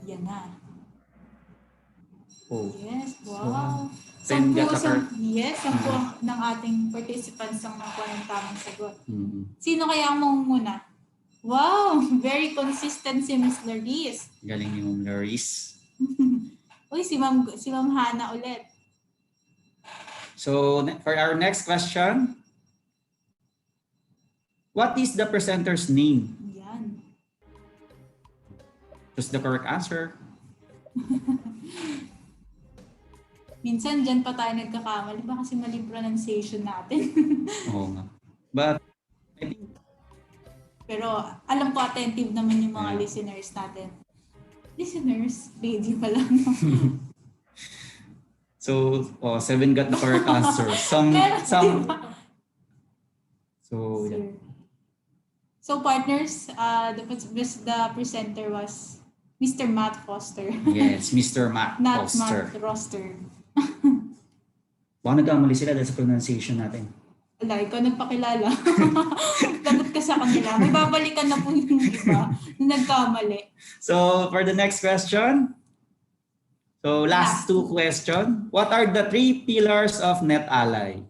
Yan na. oh, Yes, wow. Then got the Sampu ng ating participants ang nakuha ng tamang sagot. mm, Sino kaya ang mangunguna? Wow, very consistent si Miss Laris. galing ni Ma'am Laris. Uy, si Ma'am Hannah ulit. So for our next question, what is the presenter's name? Yan. Choose the correct answer. Minsan dyan pa tayo nagkakamali. Ba kasi mali pronunciation natin. Oo nga. But I think Pero alam ko attentive naman yung mga Yeah. listeners natin. Listeners, lady pala. No? So, 7 got the correct answer. Pero, Some. diba? So, yeah. Sir. So partners, the presenter was Mr. Matt Foster. Yes, Mr. Matt Not Foster. Matt Roster. Baka nagkamali sila dahil sa pronunciation natin. Wala, ikaw nagpakilala. Lagot ka sa kanila. May babalikan na po yung iba na nagkamali. So, for the next question. So, last 2 question. What are the 3 pillars of Netally?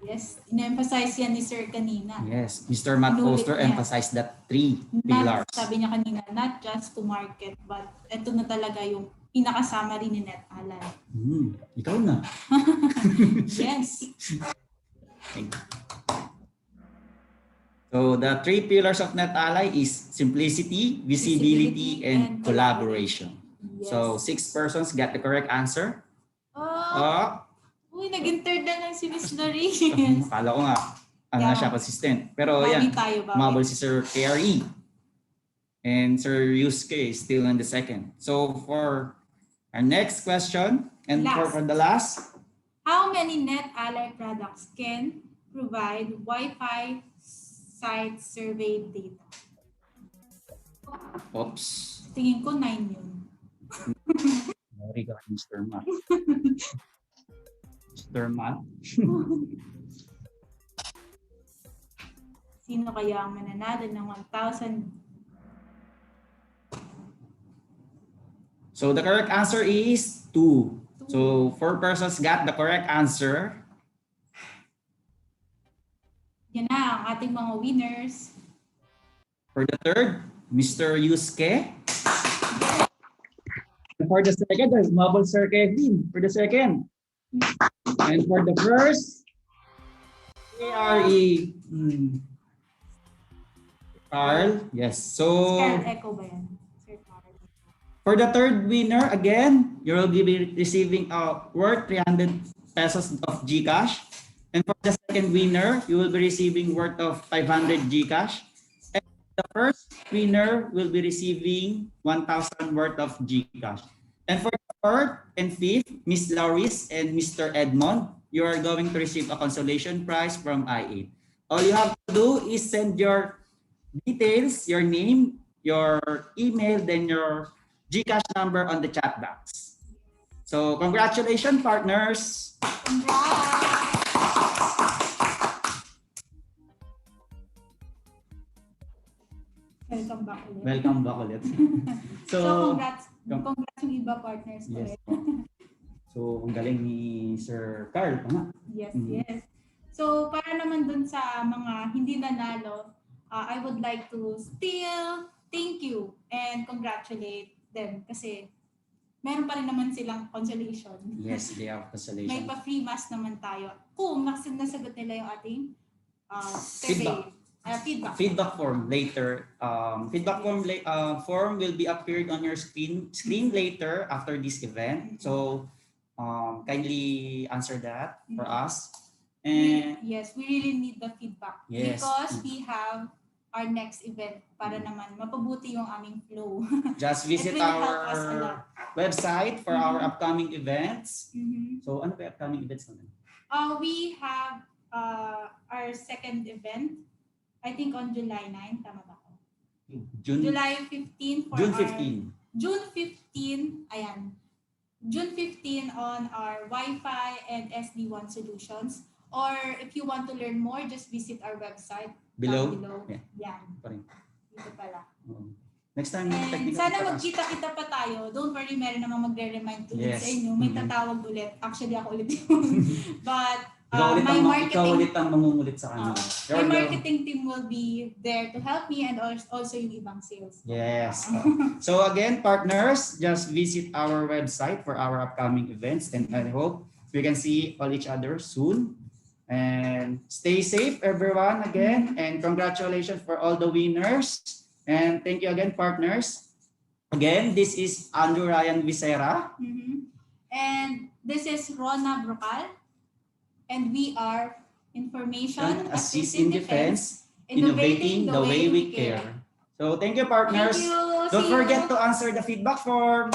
Yes, in-emphasize yan ni Sir kanina. Yes, Mr. Matt Inulit Foster niya. emphasized that 3 pillars. Sabi niya kanina, not just to market, but ito na talaga yung pinaka-summary ni Netally. Ikaw na. Yes. So, the 3 pillars of Netally is simplicity, visibility, and collaboration. Yes. So, 6 persons got the correct answer. Uy, naging third na lang si Miss Lorraine. Akala ko nga, na siya consistent. Pero Bawi yan, tayo, bawi. mabal si Sir KRE. And Sir Yusuke is still in the second. So, for our next question, and for the last, how many Netally products can provide Wi-Fi site survey data? oops. Tingin ko 9 yun. Sorry ka, Mr. Matt. Mr. Matt. Sino kaya ang mananalo ng 1,000? So, the correct answer is 2. So, 4 persons got the correct answer. Yan na ang ating mga winners. For the third, Mr. Yusuke. And for the second, there's Mabel Sir Kevin. For the second. And for the first, KRE. Carl. Yes. So, Carl Echo ba yan? Sir Carl. for the third winner, again, you will be receiving worth 300 pesos of GCash. And for the second winner, you will be receiving worth of 500 GCash. And the first winner will be receiving 1,000 worth of GCash. And for the fourth and fifth, Miss Lauris and Mr. Edmond, you are going to receive a consolation prize from I8. All you have to do is send your details, your name, your email, then your GCash number on the chat box. So congratulations, partners. Congrats! Welcome back ulit. Welcome back ulit. So congrats yung iba partners ko Yes. ulit. So, ang galing ni Sir Carl. Tama? Yes, yes. So para naman dun sa mga hindi nanalo, I would like to still thank you and congratulate them kasi meron pa rin naman silang consolation. Yes, they have May consolation. pa-free mask naman tayo. Kung nasagot nila yung ating survey. Feedback form later. Form will be appeared on your screen later after this event. So kindly answer that for us. And Yes, we really need the feedback. Yes. Because we have our next event para naman mapabuti yung aming flow. just visit It will help us a our lot. website for our upcoming events. Mhm. So ano pa yung upcoming events natin? We have our second event, I think on July 9, tama ba ako? July 15 for June our 15. June 15, ayan. June 15 on our Wi-Fi and SD1 solutions. Or if you want to learn more, just visit our website. Below? Below. Yeah. Yan. Pa rin. Dito pala. Next time, And technical sana class. magkita-kita pa tayo. Don't worry, meron namang magre-remind ulit Yes. sa inyo. May tatawag ulit. Actually, ako ulit yun. But Ikaw ulit ang mangungulit sa kanya. my marketing team will be there to help me and also yung ibang sales. Yes. So again, partners, just visit our website for our upcoming events, and I hope we can see all each other soon. And stay safe, everyone, again. And congratulations for all the winners. And thank you again, partners. Again, this is Andrew Ryan Visera. And this is Rona Brocal. And we are Information Assist in Defense innovating the way we care. So thank you, partners. Thank you. Don't See you. forget to answer the feedback form.